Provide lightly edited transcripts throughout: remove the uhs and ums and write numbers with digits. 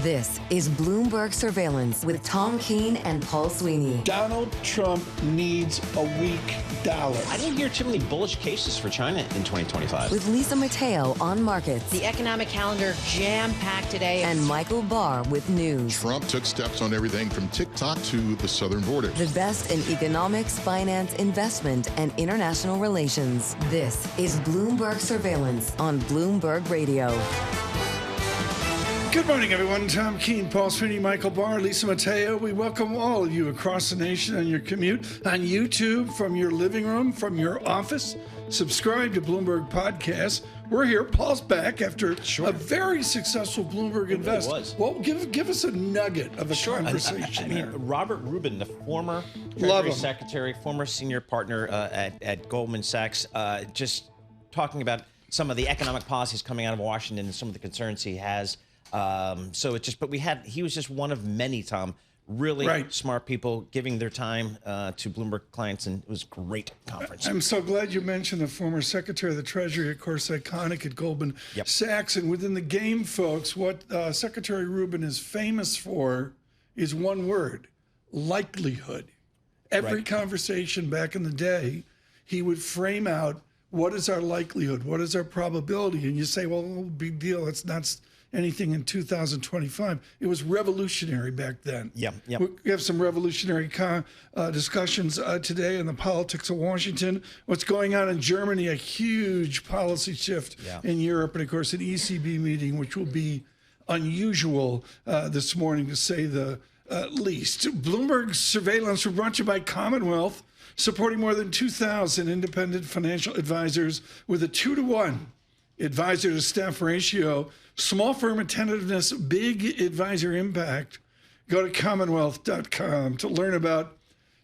This is Bloomberg Surveillance with Tom Keene and Paul Sweeney. Donald Trump needs a weak dollar. I didn't hear too many bullish cases for China in 2025. With Lisa Mateo on markets. The economic calendar jam-packed today. And Michael Barr with news. Trump took steps on everything from TikTok to the southern border. The best in economics, finance, investment, and international relations. This is Bloomberg Surveillance on Bloomberg Radio. Good morning, everyone. Tom Keene, Paul Sweeney, Michael Barr, Lisa Mateo. We welcome all of you across the nation on your commute, on YouTube, from your living room, from your office. Subscribe to Bloomberg Podcasts. We're here. Paul's back after a very successful Bloomberg Invest. It was. Well, give us a nugget of a conversation. I mean, Robert Rubin, the former Treasury Secretary, former senior partner at Goldman Sachs, just talking about some of the economic policies coming out of Washington and some of the concerns he has. He was just one of many, Tom, really smart people giving their time to Bloomberg clients, and it was a great conference. I'm so glad you mentioned the former Secretary of the Treasury, of course, iconic at Goldman Sachs. And within the game, folks, what Secretary Rubin is famous for is one word: likelihood. Every conversation back in the day, he would frame out, what is our likelihood? What is our probability? And you say, well, big deal. It's not anything in 2025. It was revolutionary back then. We have some revolutionary discussions today in the politics of Washington. What's going on in Germany, a huge policy shift in Europe, and of course an ECB meeting, which will be unusual this morning, to say the least. Bloomberg Surveillance was brought to you by Commonwealth, supporting more than 2,000 independent financial advisors with a 2-to-1 advisor to staff ratio. Small firm attentiveness, big advisor impact. Go to commonwealth.com to learn about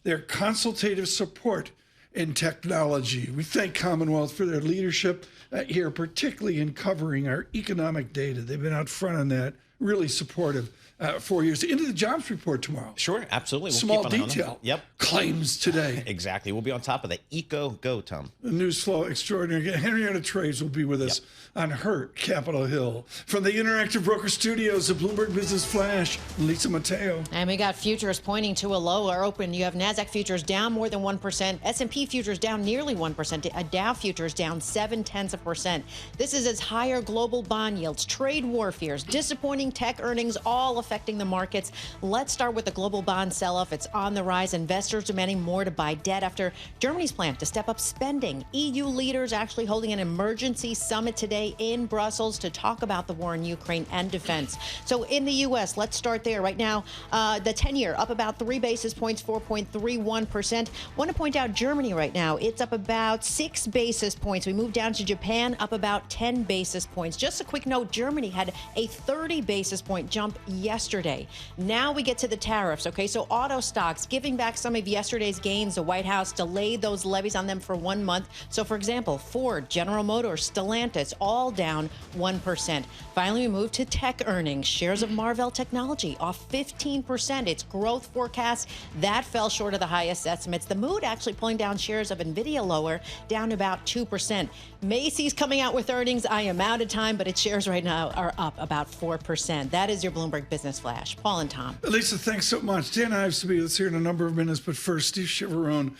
their consultative support in technology. We thank Commonwealth for their leadership here, particularly in covering our economic data. They've been out front on that, really supportive. 4 years into the jobs report tomorrow. Sure, absolutely. We'll Small keep detail. Yep. Claims today. Exactly. We'll be on top of the Go, Tom. The news flow extraordinary. Henrietta Treyz will be with us on her Capitol Hill. From the Interactive Broker Studios of Bloomberg Business Flash, Lisa Mateo. And we got futures pointing to a lower open. You have NASDAQ futures down more than 1%. S&P futures down nearly 1%. Dow futures down 0.7%. This is as higher global bond yields, trade war fears, disappointing tech earnings, all affecting the markets. Let's start with the global bond sell-off. It's on the rise. Investors demanding more to buy debt after Germany's plan to step up spending. EU leaders actually holding an emergency summit today in Brussels to talk about the war in Ukraine and defense. So in the U.S., let's start there. Right now, the 10-year up about 3 basis points, 4.31%. Want to point out Germany right now. It's up about 6 basis points. We move down to Japan, up about 10 basis points. Just a quick note, Germany had a 30 basis point jump yesterday. Now we get to the tariffs. Okay, so auto stocks giving back some of yesterday's gains. The White House delayed those levies on them for 1 month. So, for example, Ford, General Motors, Stellantis, all down 1%. Finally, we move to tech earnings. Shares of Marvell Technology off 15%. Its growth forecast, that fell short of the highest estimates. The mood actually pulling down shares of NVIDIA lower, down about 2%. Macy's coming out with earnings. I am out of time, but its shares right now are up about 4%. That is your Bloomberg Business Flash. Paul and Tom. Lisa, thanks so much. Dan Ives to be with us here in a number of minutes, but first, Steve Chiavarone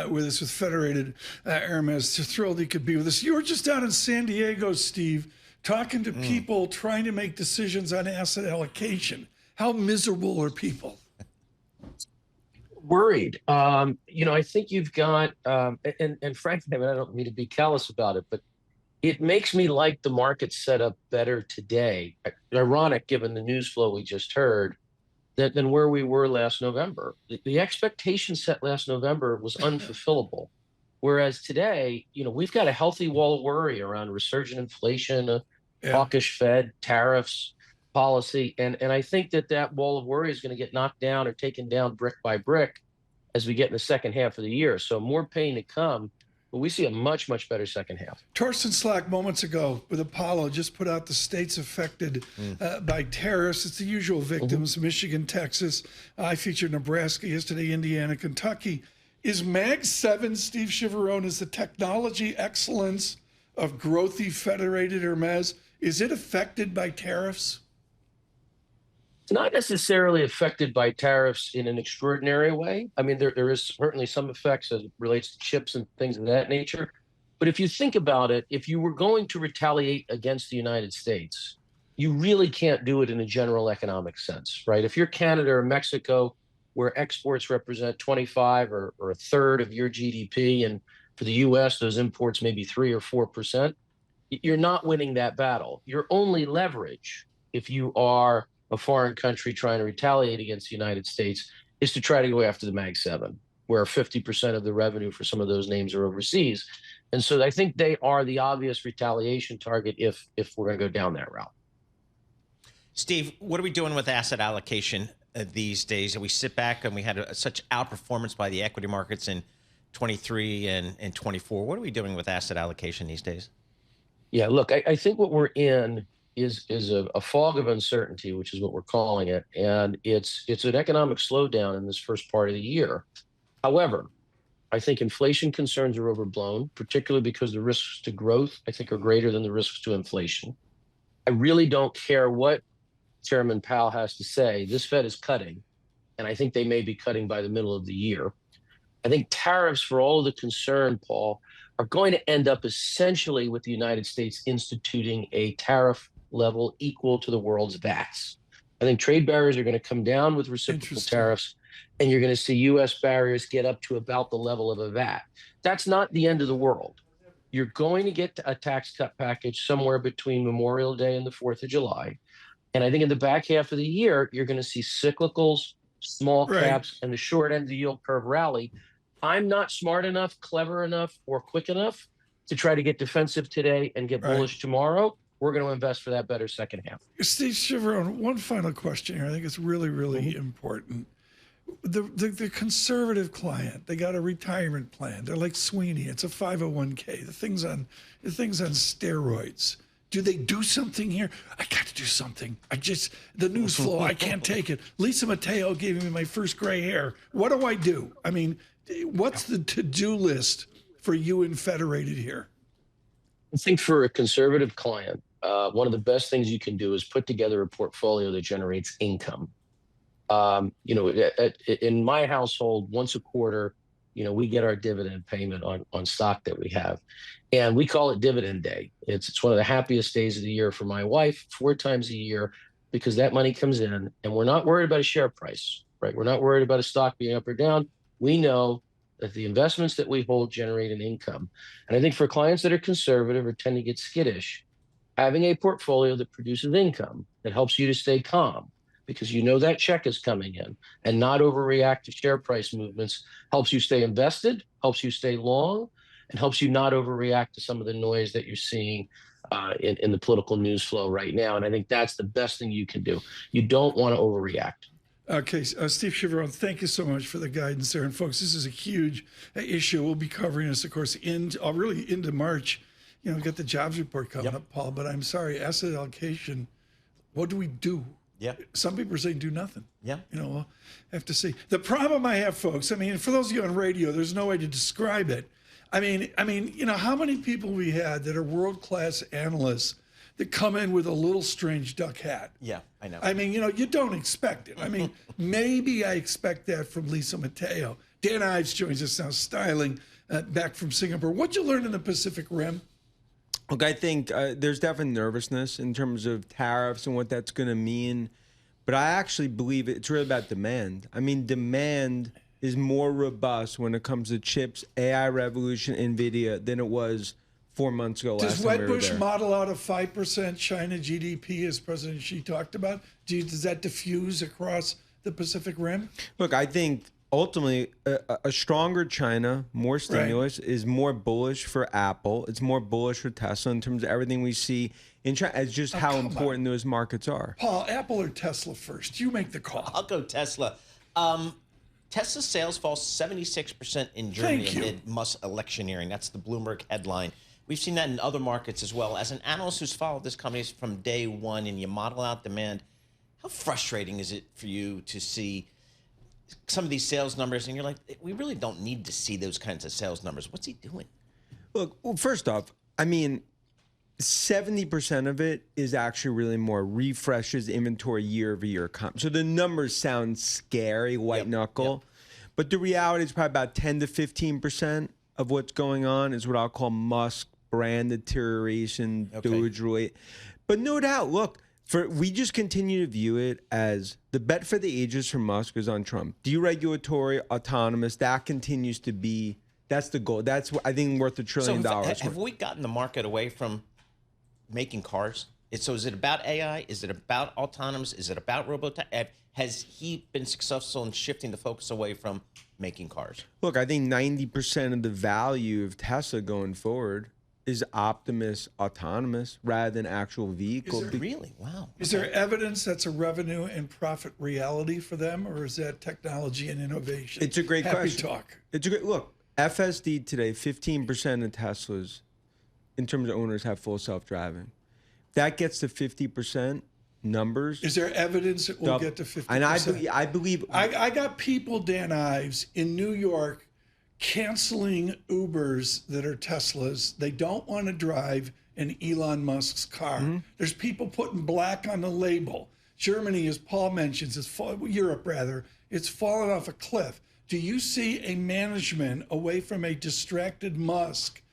with us with Federated Hermes. Thrilled he could be with us. You were just out in San Diego, Steve, talking to people trying to make decisions on asset allocation. How miserable are people? Worried. I think you've got, and frankly, I don't mean to be callous about it, but it makes me like the market set up better today. Ironic, given the news flow we just heard, than where we were last November. The expectation set last November was unfulfillable. Whereas today, we've got a healthy wall of worry around resurgent inflation, hawkish Fed, tariffs, policy. And I think that wall of worry is going to get knocked down or taken down brick by brick as we get in the second half of the year. So more pain to come. But we see a much, much better second half. Torsten Slack moments ago with Apollo just put out the states affected by tariffs. It's the usual victims, Michigan, Texas. I featured Nebraska yesterday, Indiana, Kentucky. Is Mag 7, Steve Chiavarone, is the technology excellence of growthy Federated Hermes, is it affected by tariffs? It's not necessarily affected by tariffs in an extraordinary way. I mean, there is certainly some effects as it relates to chips and things of that nature. But if you think about it, if you were going to retaliate against the United States, you really can't do it in a general economic sense, right? If you're Canada or Mexico, where exports represent 25 or a third of your GDP, and for the US, those imports may be 3 or 4%, you're not winning that battle. Your only leverage, if you are a foreign country trying to retaliate against the United States, is to try to go after the Mag 7, where 50% of the revenue for some of those names are overseas. And so I think they are the obvious retaliation target if we're going to go down that route. Steve, what are we doing with asset allocation these days? We sit back and we had such outperformance by the equity markets in 23 and 24. What are we doing with asset allocation these days? Yeah, look, I think what we're in is a fog of uncertainty, which is what we're calling it. And it's an economic slowdown in this first part of the year. However, I think inflation concerns are overblown, particularly because the risks to growth, I think, are greater than the risks to inflation. I really don't care what Chairman Powell has to say. This Fed is cutting, and I think they may be cutting by the middle of the year. I think tariffs, for all of the concern, Paul, are going to end up essentially with the United States instituting a tariff level equal to the world's VATs. I think trade barriers are going to come down with reciprocal tariffs, and you're going to see U.S. barriers get up to about the level of a VAT. That's not the end of the world. You're going to get a tax cut package somewhere between Memorial Day and the 4th of July. And I think in the back half of the year, you're going to see cyclicals, small caps, and the short end of the yield curve rally. I'm not smart enough, clever enough, or quick enough to try to get defensive today and get bullish tomorrow. We're going to invest for that better second half. Steve Chiavarone, one final question here. I think it's really, really important. The conservative client, they got a retirement plan. They're like Sweeney. It's a 501k. The thing's on steroids. Do they do something here? I got to do something. The news flow, I can't take it. Lisa Mateo gave me my first gray hair. What do I do? I mean, what's the to-do list for you and Federated here? I think for a conservative client, one of the best things you can do is put together a portfolio that generates income. In my household, once a quarter, we get our dividend payment on stock that we have, and we call it dividend day. It's one of the happiest days of the year for my wife, 4 times a year, because that money comes in, and we're not worried about a share price, right? We're not worried about a stock being up or down. We know that the investments that we hold generate an income. And I think for clients that are conservative or tend to get skittish, having a portfolio that produces income that helps you to stay calm, because you know that check is coming in, and not overreact to share price movements, helps you stay invested, helps you stay long, and helps you not overreact to some of the noise that you're seeing in the political news flow right now. And I think that's the best thing you can do. You don't want to overreact. Okay, Steve Chiavarone, thank you so much for the guidance there. And folks, this is a huge issue. We'll be covering this, of course, really into March. We got the jobs report coming up, Paul, but I'm sorry, asset allocation, what do we do? Yeah. Some people are saying do nothing. Yeah. We'll have to see. The problem I have, folks, for those of you on radio, there's no way to describe it. How many people we had that are world-class analysts that come in with a little strange duck hat. Yeah, I know. You don't expect it. Maybe I expect that from Lisa Mateo. Dan Ives joins us now, styling back from Singapore. What'd you learn in the Pacific Rim? Look, I think there's definitely nervousness in terms of tariffs and what that's going to mean. But I actually believe it's really about demand. Demand is more robust when it comes to chips, AI revolution, NVIDIA, than it was 4 months ago. Does Wedbush model out a 5% China GDP, as President Xi talked about? Does that diffuse across the Pacific Rim? Look, I think ultimately a stronger China, more stimulus, is more bullish for Apple. It's more bullish for Tesla in terms of everything we see in China. It's just how important those markets are. Paul, Apple or Tesla first? You make the call. I'll go Tesla. Tesla's sales fall 76% in Germany amid Musk electioneering. That's the Bloomberg headline. We've seen that in other markets as well. As an analyst who's followed this company from day one and you model out demand, how frustrating is it for you to see some of these sales numbers and you're like, we really don't need to see those kinds of sales numbers? What's he doing? Look, well, first off, 70% of it is actually really more refreshes inventory year-over-year comp. So the numbers sound scary, white knuckle, but the reality is probably about 10 to 15% of what's going on is what I'll call Musk brand deterioration, DOGE relate. But no doubt, look, we just continue to view it as the bet for the ages for Musk is on Trump. Deregulatory, autonomous, that continues to be, that's the goal. That's, I think, worth $1 trillion. Have we gotten the market away from making cars? So is it about AI? Is it about autonomous? Is it about robot? Has he been successful in shifting the focus away from making cars? Look, I think 90% of the value of Tesla going forward is Optimus autonomous rather than actual vehicle. Really? Wow. Is there evidence that's a revenue and profit reality for them, or is that technology and innovation? It's a great question. Talk. It's a great look. FSD today, 15% of Teslas, in terms of owners, have full self-driving. That gets to 50% numbers. Is there evidence it will get to 50%? And I believe I got people, Dan Ives, in New York canceling Ubers that are Teslas. They don't want to drive in Elon Musk's car. There's people putting black on the label. Germany, as Paul mentions, Europe rather, it's fallen off a cliff. Do you see a management away from a distracted Musk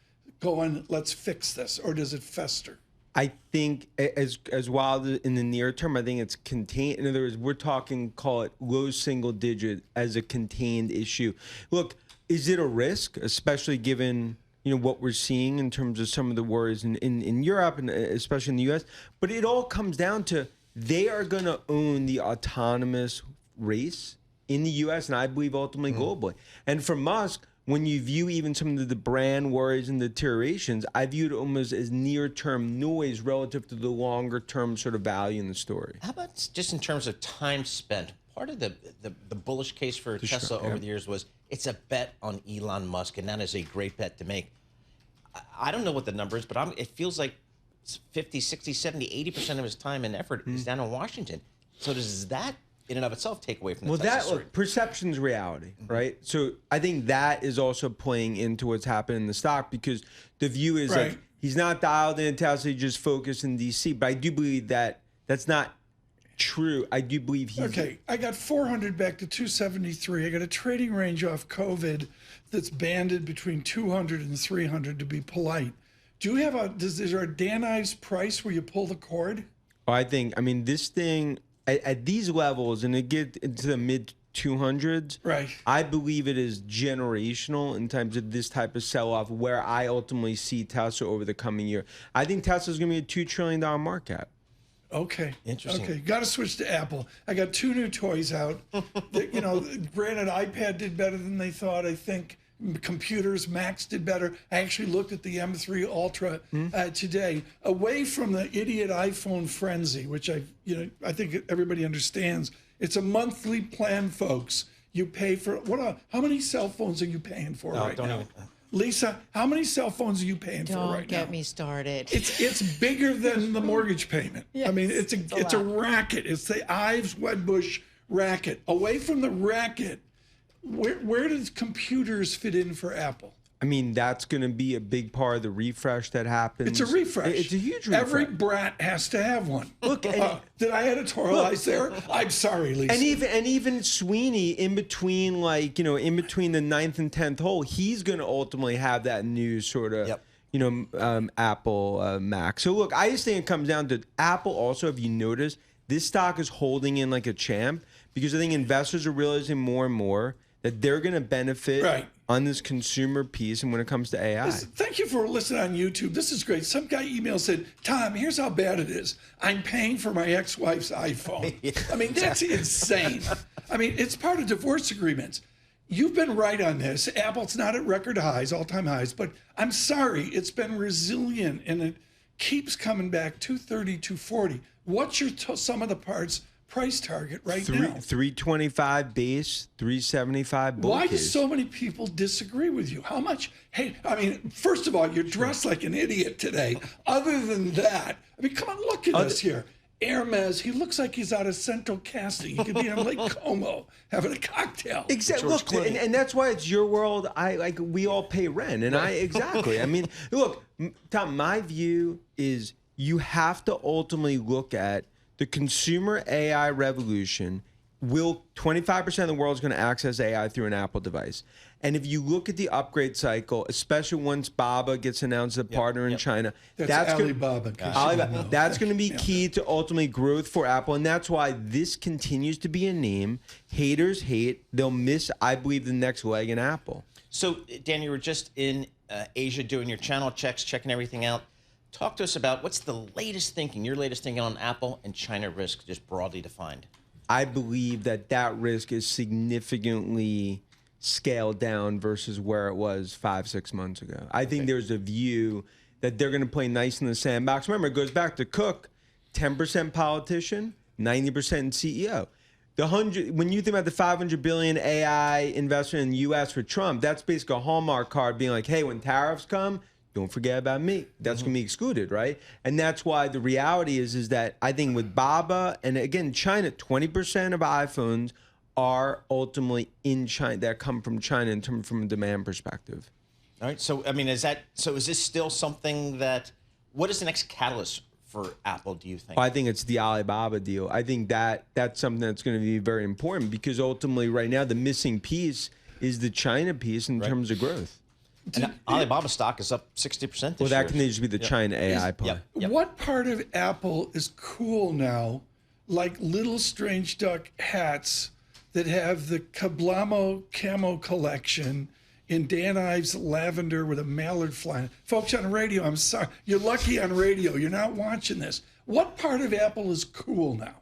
going, let's fix this, or does it fester? I think as wild in the near term, I think it's contained. In other words, we're talking, call it low single digit as a contained issue. Look, is it a risk, especially given what we're seeing in terms of some of the worries in Europe and especially in the U.S.? But it all comes down to they are going to own the autonomous race in the U.S. and I believe ultimately globally. And for Musk, when you view even some of the brand worries and deteriorations, I view it almost as near-term noise relative to the longer-term sort of value in the story. How about just in terms of time spent? Part of the bullish case for Tesla over the years was it's a bet on Elon Musk, and that is a great bet to make. I don't know what the number is, but it feels like 50, 60, 70, 80% of his time and effort is down in Washington. So does that in and of itself take away from the Tesla story? Look, perception's reality, right? So I think that is also playing into what's happening in the stock because the view is like he's not dialed in Tesla, he's just focused in DC. But I do believe that that's not true. I do believe he's... Okay, I got 400 back to 273. I got a trading range off COVID that's banded between 200 and 300 to be polite. Do you have is there a Dan Ives price where you pull the cord? I mean, this thing... At these levels, and it get into the mid 200s, right? I believe it is generational in terms of this type of sell-off where I ultimately see Tesla over the coming year. I think Tesla's going to be a $2 trillion market cap. Okay. Interesting. Okay. Got to switch to Apple. I got 2 new toys out. Granted, iPad did better than they thought, I think. Computers, Macs did better. I actually looked at the M3 Ultra today. Away from the idiot iPhone frenzy, which I think everybody understands. It's a monthly plan, folks. You pay for how many cell phones are you paying for right now? Lisa, how many cell phones are you paying for right now? Don't get me started. It's bigger than the mortgage payment. Yes, I mean, it's a racket. It's the Ives Wedbush racket. Away from the racket, where does computers fit in for Apple? I mean, that's going to be a big part of the refresh that happens. It's a refresh. It's a huge refresh. Every brat has to have one. Look, did I editorialize there? I'm sorry, Lisa. And even Sweeney, in between the 9th and 10th hole, he's going to ultimately have that new sort of Apple Mac. So look, I just think it comes down to Apple. Also, if you notice, this stock is holding in like a champ because I think investors are realizing more and more that they're going to benefit on this consumer piece and when it comes to AI. Thank you for listening on YouTube. This is great. Some guy emailed, said, Tom, here's how bad it is. I'm paying for my ex-wife's iPhone. I mean, that's insane. I mean, it's part of divorce agreements. You've been right on this. Apple's not at record highs, all-time highs, but I'm sorry, it's been resilient and it keeps coming back, 230, 240. What's your sum of the parts price target right now? 325 base, 375 bull Why do case. so many people disagree with you? How much? Hey, I mean, first of all, you're dressed like an idiot today. Other than that, I mean, come on, look at us here. Hermes. He looks like he's out of Central Casting. He could be on Lake Como having a cocktail. Exactly. Look, and that's why it's your world. We all pay rent, and exactly. I mean, look, Tom. My view is you have to ultimately look at the consumer AI revolution. 25% of the world is going to access AI through an Apple device. And if you look at the upgrade cycle, especially once Baba gets announced as a partner in China, that's Alibaba. That's going to be key to ultimately growth for Apple. And that's why this continues to be a name. Haters hate. They'll miss, I believe, the next leg in Apple. So, Dan, you were just in Asia doing your channel checks, checking everything out. Talk to us about what's the latest thinking, your latest thinking on Apple and China risk, just broadly defined. I believe that risk is significantly scaled down versus where it was 5-6 months ago. I think there's a view that they're going to play nice in the sandbox. Remember, it goes back to Cook, 10% politician, 90% CEO. When you think about the $500 billion AI investment in the U.S. for Trump, that's basically a Hallmark card being like, hey, when tariffs come, don't forget about me. That's going to be excluded, right? And that's why the reality is that I think with Baba and again, China, 20% of iPhones are ultimately in China, that come from China in terms from a demand perspective. All right. So, I mean, is this still something what is the next catalyst for Apple, do you think? I think it's the Alibaba deal. I think that's something that's going to be very important because ultimately right now the missing piece is the China piece in terms of growth. And Alibaba stock is up 60% this year. Well, that continues to be the China AI play. What part of Apple is cool now, like little strange duck hats that have the Kablamo camo collection in Dan Ives lavender with a mallard flying? Folks on radio, I'm sorry. You're lucky on radio. You're not watching this. What part of Apple is cool now?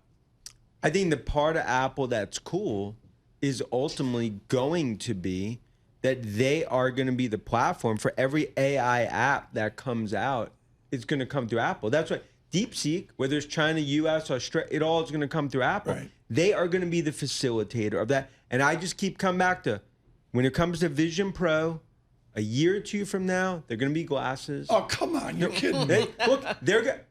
I think the part of Apple that's cool is ultimately going to be that they are going to be the platform for every AI app that comes out. It's going to come through Apple. That's why DeepSeek, whether it's China, US, Australia, it all is going to come through Apple. Right. They are going to be the facilitator of that. And I just keep coming back to when it comes to Vision Pro, a year or two from now, they're going to be glasses. Oh, come on. You're kidding me. Look,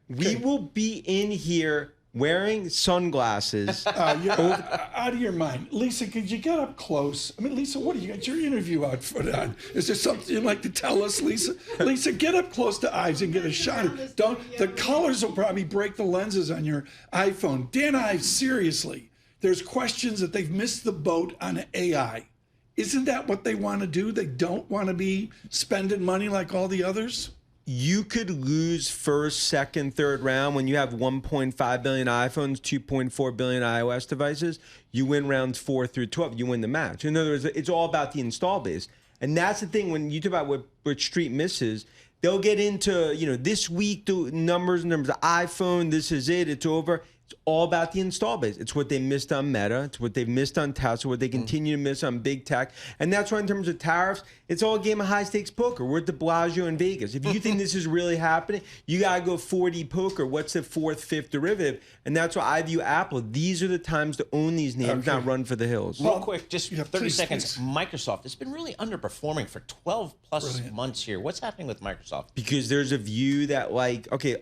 we will be in here wearing sunglasses. You're out of your mind. Lisa, could you get up close? I mean, Lisa, what do you got your interview outfit on? Is there something you'd like to tell us, Lisa? Lisa, get up close to Ives and get a shot. The colors will probably break the lenses on your iPhone. Dan Ives, seriously, there's questions that they've missed the boat on AI. Isn't that what they want to do? They don't want to be spending money like all the others? You could lose first, second, third round when you have 1.5 billion iPhones, 2.4 billion iOS devices. You win rounds 4 through 12. You win the match. In other words, it's all about the install base. And that's the thing when you talk about what Street misses, they'll get into, this week, the numbers in terms of iPhone, this is it, it's over. It's all about the install base. It's what they missed on Meta. It's what they've missed on Tesla, what they continue to miss on big tech. And that's why in terms of tariffs, it's all a game of high-stakes poker. We're at the Bellagio in Vegas. If you think this is really happening, you got to go 4D poker. What's the fourth, fifth derivative? And that's why I view Apple. These are the times to own these names, not run for the hills. Real quick, just 30 seconds. Microsoft has been really underperforming for 12-plus months here. What's happening with Microsoft? Because there's a view that,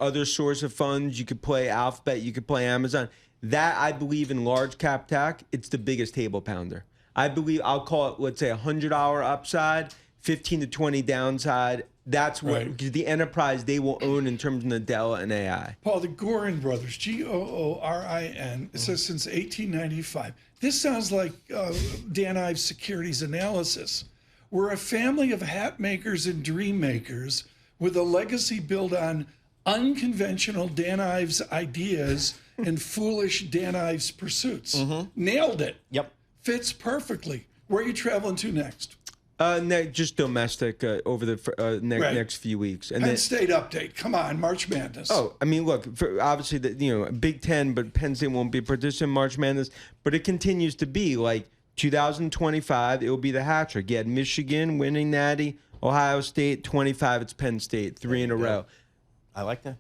other source of funds, you could play Alphabet, you could play Amazon. That, I believe, in large cap tech, it's the biggest table pounder. I believe I'll call it, let's say, $100 upside, 15 to 20 downside. That's what because the enterprise they will own in terms of Nadella and AI. Paul, the Gorin brothers, Goorin, it says since 1895. This sounds like Dan Ives' securities analysis. We're a family of hat makers and dream makers with a legacy built on unconventional Dan Ives ideas and foolish Dan Ives pursuits. Nailed it. Yep. Fits perfectly. Where are you traveling to next? Just domestic over the next few weeks. And Penn State update. Come on, March Madness. Oh, I mean, look, obviously, Big Ten, but Penn State won't be a participant in March Madness. But it continues to be 2025, it will be the hat trick. You had Michigan winning Natty, Ohio State, 25, it's Penn State, 3 in a row. I like that.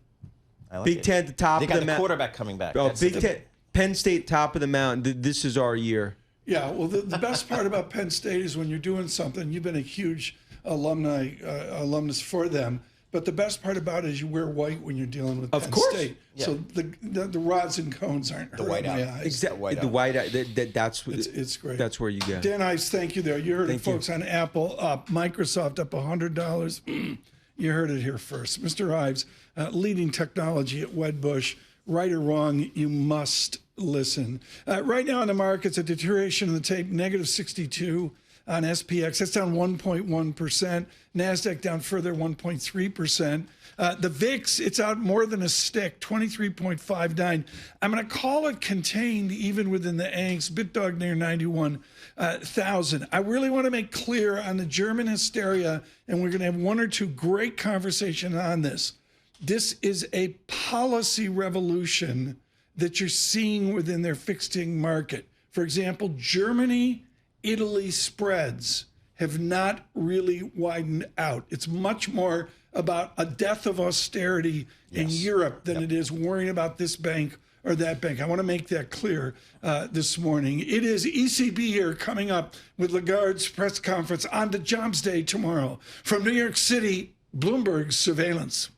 Big Ten at the top of the mountain. They got the quarterback coming back. Oh, Big Ten, Penn State, top of the mountain. This is our year. Yeah, well, the best part about Penn State is when you're doing something, you've been a huge alumnus for them. But the best part about it is you wear white when you're dealing with Penn State. Yeah. So the rods and cones aren't hurting my eyes. Exactly. The whiteout. That's It's great. That's where you get. Dan Ives, thank you there. You heard it, folks, on Apple up, Microsoft up $100. You heard it here first. Mr. Ives, leading technology at Wedbush. Right or wrong, you must listen. Right now in the markets, a deterioration in the tape, negative 62 on SPX. That's down 1.1%. NASDAQ down further, 1.3%. The VIX, it's out more than a stick, 23.59. I'm going to call it contained even within the angst. BitDog near 91,000. I really want to make clear on the German hysteria, and we're going to have one or two great conversations on this. This is a policy revolution that you're seeing within their fixed income market. For example, Germany, Italy spreads have not really widened out. It's much more about a death of austerity in Europe than it is worrying about this bank or that bank. I want to make that clear this morning. It is ECB here coming up with Lagarde's press conference on the Jobs Day tomorrow. From New York City, Bloomberg Surveillance.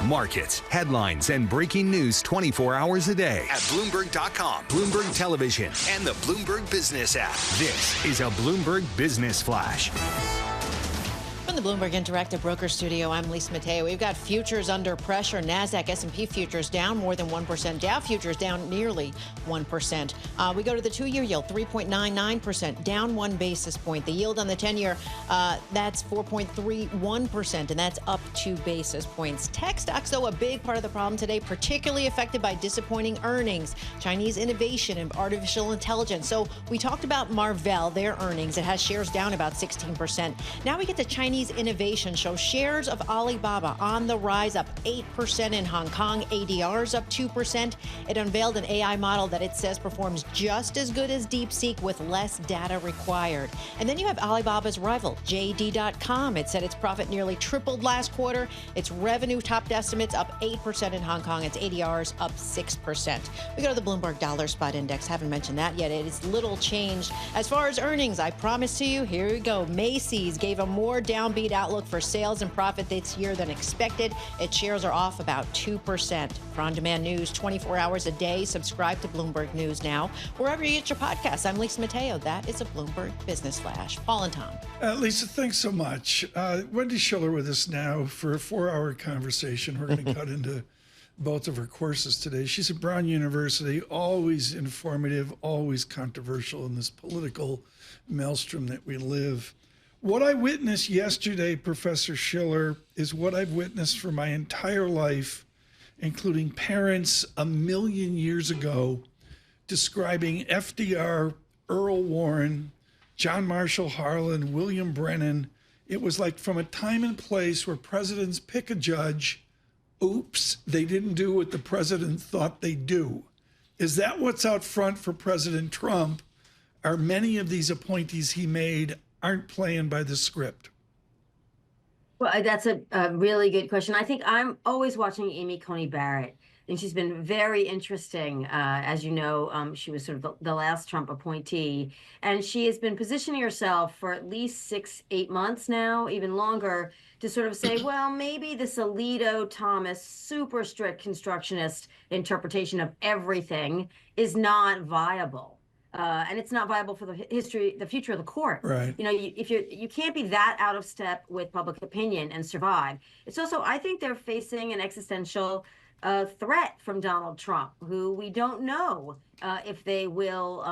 Markets, headlines, and breaking news 24 hours a day at Bloomberg.com, Bloomberg Television, and the Bloomberg Business app. This is a Bloomberg Business Flash. From the Bloomberg Interactive Broker Studio, I'm Lisa Mateo. We've got futures under pressure. NASDAQ, S&P futures down more than 1%. Dow futures down nearly 1%. We go to the two-year yield, 3.99%, down 1 basis point. The yield on the 10-year, that's 4.31%, and that's up 2 basis points. Tech stocks, though, a big part of the problem today, particularly affected by disappointing earnings, Chinese innovation, and artificial intelligence. So we talked about Marvell, their earnings. It has shares down about 16%. Now we get to Chinese innovation. Shows shares of Alibaba on the rise, up 8% in Hong Kong. ADRs up 2%. It unveiled an AI model that it says performs just as good as DeepSeek with less data required. And then you have Alibaba's rival, JD.com. It said its profit nearly tripled last quarter. Its revenue topped estimates, up 8% in Hong Kong. Its ADRs up 6%. We go to the Bloomberg Dollar Spot Index. Haven't mentioned that yet. It is little changed. As far as earnings, I promised to you, here we go. Macy's gave a more downbeat outlook for sales and profit this year than expected. Its shares are off about 2%. For on-demand news 24 hours a day, subscribe to Bloomberg News now, wherever you get your podcasts. I'm Lisa Mateo. That is a Bloomberg Business Flash. Paul and Tom. Lisa, thanks so much. Wendy Schiller with us now for a 4-hour conversation. We're going to cut into both of her courses today. She's at Brown University, always informative, always controversial in this political maelstrom that we live. What I witnessed yesterday, Professor Schiller, is what I've witnessed for my entire life, including parents a million years ago describing FDR, Earl Warren, John Marshall Harlan, William Brennan. It was like from a time and place where presidents pick a judge. Oops, they didn't do what the president thought they'd do. Is that what's out front for President Trump? Are many of these appointees he made aren't playing by the script? Well, that's a really good question. I think I'm always watching Amy Coney Barrett, and she's been very interesting. As you know, she was sort of the last Trump appointee, and she has been positioning herself for at least 6-8 months now, even longer, to sort of say, well, maybe this Alito Thomas super strict constructionist interpretation of everything is not viable. And it's not viable for the future of the court. Right. You know, you can't be that out of step with public opinion and survive. It's also, I think they're facing an existential threat from Donald Trump, who we don't know if they will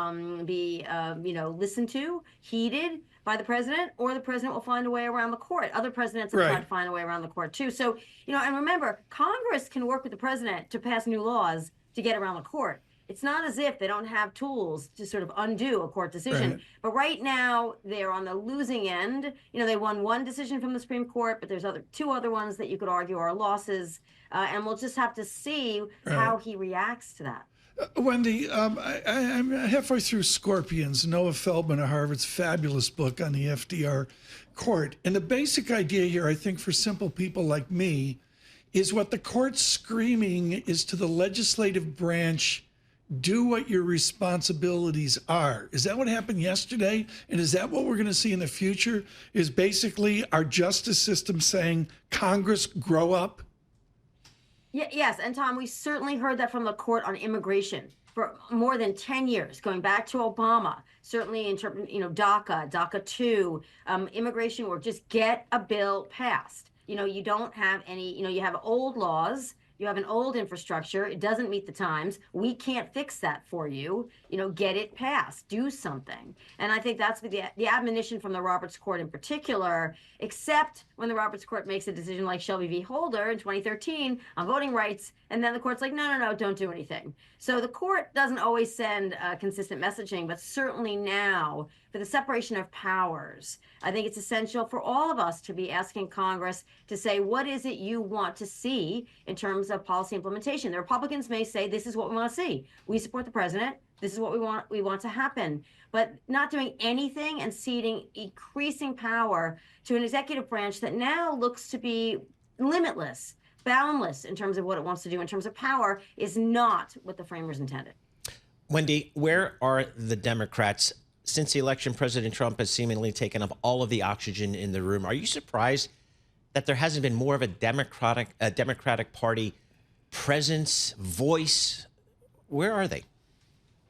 be, listened to, heeded by the president, or the president will find a way around the court. Other presidents have tried to find a way around the court too. So, and remember, Congress can work with the president to pass new laws to get around the court. It's not as if they don't have tools to sort of undo a court decision. Right. But right now, they're on the losing end. They won one decision from the Supreme Court, but there's two other ones that you could argue are losses. And we'll just have to see how he reacts to that. Wendy, I'm halfway through Scorpions, Noah Feldman of Harvard's fabulous book on the FDR court. And the basic idea here, I think, for simple people like me, is what the court's screaming is to the legislative branch, do what your responsibilities are. Is that what happened yesterday? And is that what we're going to see in the future? Is basically our justice system saying, Congress, grow up? Yes, and Tom, we certainly heard that from the court on immigration for more than 10 years, going back to Obama, certainly in terms, DACA 2, immigration work, just get a bill passed. You don't have any, you have old laws, you have an old infrastructure, it doesn't meet the times, we can't fix that for you, get it passed, do something. And I think that's the admonition from the Roberts Court in particular, except when the Roberts Court makes a decision like Shelby v. Holder in 2013 on voting rights, and then the court's like, no, don't do anything. So the court doesn't always send consistent messaging, but certainly now, for the separation of powers, I think it's essential for all of us to be asking Congress to say, what is it you want to see in terms of policy implementation? The Republicans may say, this is what we want to see. We support the president. This is what we want to happen. But not doing anything and ceding increasing power to an executive branch that now looks to be limitless, boundless in terms of what it wants to do in terms of power is not what the framers intended. Wendy, where are the Democrats? Since the election, President Trump has seemingly taken up all of the oxygen in the room. Are you surprised that there hasn't been more of a Democratic Party presence, voice? Where are they?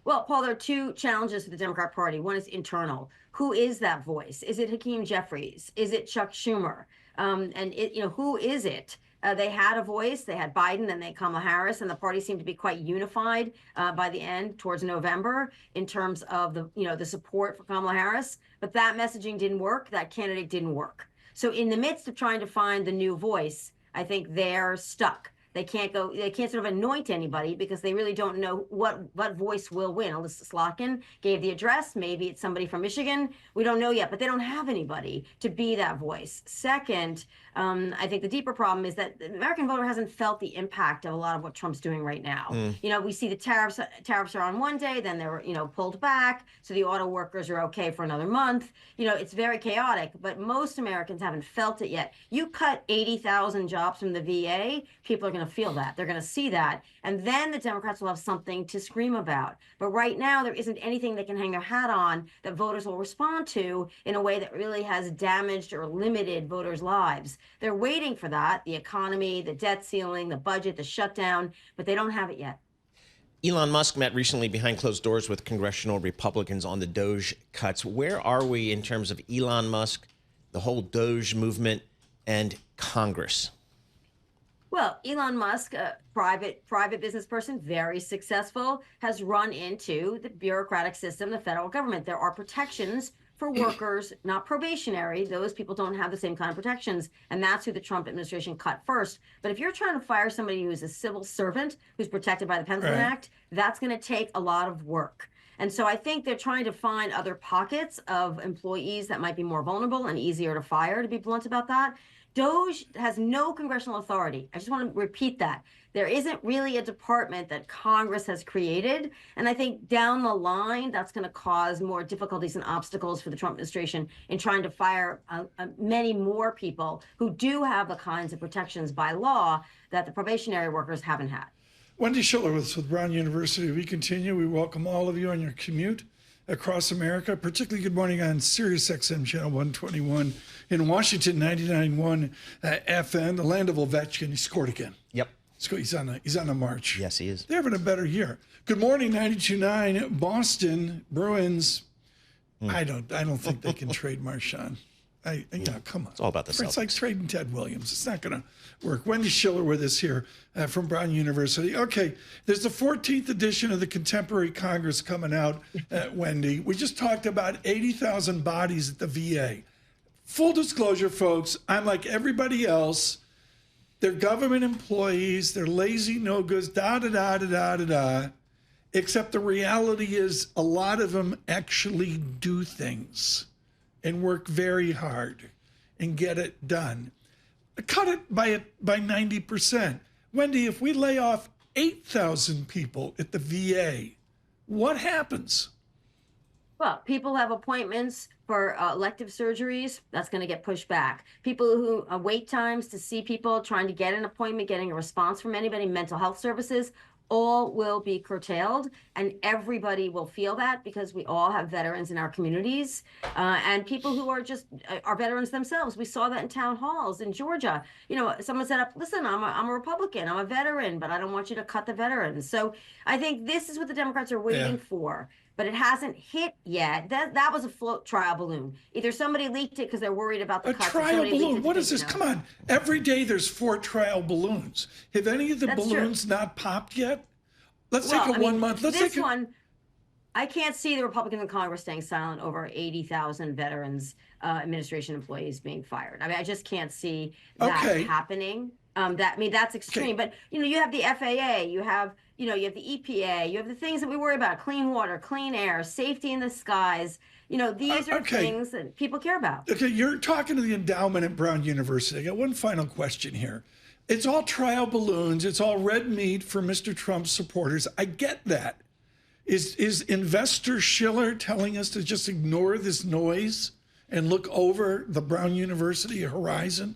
Well, Paul, there are two challenges for the Democrat Party. One is internal. Who is that voice? Is it Hakeem Jeffries? Is it Chuck Schumer? Who is it? They had a voice. They had Biden, then they had Kamala Harris, and the party seemed to be quite unified by the end, towards November, in terms of the support for Kamala Harris. But that messaging didn't work. That candidate didn't work. So in the midst of trying to find the new voice, I think they're stuck. They can't sort of anoint anybody because they really don't know what voice will win. Alyssa Slotkin gave the address. Maybe it's somebody from Michigan. We don't know yet, but they don't have anybody to be that voice. Second, I think the deeper problem is that the American voter hasn't felt the impact of a lot of what Trump's doing right now. We see the tariffs are on one day, then they're, pulled back. So the auto workers are okay for another month. It's very chaotic, but most Americans haven't felt it yet. You cut 80,000 jobs from the VA, people are going to feel that. They're going to see that. And then the Democrats will have something to scream about. But right now, there isn't anything they can hang their hat on that voters will respond to in a way that really has damaged or limited voters' lives. They're waiting for that, the economy, the debt ceiling, the budget, the shutdown, but they don't have it yet. Elon Musk met recently behind closed doors with congressional Republicans on the DOGE cuts. Where are we in terms of Elon Musk, the whole DOGE movement, and Congress? Well, Elon Musk, a private business person, very successful, has run into the bureaucratic system, the federal government. There are protections for workers, not probationary. Those people don't have the same kind of protections. And that's who the Trump administration cut first. But if you're trying to fire somebody who's a civil servant, who's protected by the Pension Act, that's going to take a lot of work. And so I think they're trying to find other pockets of employees that might be more vulnerable and easier to fire, to be blunt about that. DOGE has no congressional authority. I just want to repeat that. There isn't really a department that Congress has created. And I think down the line, that's going to cause more difficulties and obstacles for the Trump administration in trying to fire many more people who do have the kinds of protections by law that the probationary workers haven't had. Wendy Schiller with Brown University. We continue. We welcome all of you on your commute across America, particularly good morning on Sirius XM Channel 121 in Washington, 99.1 FM, the land of Ovechkin. He scored again. Yep. He's on a march. Yes, he is. They're having a better year. Good morning, 92.9 Boston Bruins. I don't think they can trade Marchand. Come on. It's all about the Celtics. It's like trading Ted Williams. It's not going to work. Wendy Schiller with us here from Brown University. Okay, there's the 14th edition of the Contemporary Congress coming out, Wendy. We just talked about 80,000 bodies at the VA. Full disclosure, folks, I'm like everybody else. They're government employees. They're lazy, no goods, da-da-da-da-da-da-da. Except the reality is a lot of them actually do things and work very hard and get it done. Cut it by 90%. Wendy, if we lay off 8,000 people at the VA, what happens? Well, people have appointments for elective surgeries. That's going to get pushed back. People who wait times to see people, trying to get an appointment, getting a response from anybody, mental health services, all will be curtailed, and everybody will feel that because we all have veterans in our communities and people who are just are veterans themselves. We saw that in town halls in Georgia. You know, someone said, listen, I'm a Republican, I'm a veteran, but I don't want you to cut the veterans. So I think this is what the Democrats are waiting for, but it hasn't hit yet. That was a float trial balloon. Either somebody leaked it because they're worried about the cuts. A trial balloon? What is this? Come on. Every day there's 4 trial balloons. Have any of the balloons not popped yet? Let's take a 1 month. One, I can't see the Republicans in Congress staying silent over 80,000 veterans administration employees being fired. I mean, I just can't see that happening. That's extreme. But, you have the FAA, you have the EPA, you have the things that we worry about: clean water, clean air, safety in the skies. These are things that people care about. Okay, you're talking to the endowment at Brown University. I got one final question here. It's all trial balloons. It's all red meat for Mr. Trump's supporters. I get that. Is Investor Schiller telling us to just ignore this noise and look over the Brown University horizon?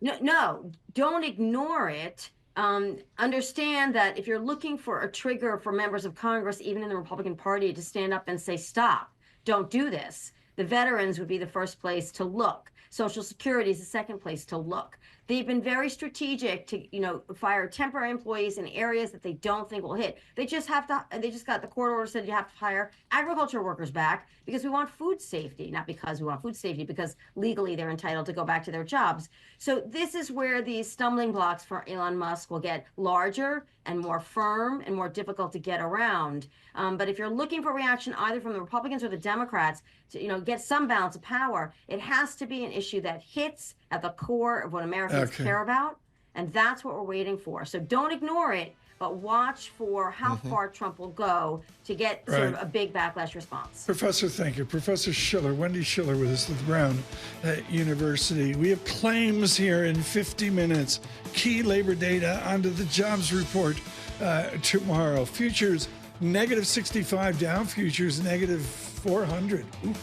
No, don't ignore it. Understand that if you're looking for a trigger for members of Congress, even in the Republican Party, to stand up and say, stop, don't do this, the veterans would be the first place to look. Social Security is the second place to look. They've been very strategic to, fire temporary employees in areas that they don't think will hit. They just got the court order said you have to hire agriculture workers back because we want food safety, not because we want food safety, because legally they're entitled to go back to their jobs. So this is where these stumbling blocks for Elon Musk will get larger and more firm and more difficult to get around. But if you're looking for reaction either from the Republicans or the Democrats to, get some balance of power, it has to be an issue that hits at the core of what Americans care about, and that's what we're waiting for. So don't ignore it, but watch for how far Trump will go to get sort of a big backlash response. Professor, thank you. Professor Schiller, Wendy Schiller with us at Brown University. We have claims here in 50 minutes. Key labor data onto the jobs report tomorrow. Futures negative 65 down, futures negative 400. Ooh.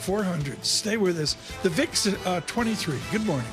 400. Stay with us. The VIX 23. Good morning.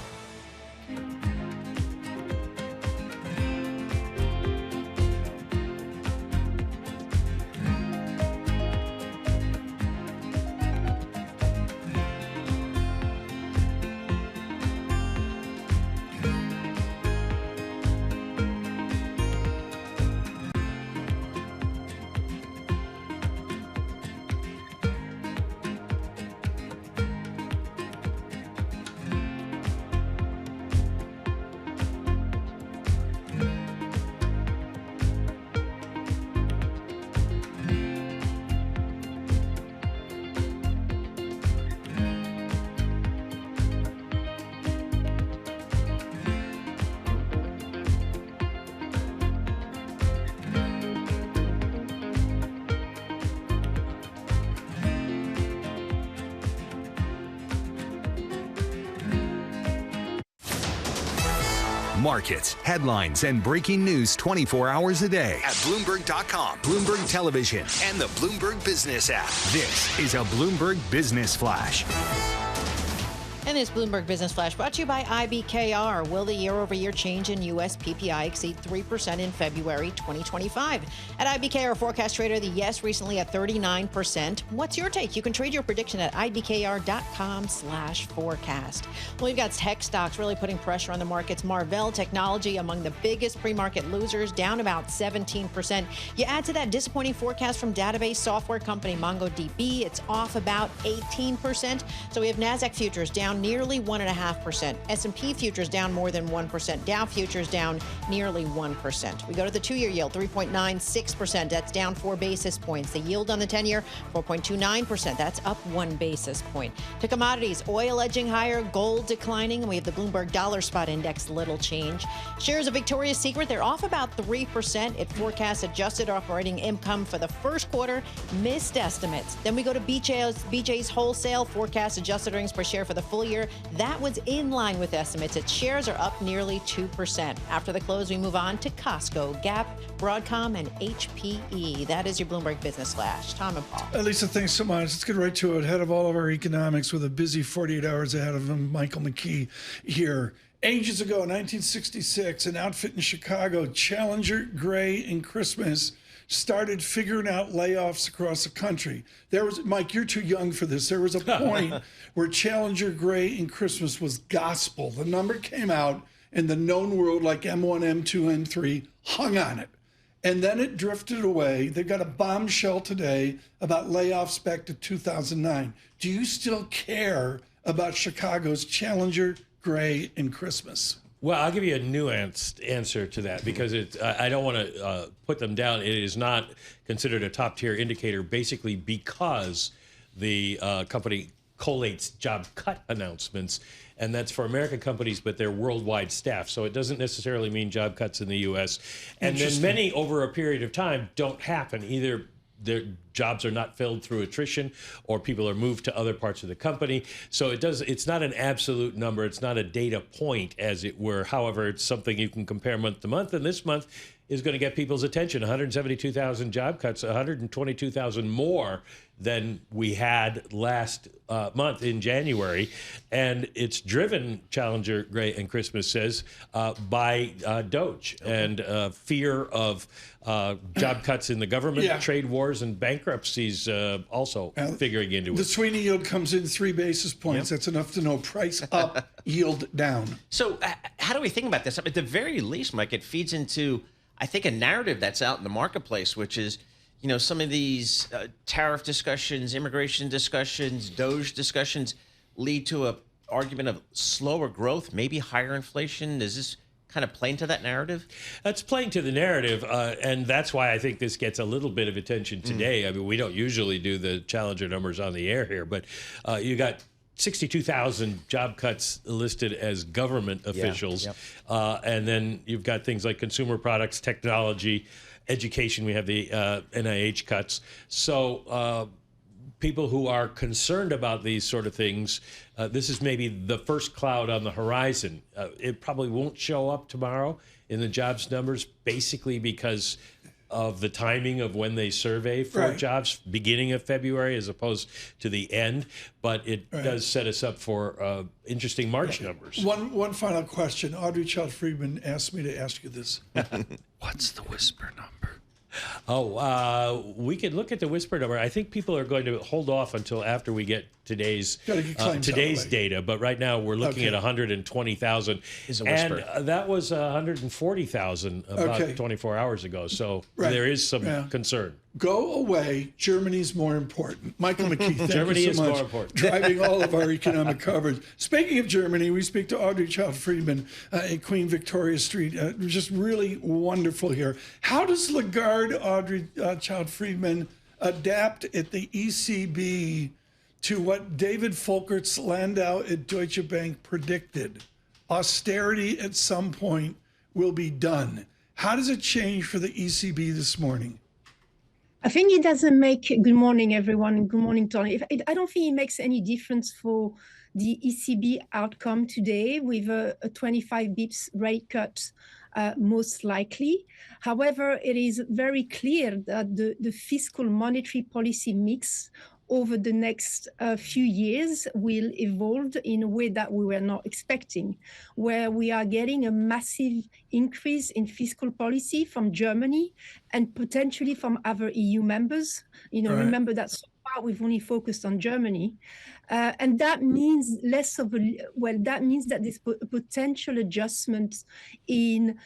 Markets, headlines, and breaking news 24 hours a day at Bloomberg.com, Bloomberg Television, and the Bloomberg Business app. This is a Bloomberg Business Flash. And And this Bloomberg Business Flash brought to you by IBKR. Will the year-over-year change in U.S. PPI exceed 3% in February 2025? At IBKR Forecast Trader, the yes recently at 39%. What's your take? You can trade your prediction at ibkr.com/forecast. Well, we've got tech stocks really putting pressure on the markets. Marvell Technology among the biggest pre-market losers, down about 17%. You add to that disappointing forecast from database software company MongoDB. It's off about 18%. So we have NASDAQ futures down nearly 1.5%. S&P futures down more than 1%. Dow futures down nearly 1%. We go to the 2-year yield, 3.96%. That's down 4 basis points. The yield on the 10-year, 4.29%. That's up 1 basis point. To commodities, oil edging higher, gold declining, and we have the Bloomberg Dollar Spot Index, little change. Shares of Victoria's Secret, they're off about 3%. It forecasts adjusted operating income for the first quarter, missed estimates. Then we go to BJ's Wholesale, forecast adjusted earnings per share for the full year. That was in line with estimates. Its shares are up nearly 2%. After the close, we move on to Costco, Gap, Broadcom, and HPE. That is your Bloomberg Business Flash. Tom and Paul. Lisa, thanks so much. Let's get right to it. Head of all of our economics with a busy 48 hours ahead of him, Michael McKee here. Ages ago, 1966, an outfit in Chicago, Challenger, Gray, and Christmas, started figuring out layoffs across the country. There was, Mike, you're too young for this. There was a point where Challenger, Gray, and Christmas was gospel. The number came out, and the known world like M1, M2, M3 hung on it. And then it drifted away. They've got a bombshell today about layoffs back to 2009. Do you still care about Chicago's Challenger, Gray, and Christmas? Well, I'll give you a nuanced answer to that because I don't want to put them down. It is not considered a top-tier indicator basically because the company collates job cut announcements, and that's for American companies, but they're worldwide staff. So it doesn't necessarily mean job cuts in the U.S. And then many over a period of time don't happen. Either their jobs are not filled through attrition or people are moved to other parts of the company. So it's not an absolute number. It's not a data point, as it were. However, it's something you can compare month to month. And this month is going to get people's attention. 172,000 job cuts, 122,000 more than we had last month in January. And it's driven, Challenger, Gray, and Christmas says, by DOGE and fear of job cuts in the government, trade wars, and bankruptcies also figuring into it. The Sweeney yield comes in 3 basis points. That's enough to know price up, yield down. So how do we think about this? At the very least, Mike, it feeds into, I think, a narrative that's out in the marketplace, which is, you know, some of these tariff discussions, immigration discussions, DOGE discussions lead to an argument of slower growth, maybe higher inflation. Is this kind of playing to that narrative? That's playing to the narrative, and that's why I think this gets a little bit of attention today. I mean, we don't usually do the Challenger numbers on the air here, but you got 62,000 job cuts listed as government officials. And then you've got things like consumer products, technology, education. We have the NIH cuts. So people who are concerned about these sort of things, this is maybe the first cloud on the horizon. It probably won't show up tomorrow in the jobs numbers, basically because of the timing of when they survey for jobs, beginning of February as opposed to the end. But it does set us up for interesting March numbers. One final question. Audrey Child-Friedman asked me to ask you this. What's the whisper number? We could look at the whisper number. I think people are going to hold off until after we get today's data. But right now we're looking at 120,000. Is a whisper. And that was 140,000 about 24 hours ago. So there is some concern. Go away. Germany's more important. Michael McKee, thank Germany you so much. More important. Driving all of our economic coverage. Speaking of Germany, we speak to Audrey Child-Friedman at Queen Victoria Street. Just really wonderful here. How does Lagarde, Audrey Child-Friedman, adapt at the ECB to what David Folkert's Landau at Deutsche Bank predicted? Austerity at some point will be done. How does it change for the ECB this morning? I think it doesn't make, good morning, everyone. Good morning, Tony. I don't think it makes any difference for the ECB outcome today with a 25 bips rate cut most likely. However, it is very clear that the fiscal monetary policy mix over the next few years will evolve in a way that we were not expecting, where we are getting a massive increase in fiscal policy from Germany and potentially from other EU members. Remember that so far we've only focused on Germany. And that means that means that there's potential adjustments in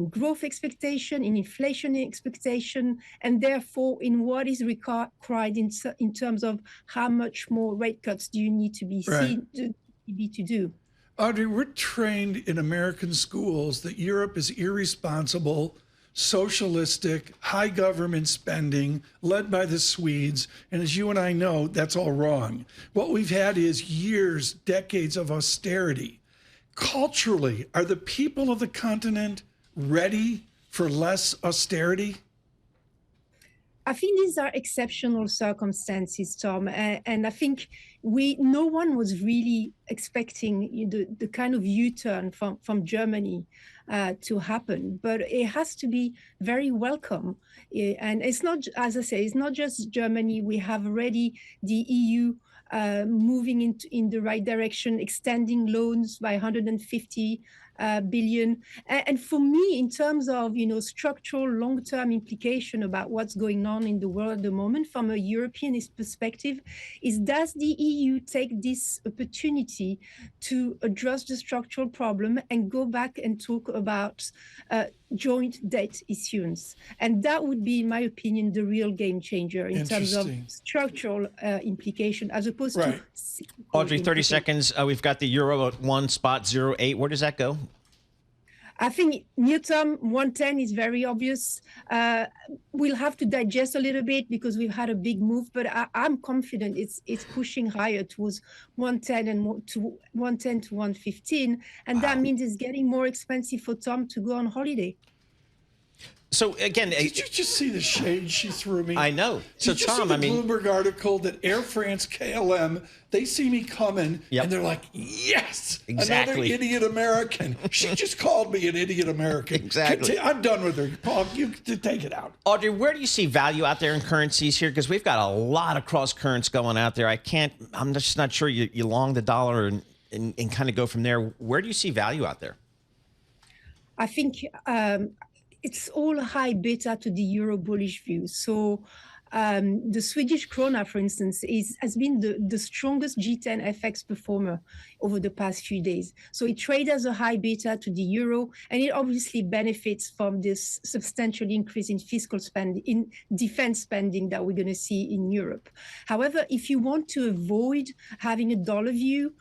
growth expectation, in inflation expectation, and therefore in what is required in terms of how much more rate cuts do you need to be seen to do. Audrey, we're trained in American schools that Europe is irresponsible, socialistic, high government spending, led by the Swedes. And as you and I know, that's all wrong. What we've had is years, decades of austerity. Culturally, are the people of the continent ready for less austerity? I think these are exceptional circumstances, Tom, and I think no one was really expecting the kind of U-turn from Germany to happen, but it has to be very welcome. And it's not, as I say, it's not just Germany. We have already the EU moving in the right direction, extending loans by 150 billion. And for me, in terms of structural long-term implication about what's going on in the world at the moment, from a European perspective, is does the EU take this opportunity to address the structural problem and go back and talk about joint debt issuance? And that would be, in my opinion, the real game changer in terms of structural implication, as opposed to Audrey, 30 seconds. We've got the euro at 1.08. Where does that go? I think near term 110 is very obvious. We'll have to digest a little bit because we've had a big move, but I'm confident it's pushing higher towards 110 and to 110 to 115, and that means it's getting more expensive for Tom to go on holiday. So again, did you just see the shade she threw me? I know. So did you Tom, see the Bloomberg article that Air France, KLM, they see me coming and they're like, yes, exactly. Another idiot American. She just called me an idiot American. Exactly. I'm done with her. Paul, you take it out. Audrey, where do you see value out there in currencies here? Because we've got a lot of cross currents going out there. I'm just not sure you long the dollar and kind of go from there. Where do you see value out there? I think it's all high beta to the euro bullish view. So the Swedish krona, for instance, has been the strongest G10 FX performer over the past few days. So it trades as a high beta to the euro, and it obviously benefits from this substantial increase in fiscal spending, in defense spending that we're going to see in Europe. However, if you want to avoid having a dollar view,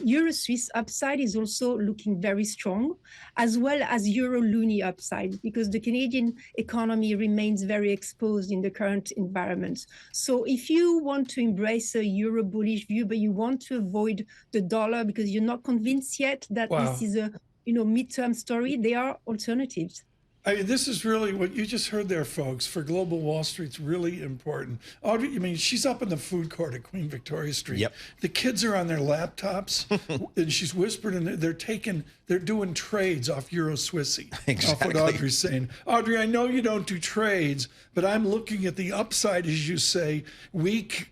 Euro Swiss upside is also looking very strong, as well as Euro Loonie upside, because the Canadian economy remains very exposed in the current environment. So if you want to embrace a Euro bullish view, but you want to avoid the dollar because you're not convinced yet that this is a midterm story, there are alternatives. I mean, this is really what you just heard there, folks. For Global Wall Street's really important. Audrey, I mean, she's up in the food court at Queen Victoria Street. Yep. The kids are on their laptops, and she's whispered, and they're doing trades off Euro Swissy. Exactly. Off what Audrey's saying. Audrey, I know you don't do trades, but I'm looking at the upside, as you say, weak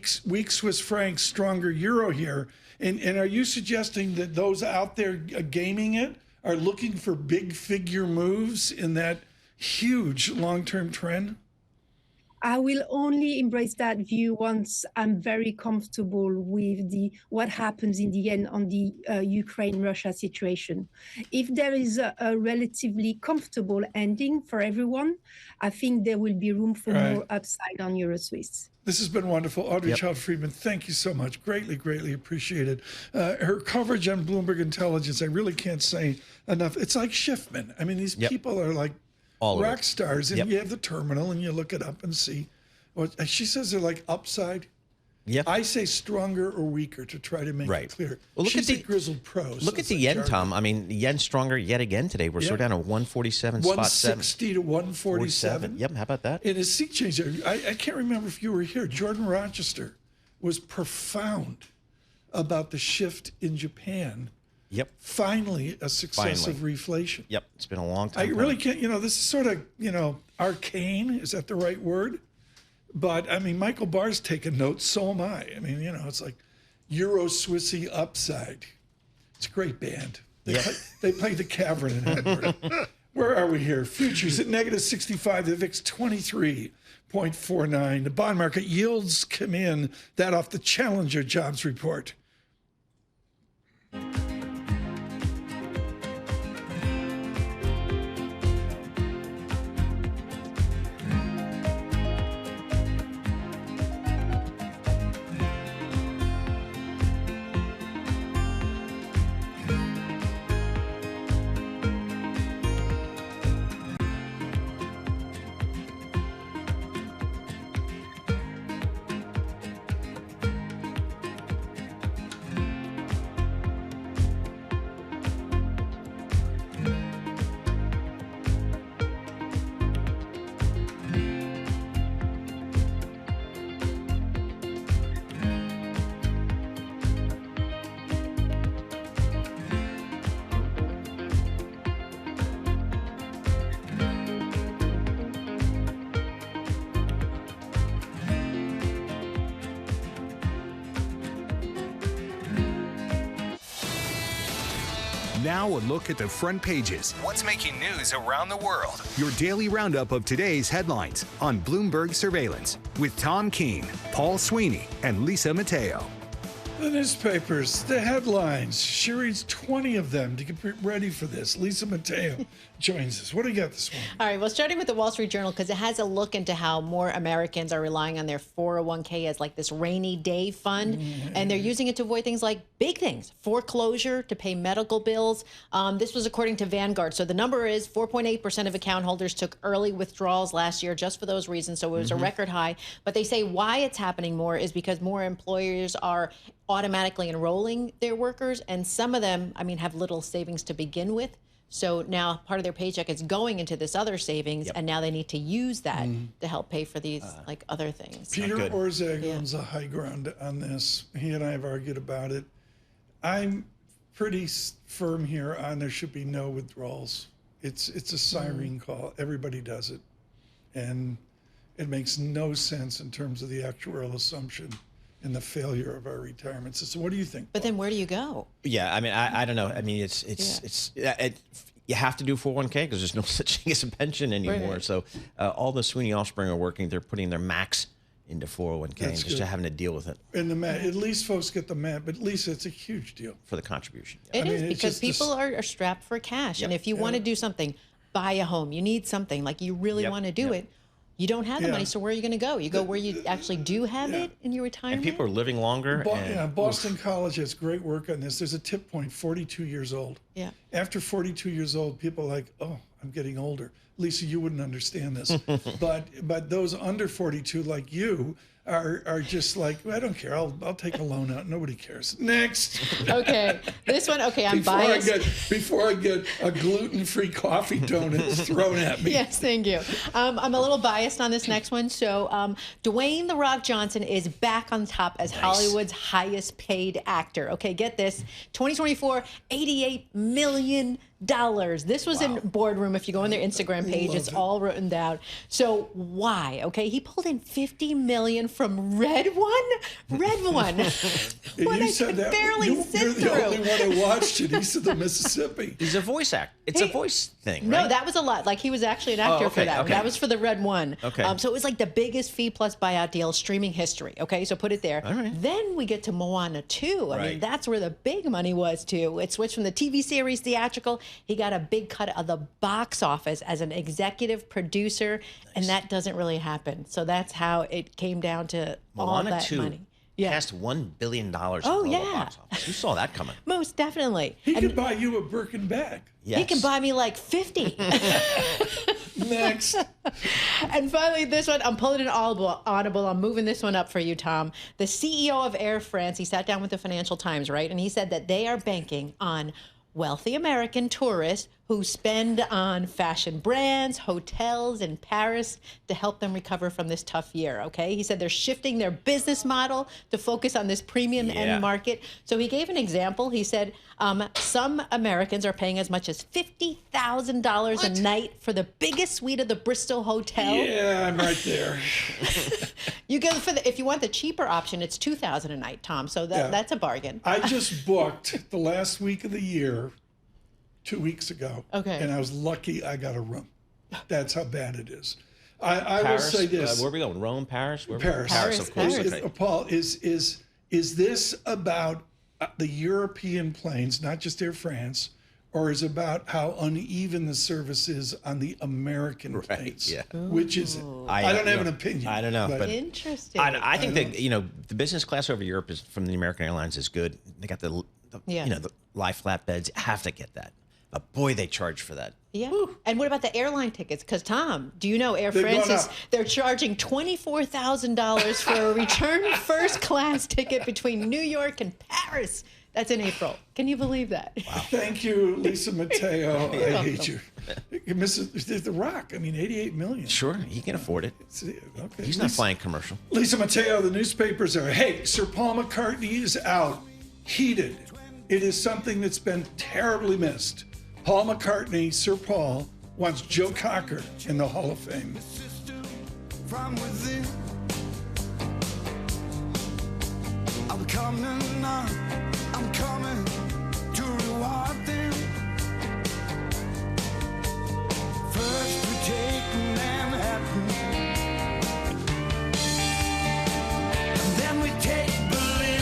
Swiss francs, stronger euro here. And are you suggesting that those out there gaming it are looking for big figure moves in that huge long-term trend? I will only embrace that view once I'm very comfortable with what happens in the end on the Ukraine-Russia situation. If there is a relatively comfortable ending for everyone, I think there will be room for more upside on Euro Swiss. This has been wonderful. Audrey Child-Friedman, thank you so much. Greatly, greatly appreciated. Her coverage on Bloomberg Intelligence, I really can't say enough. It's like Schiffman. I mean, these people are like rock stars, and you have the terminal, and you look it up and see. She says they're like upside. Yeah. I say stronger or weaker to try to make it clear. Well, look She's at the a grizzled pro. Look at the yen, Tom. I mean, the yen's stronger yet again today. We're sort of down at 147 spot 160 to 147. Yep, how about that? In a sea change, I can't remember if you were here. Jordan Rochester was profound about the shift in Japan. Yep. Finally, a success of reflation. Yep, it's been a long time. I really can't, this is sort of, arcane. Is that the right word? But I mean, Michael Barr's taking notes, so am I. I mean, it's like Euro Swissy Upside. It's a great band. They play the Cavern in Edinburgh. Where are we here? Futures at negative 65, the VIX 23.49. The bond market yields come in, that off the Challenger jobs report. Now a look at the front pages. What's making news around the world? Your daily roundup of today's headlines on Bloomberg Surveillance with Tom Keene, Paul Sweeney, and Lisa Mateo. The newspapers, the headlines. She reads 20 of them to get ready for this. Lisa Mateo joins us. What do you got this morning? All right, well, starting with the Wall Street Journal, because it has a look into how more Americans are relying on their 401k as like this rainy day fund. And they're using it to avoid things like big things, foreclosure, to pay medical bills. This was according to Vanguard. So the number is 4.8% of account holders took early withdrawals last year just for those reasons. So it was a record high. But they say why it's happening more is because more employers are automatically enrolling their workers, and some of them, I mean, have little savings to begin with. So now part of their paycheck is going into this other savings, and now they need to use that to help pay for these like other things. Peter Orszag owns a high ground on this. He and I have argued about it. I'm pretty firm here on there should be no withdrawals. It's a siren call. Everybody does it, and it makes no sense in terms of the actuarial assumption and the failure of our retirement system. What do you think? But then where do you go? Yeah, I mean, I don't know. I mean, you have to do 401k because there's no such thing as a pension anymore. Right. So all the Sweeney offspring are working. They're putting their max into 401k That's and just good. having to deal with it. And the mat, at least folks get the mat, but Lisa, it's a huge deal. For the contribution. It is, it's because just people are strapped for cash. And if you want to do something, buy a home, you need something, like you really want to do it, you don't have the money, so where are you going to go? You go where you actually do have it in your retirement? And people are living longer. Boston College has great work on this. There's a tip point, 42 years old. Yeah. After 42 years old, people are like, oh, I'm getting older. Lisa, you wouldn't understand this. but those under 42 like you are just like, I don't care. I'll take a loan out. Nobody cares. Next. Okay. This one, I'm biased. Before I get a gluten-free coffee donut thrown at me. Yes, thank you. I'm a little biased on this next one. So Dwayne "The Rock" Johnson is back on top as Hollywood's highest paid actor. Okay, get this. 2024, $88 million. This was in Boardroom. If you go on their Instagram page, it's all written down. So why? Okay, he pulled in $50 million from Red One. When I could barely sit you're through. the only one who watched it. East of the Mississippi. He's a voice actor. It's a voice thing, right? No, that was a lot. Like, he was actually an actor for that. That was for the Red One. Okay. So it was like the biggest fee plus buyout deal streaming history. Okay, so put it there. All right. Then we get to Moana 2. I mean, that's where the big money was too. It switched from the TV series theatrical. He got a big cut of the box office as an executive producer, and that doesn't really happen. So that's how it came down to all that 2 money. Passed $1 billion. Oh, in the yeah. box office. Who saw that coming? Most definitely. He could buy you a Birkin bag. Yes. He can buy me like 50. Next. And finally, this one, I'm pulling an audible. I'm moving this one up for you, Tom. The CEO of Air France, he sat down with the Financial Times, right? And he said that they are banking on wealthy American tourists who spend on fashion brands, hotels in Paris to help them recover from this tough year, okay? He said they're shifting their business model to focus on this premium end market. So he gave an example. He said some Americans are paying as much as $50,000 a night for the biggest suite of the Bristol Hotel. Yeah, I'm right there. You go for if you want the cheaper option, it's $2,000 a night, Tom. So that's a bargain. I just booked the last week of the year 2 weeks ago. Okay. And I was lucky I got a room. That's how bad it is. I will Paris, say this. where are we going? Rome, Paris? Paris, of course. Paris. Paul, is this about the European planes, not just Air France, or is it about how uneven the service is on the American planes? Yeah. Which is, I don't have an opinion. I don't know, but interesting. I think that the business class over Europe is from the American Airlines is good. They got the lie flat beds. You have to get that. But boy, they charge for that. Yeah. Woo. And what about the airline tickets? Because Tom, do you know Air France they're charging $24,000 for a return first class ticket between New York and Paris. That's in April. Can you believe that? Wow. Thank you, Lisa Mateo. I hate you. Mrs. The Rock. I mean, $88 million. Sure, he can afford it. Okay. He's not flying commercial. Lisa Mateo, the newspapers are, hey, Sir Paul McCartney is out. Heated. It is something that's been terribly missed. Paul McCartney, Sir Paul, wants Joe Cocker in the Hall of Fame. From within, I'm coming on, I'm coming to reward them. First we take Manhattan, and then we take Berlin.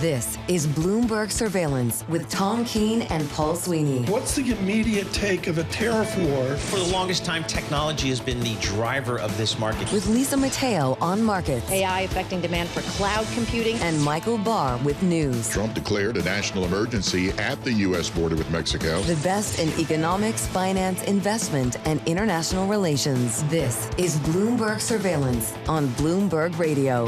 This is Bloomberg Surveillance with Tom Keene and Paul Sweeney. What's the immediate take of a tariff war? For the longest time, technology has been the driver of this market. With Lisa Mateo on markets. AI affecting demand for cloud computing. And Michael Barr with news. Trump declared a national emergency at the U.S. border with Mexico. The best in economics, finance, investment, and international relations. This is Bloomberg Surveillance on Bloomberg Radio.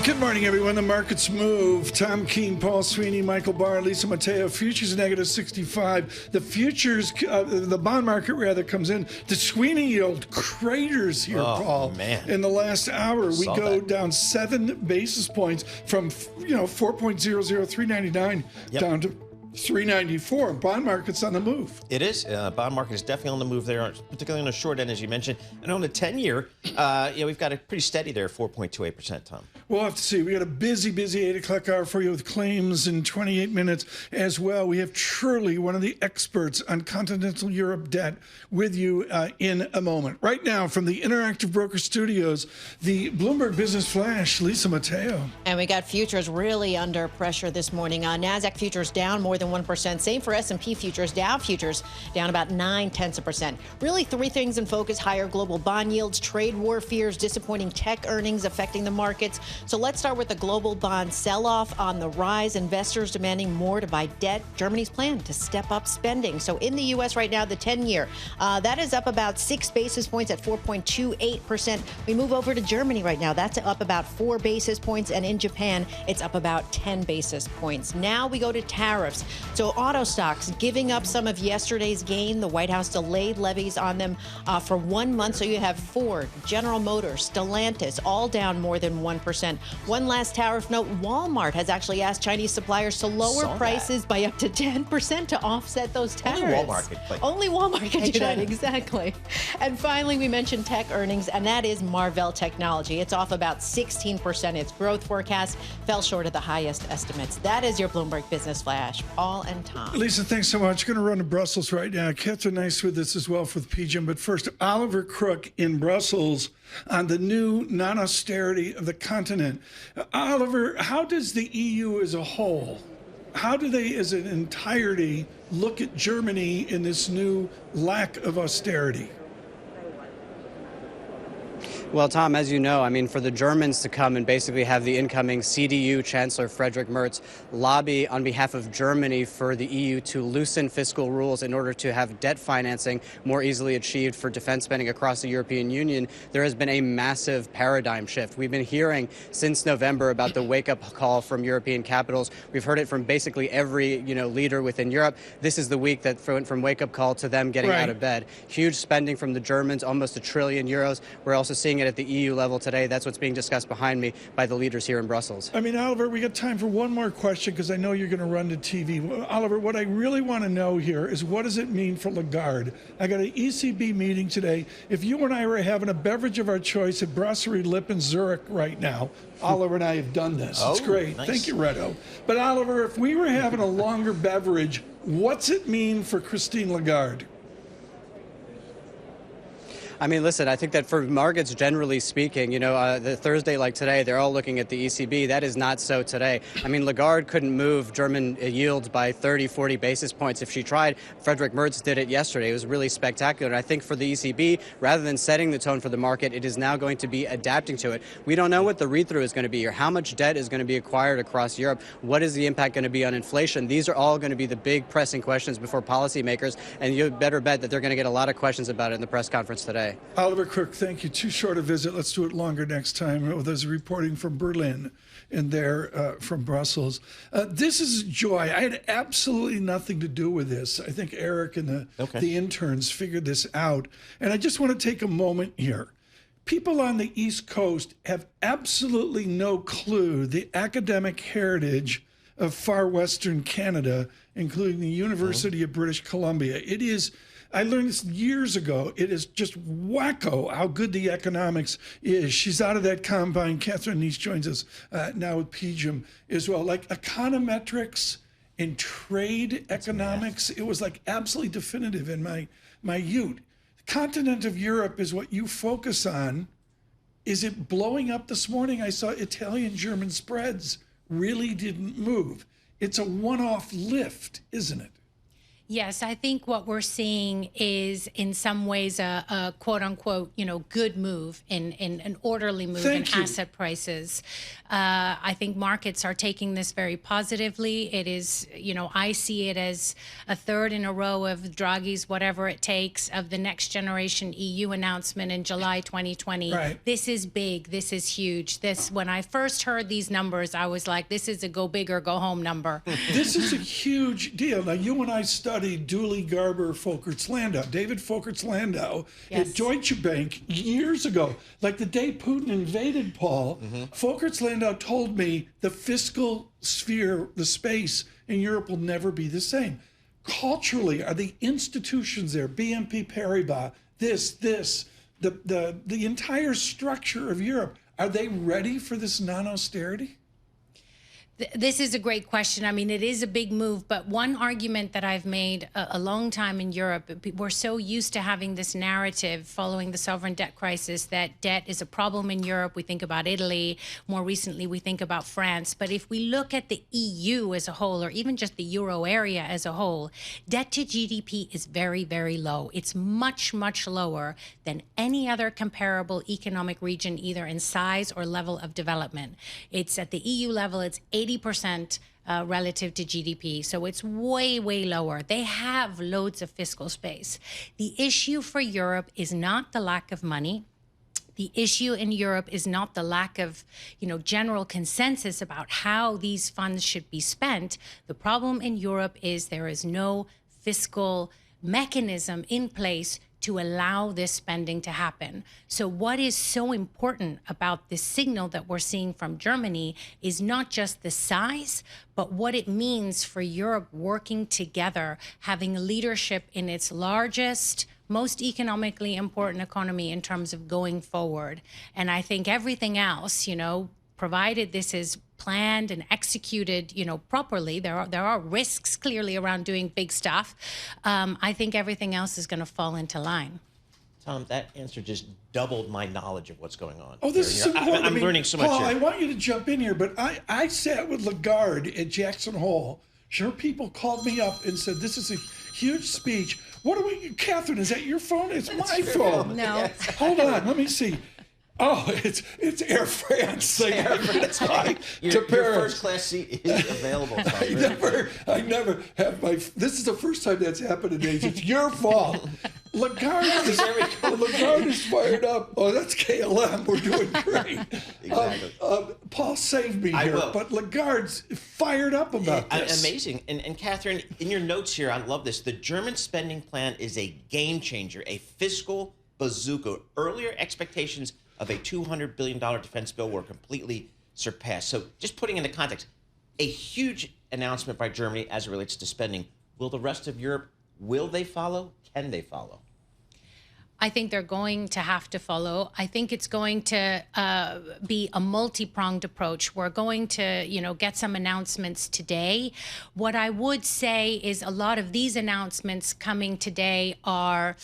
Good morning, everyone. The markets move. Tom Keene, Paul Sweeney, Michael Barr, Lisa Mateo. Futures negative 65. The futures, the bond market rather, comes in. The Sweeney yield craters here, Paul. Man. In the last hour, we go down 7 basis points from 4.00399 down to 394. Bond market's on the move. It is. Bond market is definitely on the move there, particularly on the short end, as you mentioned. And on the 10-year, we've got it pretty steady there, 4.28%, Tom. We'll have to see. We got a busy 8 o'clock hour for you with claims in 28 minutes as well. We have truly one of the experts on continental Europe debt with you in a moment. Right now, from the Interactive Broker Studios, the Bloomberg Business Flash, Lisa Mateo. And we got futures really under pressure this morning. NASDAQ futures down more than 1%. Same for S&P futures. Dow futures down about 0.9%. Really 3 things in focus: higher global bond yields, trade war fears, disappointing tech earnings affecting the markets. So let's start with the global bond sell-off on the rise. Investors demanding more to buy debt. Germany's plan to step up spending. So in the U.S. right now, the 10-year, that is up about 6 basis points at 4.28%. We move over to Germany right now. That's up about 4 basis points. And in Japan, it's up about 10 basis points. Now we go to tariffs. So auto stocks giving up some of yesterday's gain. The White House delayed levies on them for 1 month. So you have Ford, General Motors, Stellantis, all down more than 1%. One last tariff note: Walmart has actually asked Chinese suppliers to lower prices by up to 10% to offset those tariffs. Only Walmart can do that, exactly. And finally, we mentioned tech earnings, and that is Marvell Technology. It's off about 16%. Its growth forecast fell short of the highest estimates. That is your Bloomberg Business Flash. Paul and Tom. Lisa, thanks so much. Going to run to Brussels right now. Katharine Neiss with us as well for the PGIM. But first, Oliver Crook in Brussels on the new non-austerity of the continent. Oliver, how does the EU as a whole, how do they as an entirety look at Germany in this new lack of austerity? Well, Tom, as you know, I mean, for the Germans to come and basically have the incoming CDU Chancellor Friedrich Merz lobby on behalf of Germany for the EU to loosen fiscal rules in order to have debt financing more easily achieved for defense spending across the European Union, there has been a massive paradigm shift. We've been hearing since November about the wake-up call from European capitals. We've heard it from basically every, leader within Europe. This is the week that went from wake-up call to them getting out of bed. Huge spending from the Germans, almost €1 trillion. We're also seeing it at the EU level today. That's what's being discussed behind me by the leaders here in Brussels. I mean, Oliver, we got time for one more question because I know you're going to run to TV. Oliver, what I really want to know here is what does it mean for Lagarde? I got an ECB meeting today. If you and I were having a beverage of our choice at Brasserie Lipp in Zurich right now, Oliver and I have done this. It's great. Nice. Thank you, Reto. But Oliver, if we were having a longer beverage, what's it mean for Christine Lagarde? I mean, listen, I think that for markets, generally speaking, the Thursday like today, they're all looking at the ECB. That is not so today. I mean, Lagarde couldn't move German yields by 30, 40 basis points if she tried. Friedrich Merz did it yesterday. It was really spectacular. And I think for the ECB, rather than setting the tone for the market, it is now going to be adapting to it. We don't know what the read-through is going to be or how much debt is going to be acquired across Europe. What is the impact going to be on inflation? These are all going to be the big pressing questions before policymakers. And you better bet that they're going to get a lot of questions about it in the press conference today. Oliver Crook, thank you. Too short a visit. Let's do it longer next time with us reporting from Berlin and there from Brussels. This is joy. I had absolutely nothing to do with this. I think Eric and the interns figured this out. And I just want to take a moment here. People on the East Coast have absolutely no clue the academic heritage of far Western Canada, including the University of British Columbia. It is, I learned this years ago, it is just wacko how good the economics is. She's out of that combine. Katharine Neiss joins us now with PGIM as well. Like econometrics and trade economics, it was like absolutely definitive in my youth. The continent of Europe is what you focus on. Is it blowing up this morning? I saw Italian-German spreads really didn't move. It's a one-off lift, isn't it? Yes, I think what we're seeing is in some ways a quote unquote, good move in an orderly move in asset prices. I think markets are taking this very positively. It is, I see it as a third in a row of Draghi's whatever it takes of the next generation EU announcement in July 2020. Right. This is big. This is huge. When I first heard these numbers, I was like, this is a go big or go home number. This is a huge deal. Now, you and I studied Dooley Garber Folkerts-Landau, David Folkerts-Landau at Deutsche Bank years ago. Like the day Putin invaded, Paul, Folkerts-Landau told me the fiscal sphere, the space in Europe will never be the same. Culturally, are the institutions there, BNP Paribas, the entire structure of Europe, are they ready for this non-austerity? This is a great question. I mean, it is a big move, but one argument that I've made a long time in Europe, we're so used to having this narrative following the sovereign debt crisis that debt is a problem in Europe. We think about Italy. More recently, we think about France. But if we look at the EU as a whole, or even just the euro area as a whole, debt to GDP is very, very low. It's much, much lower than any other comparable economic region, either in size or level of development. It's at the EU level, it's 80% relative to GDP. So it's way, way lower. They have loads of fiscal space. The issue for Europe is not the lack of money. The issue in Europe is not the lack of, general consensus about how these funds should be spent. The problem in Europe is there is no fiscal mechanism in place to allow this spending to happen. So what is so important about this signal that we're seeing from Germany is not just the size, but what it means for Europe working together, having leadership in its largest, most economically important economy in terms of going forward. And I think everything else, provided this is planned and executed, properly, there are risks clearly around doing big stuff. I think everything else is going to fall into line. Tom, that answer just doubled my knowledge of what's going on. Oh, this is important. I'm learning so much Paul, here. I want you to jump in here, but I sat with Lagarde at Jackson Hole. Sure, people called me up and said, this is a huge speech. What are we, Catherine, is that your phone? It's my phone. No. Hold on, let me see. Oh, it's Air France. Air France. Your first class seat is available. I never have my. This is the first time that's happened in age. It's your fault. Lagarde is fired up. Oh, that's KLM. We're doing great. Exactly. Paul, save me here. But Lagarde's fired up about this. Amazing. And Katharine, in your notes here, I love this. The German spending plan is a game changer, a fiscal bazooka. Earlier expectations of a $200 billion defense bill were completely surpassed. So just putting into context, a huge announcement by Germany as it relates to spending. Will the rest of Europe, will they follow? Can they follow? I think they're going to have to follow. I think it's going to be a multi-pronged approach. We're going to, get some announcements today. What I would say is a lot of these announcements coming today are,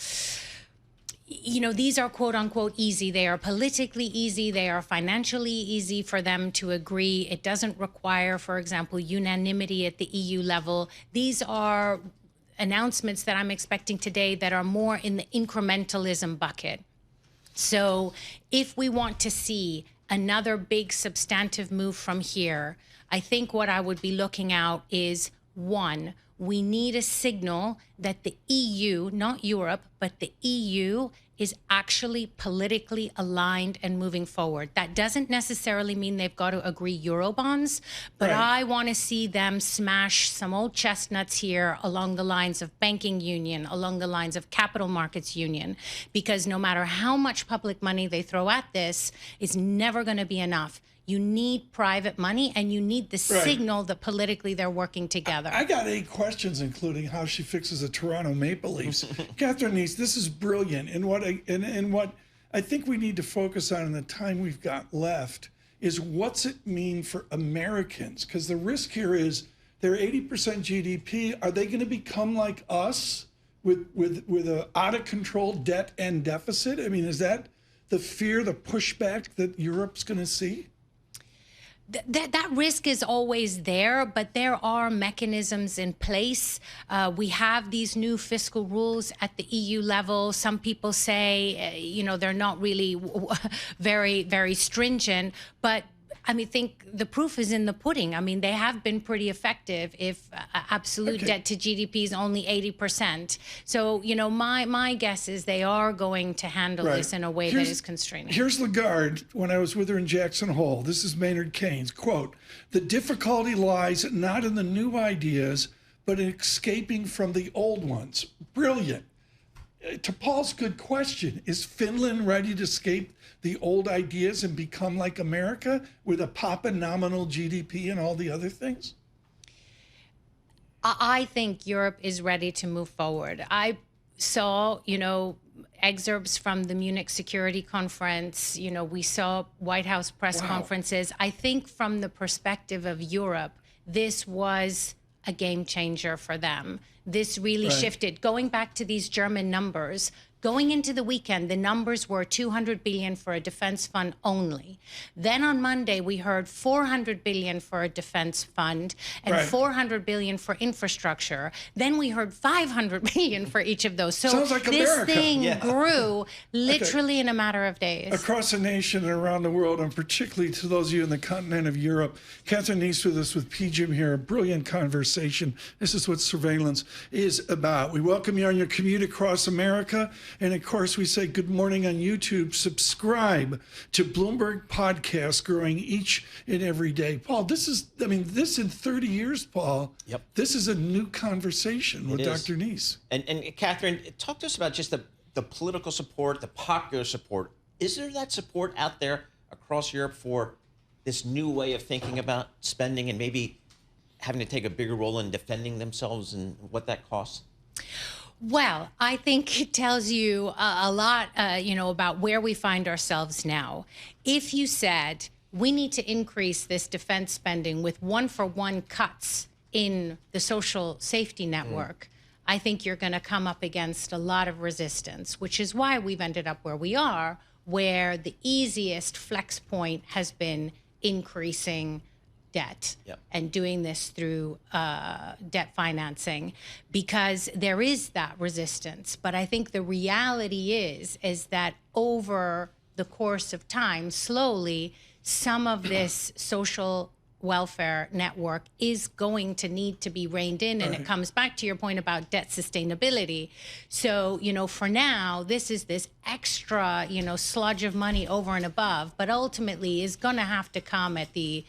these are quote unquote easy. They are politically easy. They are financially easy for them to agree. It doesn't require, for example, unanimity at the EU level. These are announcements that I'm expecting today that are more in the incrementalism bucket. So if we want to see another big substantive move from here, I think what I would be looking out is, one, we need a signal that the EU, not Europe, but the EU is actually politically aligned and moving forward. That doesn't necessarily mean they've got to agree Eurobonds, but I want to see them smash some old chestnuts here along the lines of banking union, along the lines of capital markets union, because no matter how much public money they throw at this, it's never going to be enough. You need private money, and you need the signal that politically they're working together. I got 8 questions, including how she fixes the Toronto Maple Leafs. Katharine Neiss, this is brilliant. And what I think we need to focus on in the time we've got left is what's it mean for Americans? Because the risk here is they're 80% GDP. Are they going to become like us with a out of control debt and deficit? I mean, is that the fear, the pushback that Europe's going to see? That risk is always there, but there are mechanisms in place. We have these new fiscal rules at the EU level. Some people say, they're not really very, very stringent, but I think the proof is in the pudding. They have been pretty effective if absolute debt to GDP is only 80%. So, my guess is they are going to handle this in a way that is constraining. Here's Lagarde when I was with her in Jackson Hole. This is Maynard Keynes, quote, "The difficulty lies not in the new ideas, but in escaping from the old ones." Brilliant. To Paul's good question, is Finland ready to escape the old ideas and become like America with a pop-in nominal GDP and all the other things? I think Europe is ready to move forward. I saw, excerpts from the Munich Security Conference. We saw White House press conferences. I think from the perspective of Europe, this was a game changer for them. This really shifted. Going back to these German numbers, going into the weekend, the numbers were 200 billion for a defense fund only. Then on Monday, we heard 400 billion for a defense fund and 400 billion for infrastructure. Then we heard 500 billion for each of those. So sounds like this America. thing grew literally in a matter of days. Across the nation and around the world, and particularly to those of you in the continent of Europe. Katharine Neiss with us with PGIM here. A brilliant conversation. This is what surveillance is about. We welcome you on your commute across America. And of course, we say good morning on YouTube. Subscribe to Bloomberg Podcast, growing each and every day. Paul, this in 30 years, Paul, this is a new conversation with Dr. Neiss. And Katharine, talk to us about just the political support, the popular support. Is there that support out there across Europe for this new way of thinking about spending and maybe having to take a bigger role in defending themselves and what that costs? Well, I think it tells you a lot, about where we find ourselves now. If you said we need to increase this defense spending with one-for-one cuts in the social safety network, I think you're going to come up against a lot of resistance, which is why we've ended up where we are, where the easiest flex point has been increasing debt and doing this through debt financing, because there is that resistance. But I think the reality is that over the course of time, slowly, some of this social welfare network is going to need to be reined in. And it comes back to your point about debt sustainability. So, for now, this is this extra, sludge of money over and above, but ultimately is going to have to come at the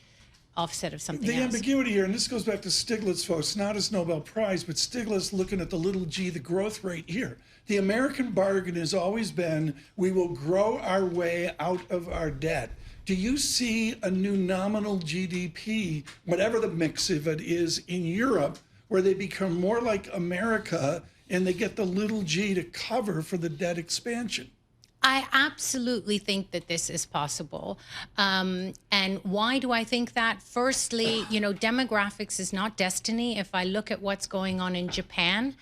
offset of something else. The ambiguity here, and this goes back to Stiglitz, folks, not his Nobel Prize, but Stiglitz looking at the little g, the growth rate here. The American bargain has always been, we will grow our way out of our debt. Do you see a new nominal GDP, whatever the mix of it is, in Europe, where they become more like America and they get the little g to cover for the debt expansion? I absolutely think that this is possible. And why do I think that? Firstly, demographics is not destiny. If I look at what's going on in Japan,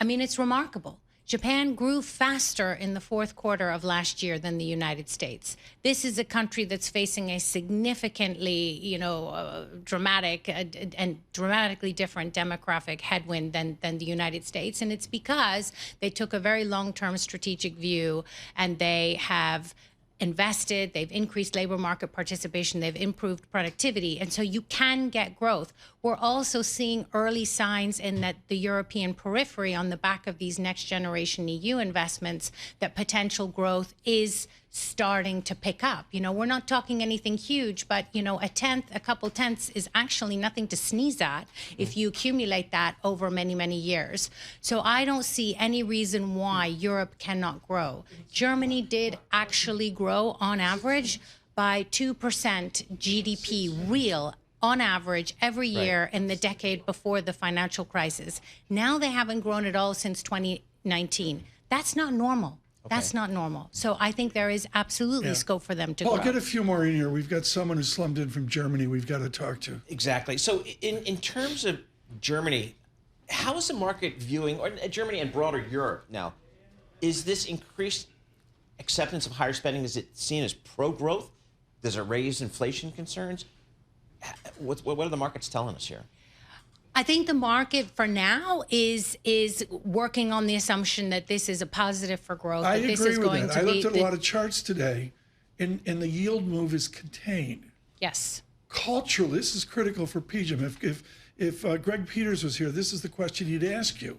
it's remarkable. Japan grew faster in the fourth quarter of last year than the United States. This is a country that's facing a significantly, dramatic and dramatically different demographic headwind than the United States. And it's because they took a very long-term strategic view and they have invested, they've increased labor market participation, they've improved productivity, and so you can get growth. We're also seeing early signs in that the European periphery on the back of these next generation EU investments that potential growth is starting to pick up. We're not talking anything huge, but a couple tenths is actually nothing to sneeze at if you accumulate that over many, many years. So I don't see any reason why Europe cannot grow. Germany did actually grow on average by 2% GDP real on average every year in the decade before the financial crisis. Now they haven't grown at all since 2019. That's not normal. That's not normal. So I think there is absolutely scope for them to grow. I'll get a few more in here. We've got someone who slummed in from Germany we've got to talk to. Exactly. So in terms of Germany, how is the market viewing, or Germany and broader Europe now, is this increased acceptance of higher spending, is it seen as pro-growth? Does it raise inflation concerns? What are the markets telling us here? I think the market for now is working on the assumption that this is a positive for growth. I that this agree is with going that. to I looked be at a lot of charts today, and the yield move is contained. Yes. Cultural, this is critical for PGIM. If Greg Peters was here, this is the question he'd ask you.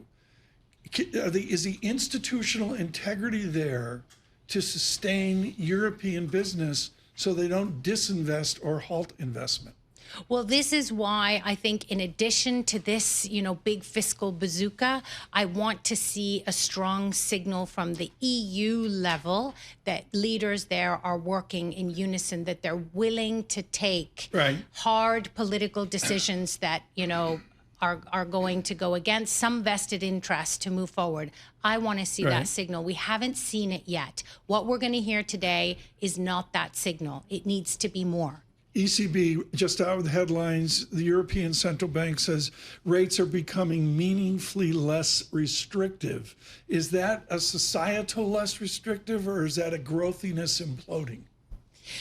Is the institutional integrity there to sustain European business so they don't disinvest or halt investment? Well, this is why I think in addition to this, big fiscal bazooka, I want to see a strong signal from the EU level that leaders there are working in unison, that they're willing to take hard political decisions that, are going to go against some vested interest to move forward. I want to see that signal. We haven't seen it yet. What we're going to hear today is not that signal. It needs to be more. ECB, just out with the headlines, the European Central Bank says rates are becoming meaningfully less restrictive. Is that a societal less restrictive, or is that a growthiness imploding?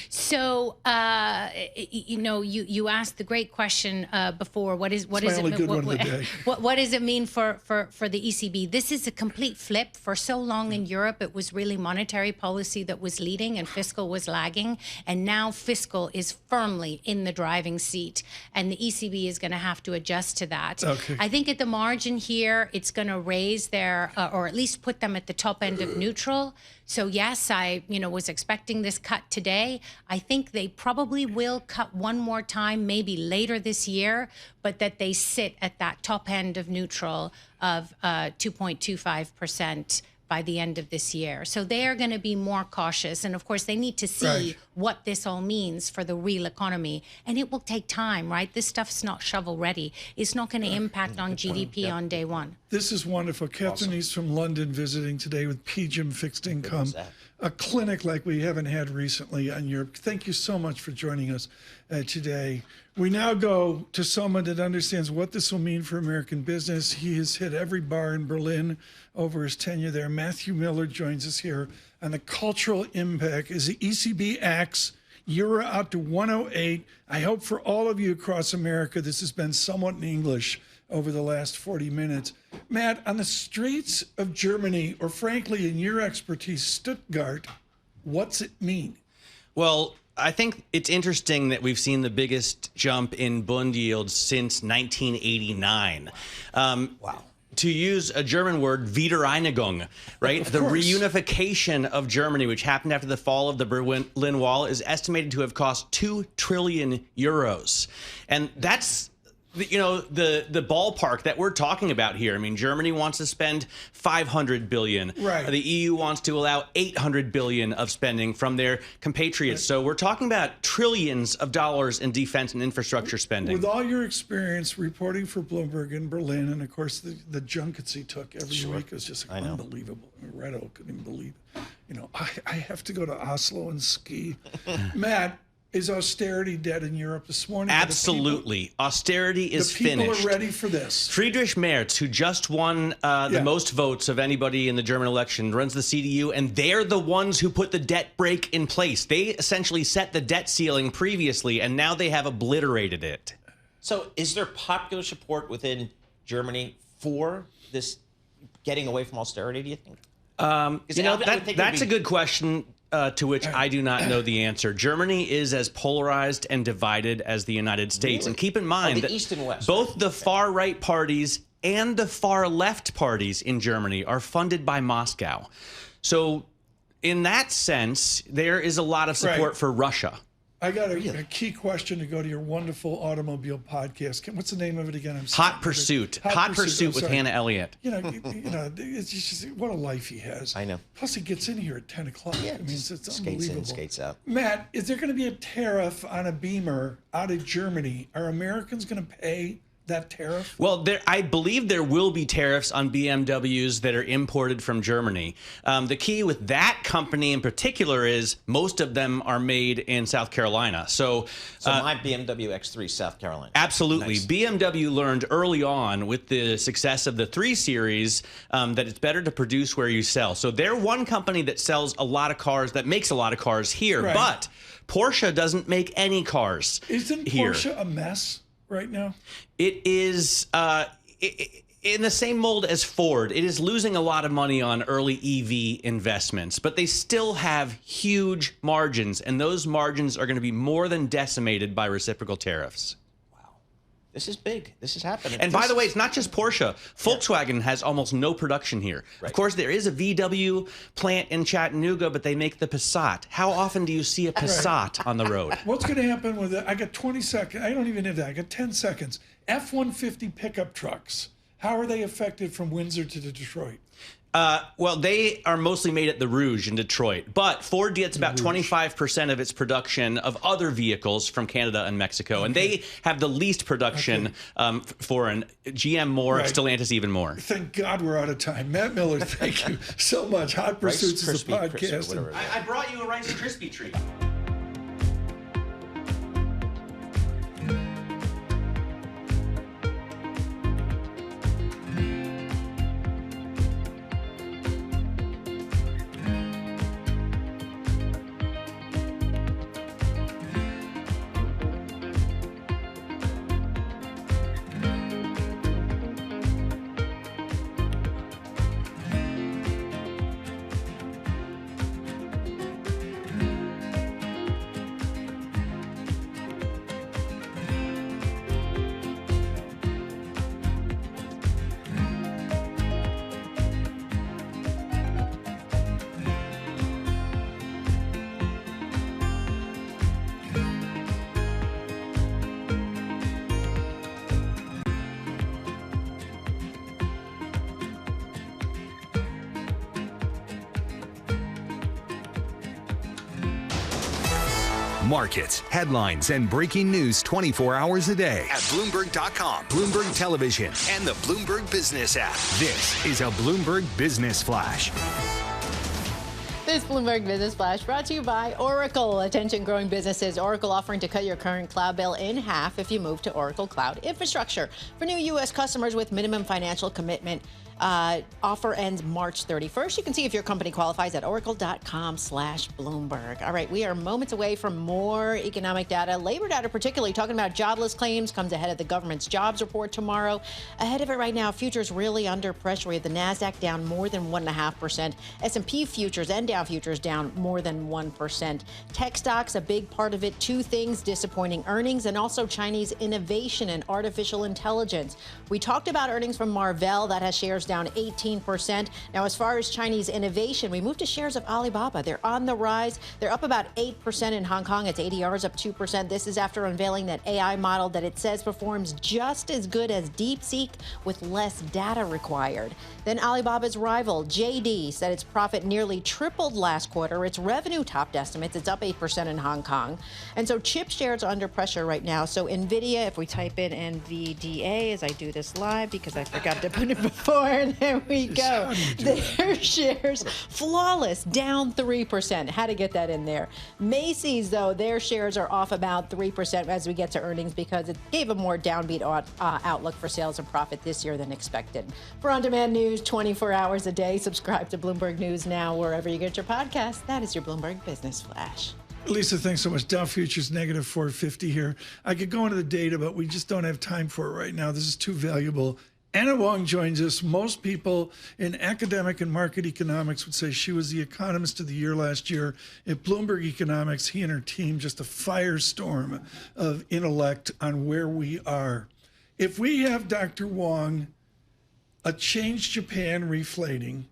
So, you asked the great question before. What does it mean for the ECB? This is a complete flip. For so long in Europe, it was really monetary policy that was leading and fiscal was lagging. And now fiscal is firmly in the driving seat. And the ECB is going to have to adjust to that. Okay. I think at the margin here, it's going to raise their, or at least put them at the top end of neutral. So yes, I was expecting this cut today. I think they probably will cut one more time, maybe later this year, but that they sit at that top end of neutral of 2.25% by the end of this year. So they are going to be more cautious. And of course, they need to see what this all means for the real economy. And it will take time, right? This stuff's not shovel ready. It's not going to impact on GDP on day one. This is wonderful. Katharine Neiss from London visiting today with PGIM Fixed Income, a clinic like we haven't had recently on Europe. Thank you so much for joining us today. We now go to someone that understands what this will mean for American business. He has hit every bar in Berlin over his tenure there. Matthew Miller joins us here on the cultural impact as the ECB acts. Euro out to 108. I hope for all of you across America, this has been somewhat in English over the last 40 minutes. Matt, on the streets of Germany, or frankly, in your expertise, Stuttgart, What's it mean? Well, I think it's interesting that we've seen the biggest jump in bond yields since 1989. Wow. To use a German word, Wiedereinigung, right? The reunification of Germany, which happened after the fall of the Berlin Wall, is estimated to have cost 2 trillion euros. And that's the ballpark that we're talking about here. I mean, Germany wants to spend 500 billion. Right. The EU wants to allow 800 billion of spending from their compatriots. So we're talking about trillions of dollars in defense and infrastructure spending. With all your experience reporting for Bloomberg in Berlin, and of course the junkets he took every week was just unbelievable. Reto couldn't even believe it. I have to go to Oslo and ski. Matt, is austerity dead in Europe this morning? Absolutely. Austerity is finished. The people are ready for this. Friedrich Merz, who just won the most votes of anybody in the German election, runs the CDU, and they're the ones who put the debt brake in place. They essentially set the debt ceiling previously, and now they have obliterated it. So is there popular support within Germany for this getting away from austerity, do you think? That's a good question. To which I do not know the answer. Germany is as polarized and divided as the United States. Really? And keep in mind that East and West, both the far-right parties and the far-left parties in Germany are funded by Moscow. So in that sense, there is a lot of support for Russia. I got a key question to go to your wonderful automobile podcast. What's the name of it again? Hot Pursuit. Hot Pursuit with Hannah Elliott. It's just what a life he has. I know. Plus, he gets in here at 10 o'clock. Yeah, I mean, it's skates unbelievable. in, skates out. Matt, is there going to be a tariff on a Beamer out of Germany? Are Americans going to pay that tariff? Well, I believe there will be tariffs on BMWs that are imported from Germany. The key with that company in particular is most of them are made in South Carolina. So my BMW X3, South Carolina. Absolutely. Nice. BMW learned early on with the success of the 3 Series that it's better to produce where you sell. So they're one company that sells a lot of cars, that makes a lot of cars here, but Porsche doesn't make any cars Isn't here. Porsche a mess right now? It is in the same mold as Ford. It is losing a lot of money on early EV investments, but they still have huge margins, and those margins are going to be more than decimated by reciprocal tariffs. This is big. This is happening. And by the way, it's not just Porsche. Volkswagen has almost no production here. Of course, there is a VW plant in Chattanooga, but they make the Passat. How often do you see a Passat on the road? What's going to happen with it? I got 20 seconds. I don't even have that. I got 10 seconds. F-150 pickup trucks. How are they affected from Windsor to Detroit? Well, they are mostly made at the Rouge in Detroit, but Ford gets about 25% of its production of other vehicles from Canada and Mexico, and they have the least production foreign. GM more, Stellantis even more. Thank God we're out of time. Matt Miller, thank you so much. Hot Pursuits is the podcast. I brought you a Rice Krispie treat. Markets, headlines, and breaking news 24 hours a day at Bloomberg.com, Bloomberg Television, and the Bloomberg Business app. This is a Bloomberg Business Flash. This Bloomberg Business Flash brought to you by Oracle. Attention growing businesses. Oracle offering to cut your current cloud bill in half if you move to Oracle Cloud Infrastructure. For new U.S. customers with minimum financial commitment Offer ends March 31st. You can see if your company qualifies at oracle.com/Bloomberg. All right, we are moments away from more economic data. Labor data, particularly talking about jobless claims, comes ahead of the government's jobs report tomorrow. Ahead of it right now, futures really under pressure. We have the NASDAQ down more than 1.5%. S&P futures and Dow futures down more than 1%. Tech stocks, a big part of it. Two things, disappointing earnings and also Chinese innovation and artificial intelligence. We talked about earnings from Marvell. That has shares down 18%. Now, as far as Chinese innovation, we moved to shares of Alibaba. They're on the rise. They're up about 8% in Hong Kong. Its ADR is up 2%. This is after unveiling that AI model that it says performs just as good as DeepSeek with less data required. Then Alibaba's rival, JD, said its profit nearly tripled last quarter. Its revenue topped estimates. It's up 8% in Hong Kong. And so chip shares are under pressure right now. So NVIDIA, if we type in NVDA as I do this live because I forgot to put it before, and there we go. Their shares, flawless, down 3%. Had to get that in there. Macy's, though, their shares are off about 3% as we get to earnings because it gave a more downbeat outlook for sales and profit this year than expected. For on-demand news 24 hours a day, subscribe to Bloomberg News Now wherever you get your podcasts. That is your Bloomberg Business Flash. Lisa, thanks so much. Dow futures negative 450 here. I could go into the data, but we just don't have time for it right now. This is too valuable. Anna Wong joins us. Most people in academic and market economics would say she was the economist of the year last year. At Bloomberg Economics, he and her team, just a firestorm of intellect on where we are. If we have, Dr. Wong, a changed Japan reflating,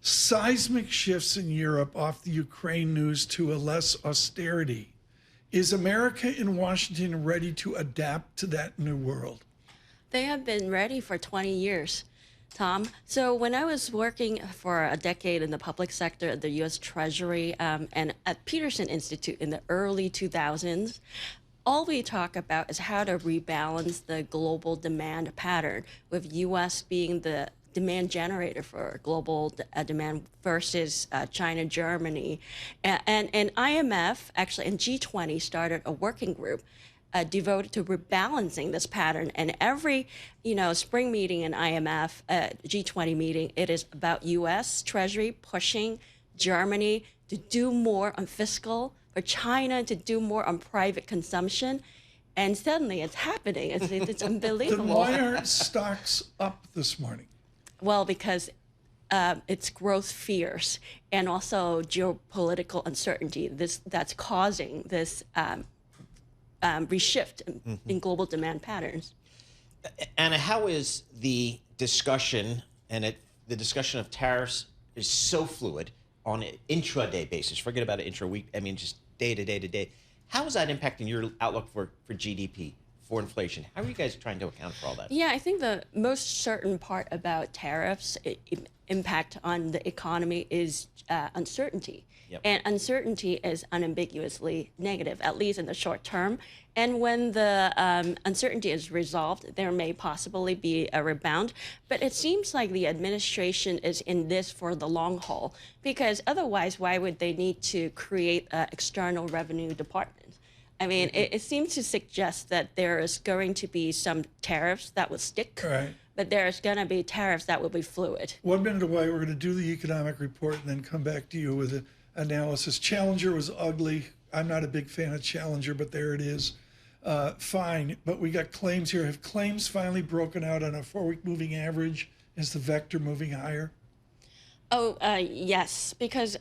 seismic shifts in Europe off the Ukraine news to a less austerity, is America in Washington ready to adapt to that new world? They have been ready for 20 years, Tom. So when I was working for a decade in the public sector at the U.S. Treasury and at Peterson Institute in the early 2000s, all we talk about is how to rebalance the global demand pattern, with U.S. being the demand generator for global demand versus China, Germany. And IMF, actually, and G20 started a working group devoted to rebalancing this pattern. And every, spring meeting in IMF, G20 meeting, it is about U.S. Treasury pushing Germany to do more on fiscal, for China to do more on private consumption. And suddenly it's happening. It's unbelievable. Then why aren't stocks up this morning? Well, because it's growth fears and also geopolitical uncertainty that's causing this reshift in global demand patterns. Anna, how is the discussion the discussion of tariffs is so fluid on an intraday basis? Forget about an intra-week. I mean, just day to day to day. How is that impacting your outlook for GDP, for inflation? How are you guys trying to account for all that? Yeah, I think the most certain part about tariffs impact on the economy is uncertainty. Yep. And uncertainty is unambiguously negative, at least in the short term. And when the uncertainty is resolved, there may possibly be a rebound. But it seems like the administration is in this for the long haul, because otherwise, why would they need to create an external revenue department? I mean, it seems to suggest that there is going to be some tariffs that will stick. Right. But there's going to be tariffs that will be fluid. 1 minute away, we're going to do the economic report and then come back to you with an analysis. Challenger was ugly. I'm not a big fan of Challenger, but there it is. Fine. But we got claims here. Have claims finally broken out on a 4-week moving average? Is the vector moving higher? Oh, yes, because,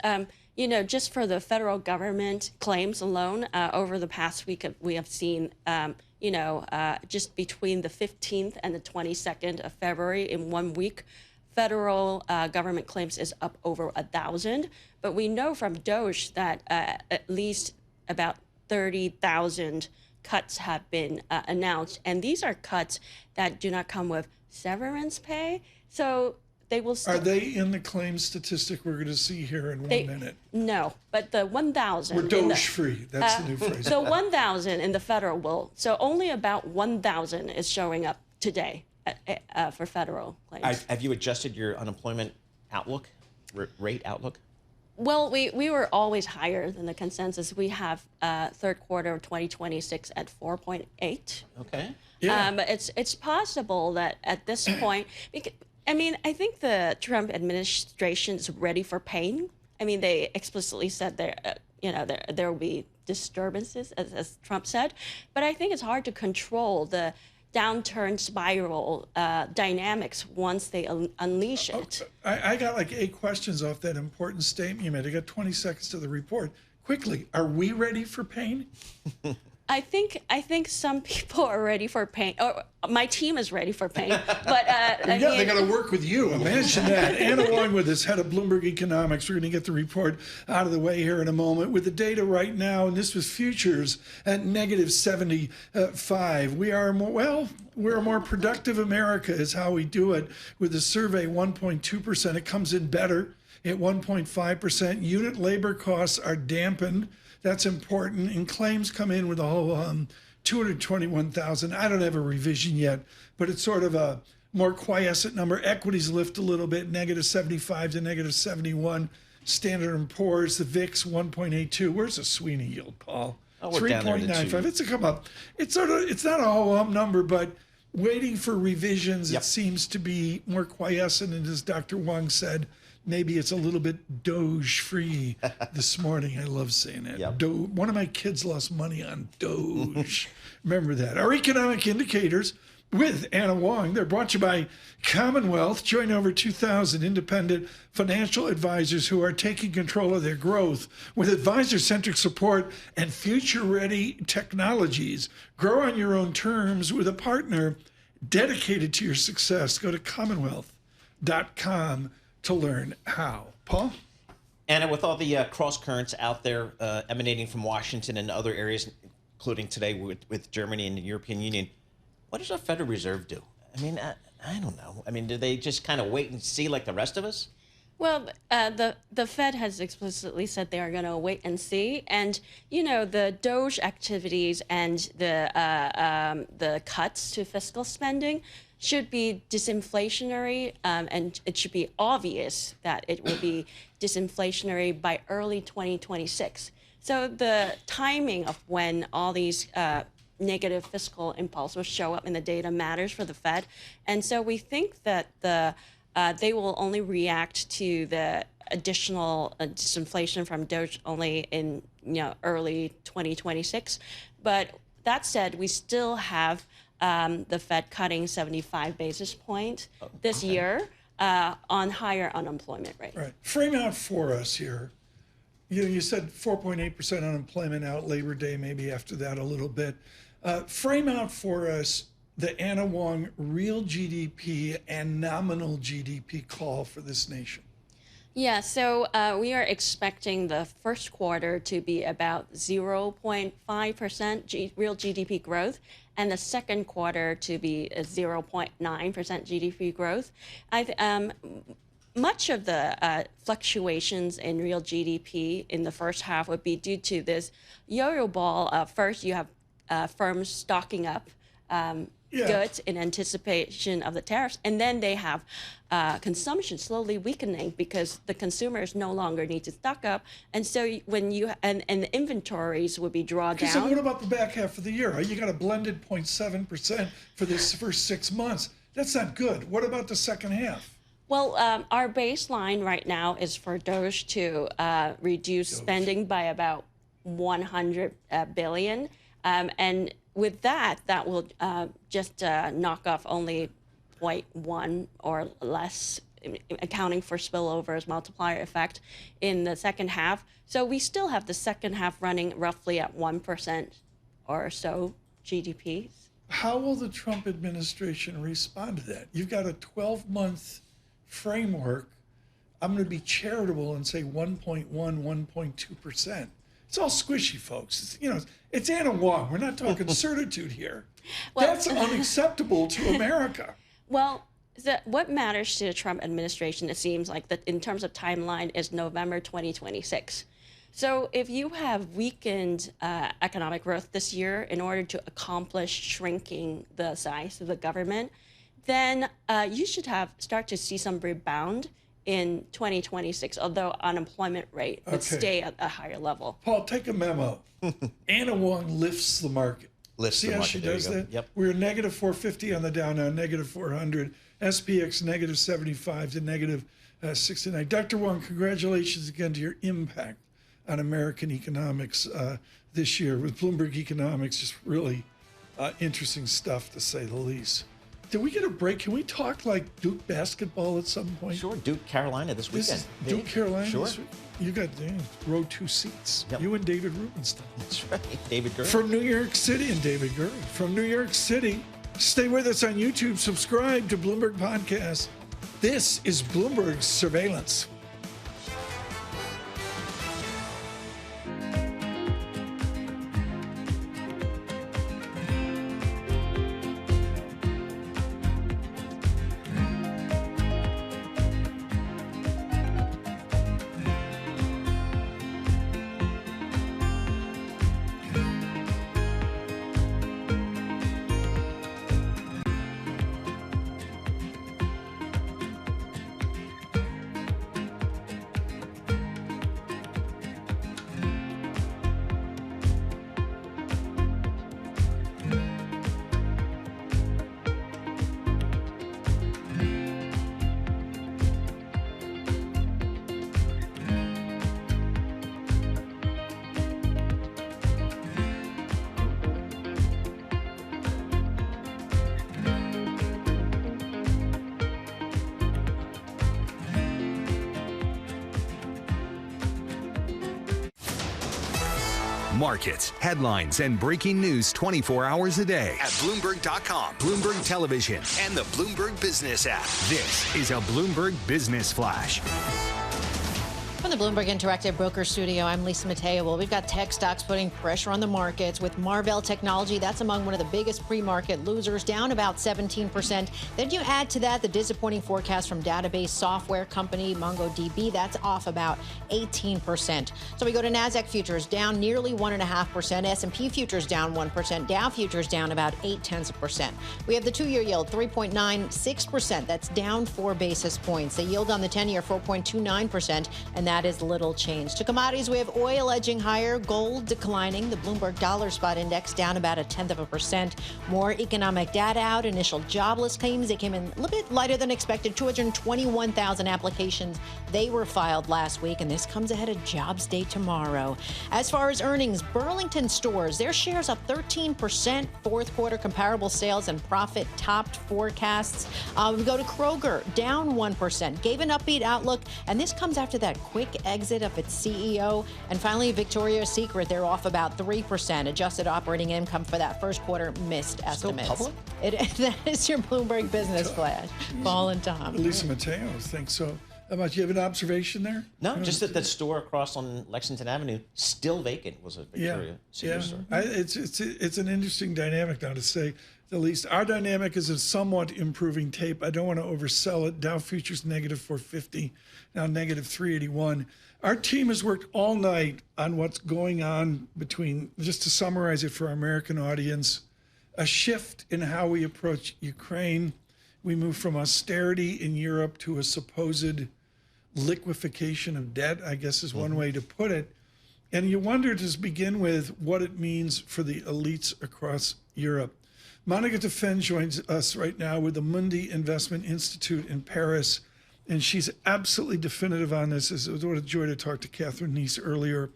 just for the federal government claims alone, over the past week, we have seen just between the 15th and the 22nd of February in 1 week, federal government claims is up over 1,000. But we know from DOGE that at least about 30,000 cuts have been announced. And these are cuts that do not come with severance pay. So they will still... Are they in the claims statistic we're going to see here in 1 minute? No, but the 1,000... We're DOGE-free. That's the new phrase. So 1,000 in the federal will. So only about 1,000 is showing up today for federal claims. Have you adjusted your unemployment outlook, rate outlook? Well, we were always higher than the consensus. We have third quarter of 2026 at 4.8. Okay. Yeah. But it's possible that at this point, I mean, I think the Trump administration is ready for pain. I mean, they explicitly said there will be disturbances, as Trump said. But I think it's hard to control the downturn spiral dynamics once they unleash it. I got like 8 questions off that important statement you made. I got 20 seconds to the report. Quickly, are we ready for pain? I think some people are ready for pain. Or my team is ready for pain. But they got to work with you. Imagine that. Anna Wong with us, head of Bloomberg Economics. We're going to get the report out of the way here in a moment. With the data right now, and this was futures at negative 75. We're a more productive America is how we do it. With the survey, 1.2%. It comes in better at 1.5%. Unit labor costs are dampened. That's important. And claims come in with a whole 221,000. I don't have a revision yet, but it's sort of a more quiescent number. Equities lift a little bit, negative 75 to negative 71. Standard & Poor's, the VIX, 1.82. Where's the Sweeney yield, Paul? Oh, we're down there to 3.95. It's a come up. It's not a whole number, but waiting for revisions. Yep. It seems to be more quiescent, and as Dr. Wong said, maybe it's a little bit DOGE free this morning. I love saying that. Yep. One of my kids lost money on DOGE. Remember that. Our economic indicators with Anna Wong. They're brought to you by Commonwealth. Join over 2,000 independent financial advisors who are taking control of their growth with advisor-centric support and future-ready technologies. Grow on your own terms with a partner dedicated to your success. Go to commonwealth.com to learn how. Paul? Anna, with all the cross currents out there emanating from Washington and other areas, including today with Germany and the European Union, what does our Federal Reserve do? I mean, I don't know. I mean, do they just kind of wait and see like the rest of us? Well, the Fed has explicitly said they are going to wait and see, and the DOGE activities and the cuts to fiscal spending should be disinflationary, and it should be obvious that it will be disinflationary by early 2026. So the timing of when all these negative fiscal impulse will show up in the data matters for the Fed, and so we think that they will only react to the additional disinflation from DOGE only in early 2026. But that said, we still have the Fed cutting 75 basis points this year on higher unemployment rate. Right. Frame out for us here. You said 4.8% unemployment out Labor Day, maybe after that a little bit. Frame out for us the Anna Wong real GDP and nominal GDP call for this nation. Yeah, so we are expecting the first quarter to be about 0.5% real GDP growth, and the second quarter to be 0.9% GDP growth. Much of the fluctuations in real GDP in the first half would be due to this yo-yo ball. First, you have firms stocking up goods in anticipation of the tariffs, and then they have consumption slowly weakening because the consumers no longer need to stock up, and so when and the inventories would be drawn down. So what about the back half of the year? You got a blended 0.7% for this first 6 months. That's not good. What about the second half? Well, our baseline right now is for DOGE to reduce spending by about $100 billion, and with that will just knock off only 0.1 or less, accounting for spillovers, multiplier effect in the second half. So we still have the second half running roughly at 1% or so GDP. How will the Trump administration respond to that? You've got a 12-month framework. I'm going to be charitable and say 1.1, 1.2%. It's all squishy, folks. It's Anna Wong. We're not talking certitude here. Well, that's unacceptable to America. Well, what matters to the Trump administration, it seems like, that in terms of timeline, is November 2026. So if you have weakened economic growth this year in order to accomplish shrinking the size of the government, then you should start to see some rebound in 2026, although unemployment rate would stay at a higher level. Paul, take a memo. Anna Wong lifts the market. See how she does that? Yep. We're negative 450 on the Dow now, negative 400. SPX negative 75 to negative 69. Dr. Wong, congratulations again to your impact on American economics this year with Bloomberg Economics. Just really interesting stuff, to say the least. Did we get a break? Can we talk like Duke basketball at some point? Sure, Duke Carolina this weekend. Duke Carolina? Sure. You got row 2 seats. Yep. You and David Rubenstein. That's right, David Gurley. From New York City, and David Gurley. From New York City. Stay with us on YouTube. Subscribe to Bloomberg Podcast. This is Bloomberg Surveillance. Markets, headlines, and breaking news 24 hours a day at Bloomberg.com, Bloomberg Television, and the Bloomberg Business app. This is a Bloomberg Business Flash. From the Bloomberg Interactive Broker Studio, I'm Lisa Mateo. Well, we've got tech stocks putting pressure on the markets with Marvell Technology. That's among one of the biggest pre-market losers, down about 17%. Then you add to that the disappointing forecast from database software company MongoDB. That's off about 18%. So we go to NASDAQ futures, down nearly 1.5%. S&P futures down 1%. Dow futures down about 0.8%. We have the 2-year yield, 3.96%. That's down 4 basis points. The yield on the 10-year, 4.29%. And that is little change. To commodities, we have oil edging higher, gold declining. The Bloomberg Dollar Spot Index down about 0.1%. More economic data out. Initial jobless claims, they came in a little bit lighter than expected. 221,000 applications. They were filed last week, and this comes ahead of Jobs Day tomorrow. As far as earnings, Burlington Stores, their shares up 13%. Fourth quarter comparable sales and profit topped forecasts. We go to Kroger, down 1%. Gave an upbeat outlook, and this comes after that quick exit of its CEO. And finally, Victoria's Secret, they're off about 3%. Adjusted operating income for that first quarter missed estimates. Still public? That is your Bloomberg Business Flash. Paul and Tom. Lisa Mateo, thanks. So, how about you have an observation there? No, just that store across on Lexington Avenue, still vacant, was a Victoria's Secret store. It's an interesting dynamic now, to say the least. Our dynamic is a somewhat improving tape. I don't want to oversell it. Dow futures negative 450, now negative 381. Our team has worked all night on what's going on between, just to summarize it for our American audience, a shift in how we approach Ukraine. We move from austerity in Europe to a supposed liquefaction of debt, I guess is one way to put it. And you wonder, to begin with, what it means for the elites across Europe. Monica Defen joins us right now with the Amundi Investment Institute in Paris, and she's absolutely definitive on this. It was what a joy to talk to Katharine Neiss earlier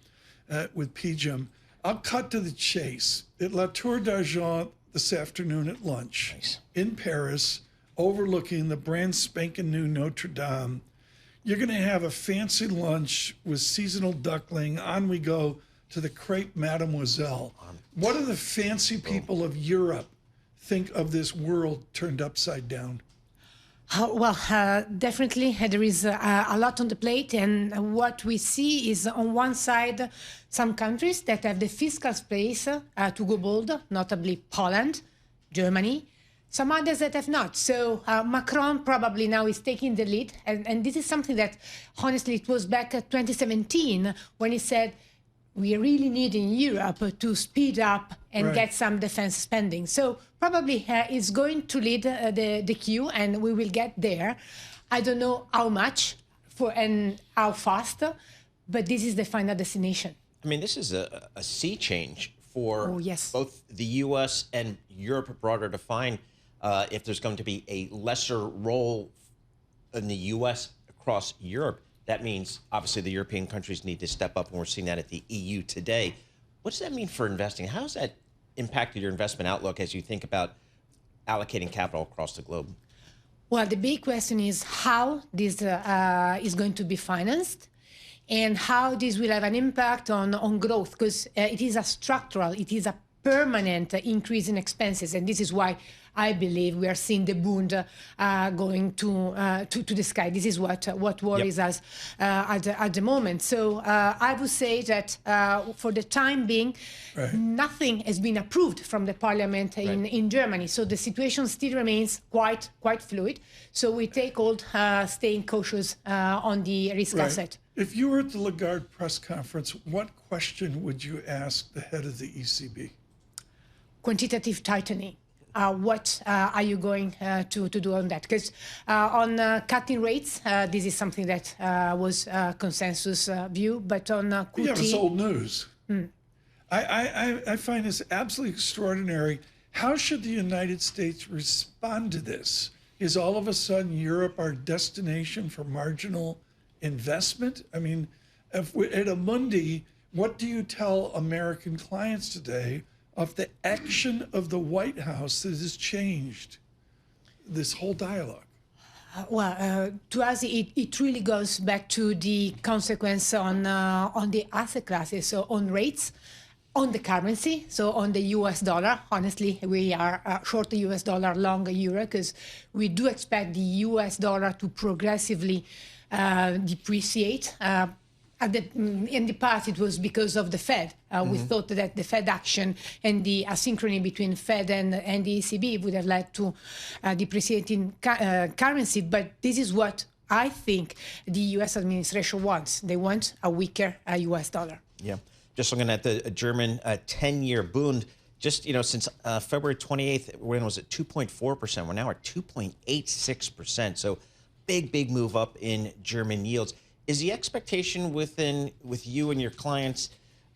with PGIM. I'll cut to the chase. At La Tour d'Argent this afternoon at lunch in Paris, overlooking the brand spanking new Notre Dame, you're going to have a fancy lunch with seasonal duckling. On we go to the Crepe Mademoiselle. What do the fancy people of Europe think of this world turned upside down? Definitely there is a lot on the plate, and what we see is, on one side, some countries that have the fiscal space to go bold, notably Poland, Germany, some others that have not. So Macron probably now is taking the lead, and this is something that, honestly, it was back at 2017 when he said, we really need in Europe to speed up and get some defense spending. So probably is going to lead the queue, and we will get there. I don't know how much and how fast, but this is the final destination. I mean, this is a sea change for both the U.S. and Europe broader defined. if there's going to be a lesser role in the U.S. across Europe, that means obviously the European countries need to step up, and we're seeing that at the EU today. What does that mean for investing? How has that impacted your investment outlook as you think about allocating capital across the globe? Well, the big question is how this is going to be financed and how this will have an impact on growth, because it is a structural, it is a permanent increase in expenses. And this is why I believe we are seeing the bund going to the sky. This is what worries us at the moment. So I would say that for the time being, nothing has been approved from the parliament in Germany. So the situation still remains quite fluid. So we take hold, staying cautious on the risk asset. If you were at the Lagarde press conference, what question would you ask the head of the ECB? Quantitative tightening. What are you going to do on that? Because on cutting rates, this is something that was consensus view, but on QT... Yeah, it's old news. I find this absolutely extraordinary. How should the United States respond to this? Is all of a sudden Europe our destination for marginal investment? I mean, at Amundi, what do you tell American clients today of the action of the White House that has changed this whole dialogue? To us, it really goes back to the consequence on the asset classes, so on rates, on the currency, so on the US dollar. Honestly, we are short the US dollar, long euro, because we do expect the US dollar to progressively depreciate. In the past, it was because of the Fed. We thought that the Fed action and the asynchrony between Fed and the ECB would have led to depreciating currency. But this is what I think the U.S. administration wants. They want a weaker U.S. dollar. Yeah. Just looking at the German 10-year Bund, just, since February 28th, when was it 2.4%? We're now at 2.86%. So big move up in German yields. Is the expectation with you and your clients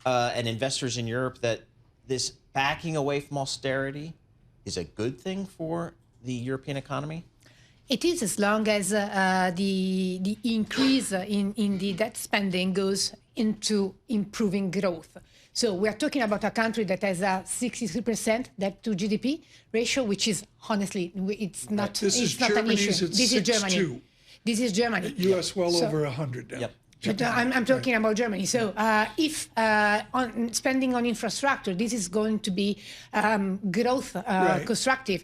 and investors in Europe that this backing away from austerity is a good thing for the European economy? It is, as long as the increase in the debt spending goes into improving growth. So we are talking about a country that has a 63% debt to GDP ratio, which is honestly, it's not, it's not an issue. This is Germany. This is Germany. U.S. over 100 now. Yep. But I'm talking about Germany. So if on spending on infrastructure, this is going to be growth constructive.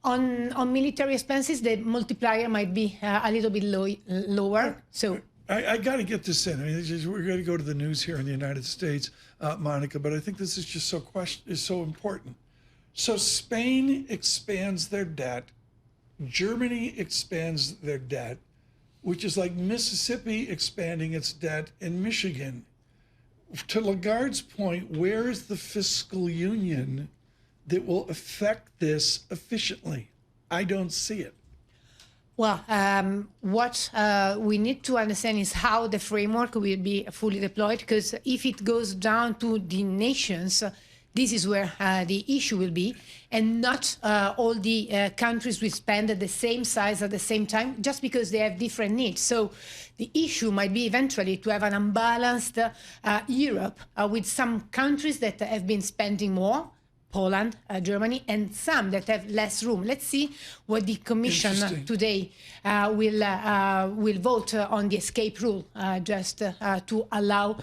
On military expenses, the multiplier might be a little bit lower. So I got to get this in. I mean, we're going to go to the news here in the United States, Monica, but I think this is just so important. So Spain expands their debt. Germany expands their debt, which is like Mississippi expanding its debt in Michigan. To Lagarde's point, where is the fiscal union that will affect this efficiently? I don't see it. Well, what we need to understand is how the framework will be fully deployed, because if it goes down to the nations, this is where the issue will be, and not all the countries will spend at the same size at the same time, just because they have different needs. So the issue might be eventually to have an unbalanced Europe with some countries that have been spending more, Poland, Germany, and some that have less room. Let's see what the Commission today will vote on the escape rule, just to allow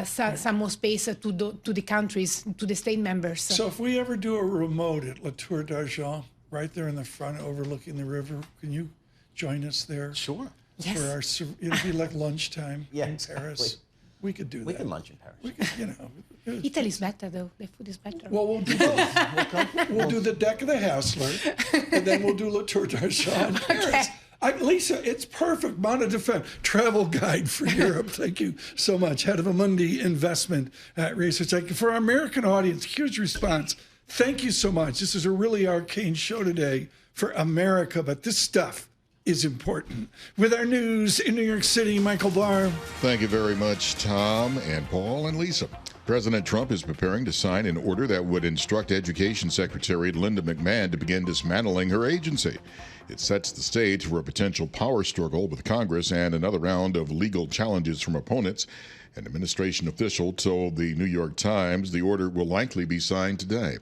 some more space to the countries, to the state members. So if we ever do a remote at La Tour d'Argent, right there in the front overlooking the river, can you join us there? Sure. Yes. For it'll be like lunchtime in exactly. Paris. We could do that. We can lunch in Paris. We could, Italy's better, though. The food is better. Well, we'll do both. We'll do the deck of the Hassler, and then we'll do La Tour d'Argent in Paris. Lisa, it's perfect. Mana Defense, travel guide for Europe. Thank you so much. Head of Amundi Investment Research. For our American audience, huge response. Thank you so much. This is a really arcane show today for America, but this stuff is important. With our news in New York City, Michael Barr. Thank you very much, Tom and Paul and Lisa. President Trump is preparing to sign an order that would instruct Education Secretary Linda McMahon to begin dismantling her agency. It sets the stage for a potential power struggle with Congress and another round of legal challenges from opponents. An administration official told the New York Times the order will likely be signed today.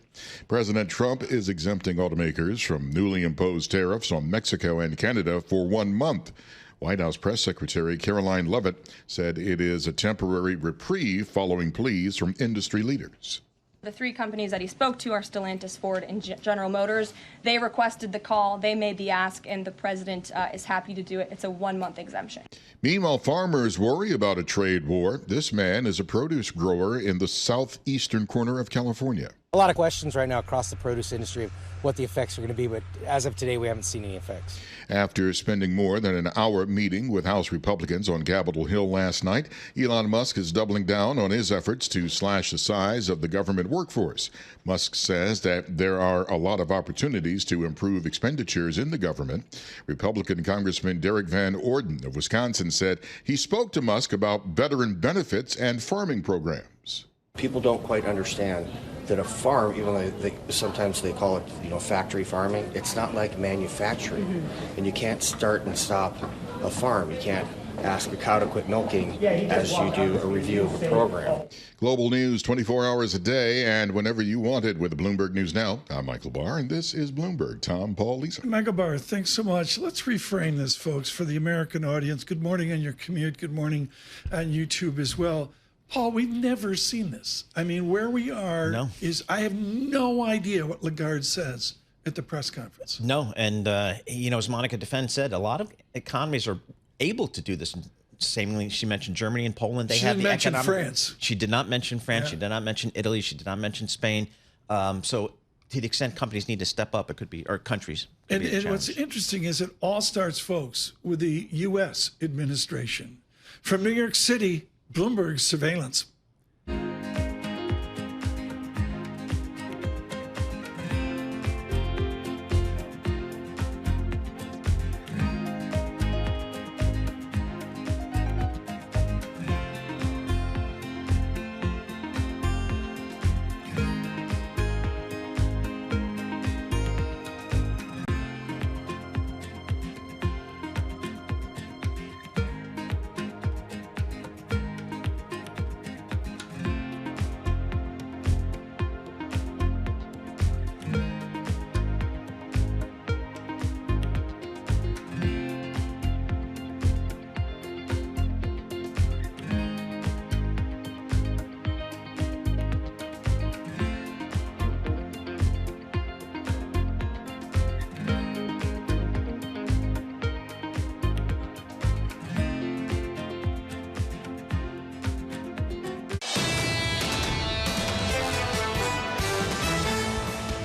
President Trump is exempting automakers from newly imposed tariffs on Mexico and Canada for 1 month. White House Press Secretary Caroline Leavitt said it is a temporary reprieve following pleas from industry leaders. The 3 companies that he spoke to are Stellantis, Ford, and General Motors. They requested the call, they made the ask, and the president is happy to do it. It's a 1-month exemption. Meanwhile, farmers worry about a trade war. This man is a produce grower in the southeastern corner of California. A lot of questions right now across the produce industry of what the effects are going to be, but as of today, we haven't seen any effects. After spending more than an hour meeting with House Republicans on Capitol Hill last night, Elon Musk is doubling down on his efforts to slash the size of the government workforce. Musk says that there are a lot of opportunities to improve expenditures in the government. Republican Congressman Derek Van Orden of Wisconsin said he spoke to Musk about veteran benefits and farming programs. People don't quite understand that a farm, even though sometimes they call it, factory farming, it's not like manufacturing. And you can't start and stop a farm. You can't ask a cow to quit milking as you do a review of a program. Global news 24 hours a day and whenever you want it with Bloomberg News Now. I'm Michael Barr, and this is Bloomberg. Tom, Paul, Lisa. Michael Barr, thanks so much. Let's reframe this, folks, for the American audience. Good morning on your commute. Good morning on YouTube as well. Paul, we've never seen this. I mean, where we are is I have no idea what Lagarde says at the press conference. No, and, as Monica Defense said, a lot of economies are able to do this. Same, she mentioned Germany and Poland. They have the mention economic. France. She did not mention France. Yeah. She did not mention Italy. She did not mention Spain. So to the extent companies need to step up, it could be, or countries. And what's interesting is it all starts, folks, with the U.S. administration. From New York City, Bloomberg surveillance.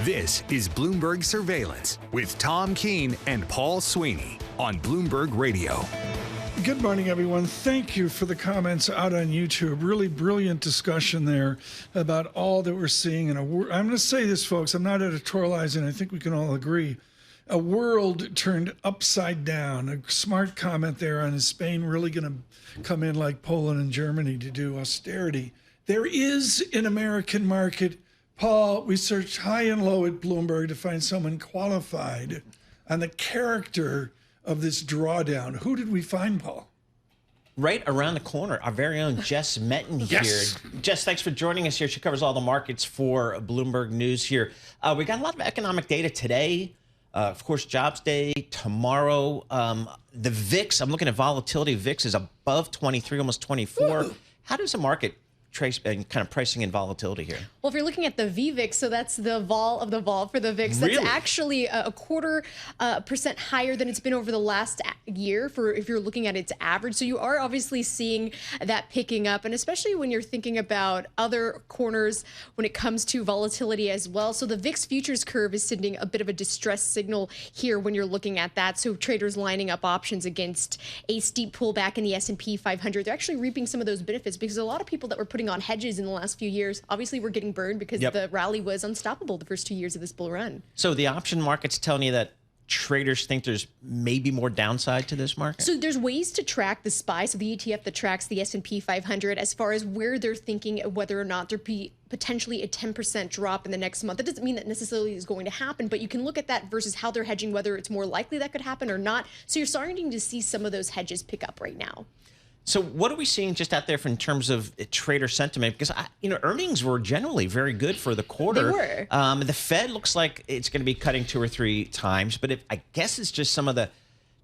This is Bloomberg Surveillance with Tom Keene and Paul Sweeney on Bloomberg Radio. Good morning, everyone. Thank you for the comments out on YouTube. Really brilliant discussion there about all that we're seeing. And I'm going to say this, folks, I'm not editorializing. I think we can all agree. A world turned upside down. A smart comment there on is Spain really going to come in like Poland and Germany to do austerity. There is an American market. Paul, we searched high and low at Bloomberg to find someone qualified on the character of this drawdown. Who did we find, Paul? Right around the corner, our very own Jess Metton here. Yes. Jess, thanks for joining us here. She covers all the markets for Bloomberg News here. We got a lot of economic data today. Of course, Jobs Day tomorrow. The VIX, I'm looking at volatility. VIX is above 23, almost 24. Woo. How does the market trace and kind of pricing in volatility here? Well, if you're looking at the VVIX, so that's the vol of the vol for the VIX, that's actually a 0.25% higher than it's been over the last year for if you're looking at its average. So you are obviously seeing that picking up, and especially when you're thinking about other corners when it comes to volatility as well. So the VIX futures curve is sending a bit of a distress signal here when you're looking at that. So traders lining up options against a steep pullback in the S&P 500. They're actually reaping some of those benefits because a lot of people that were putting on hedges in the last few years, obviously we're getting burned because the rally was unstoppable the first 2 years of this bull run. So the option market's telling you that traders think there's maybe more downside to this market? So there's ways to track the SPY, so the ETF that tracks the S&P 500, as far as where they're thinking whether or not there'd be potentially a 10% drop in the next month. That doesn't mean that necessarily is going to happen, but you can look at that versus how they're hedging, whether it's more likely that could happen or not. So you're starting to see some of those hedges pick up right now. So what are we seeing just out there in terms of trader sentiment? Because earnings were generally very good for the quarter. They were. The Fed looks like it's going to be cutting 2 or 3 times, but I guess it's just some of the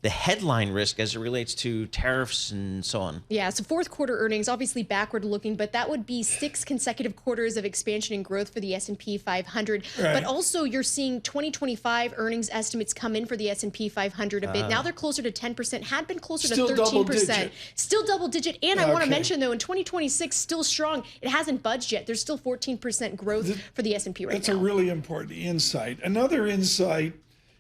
headline risk as it relates to tariffs and so on. Yeah, so fourth quarter earnings, obviously backward looking, but that would be 6 consecutive quarters of expansion and growth for the S&P 500. Right. But also you're seeing 2025 earnings estimates come in for the S&P 500 a bit. Now they're closer to 10%, had been closer Still to 13%. double-digit. Still double digit. And I want to Okay. mention though, in 2026, still strong. It hasn't budged yet. There's still 14% growth for the S&P right That's now. a really important insight. Another insight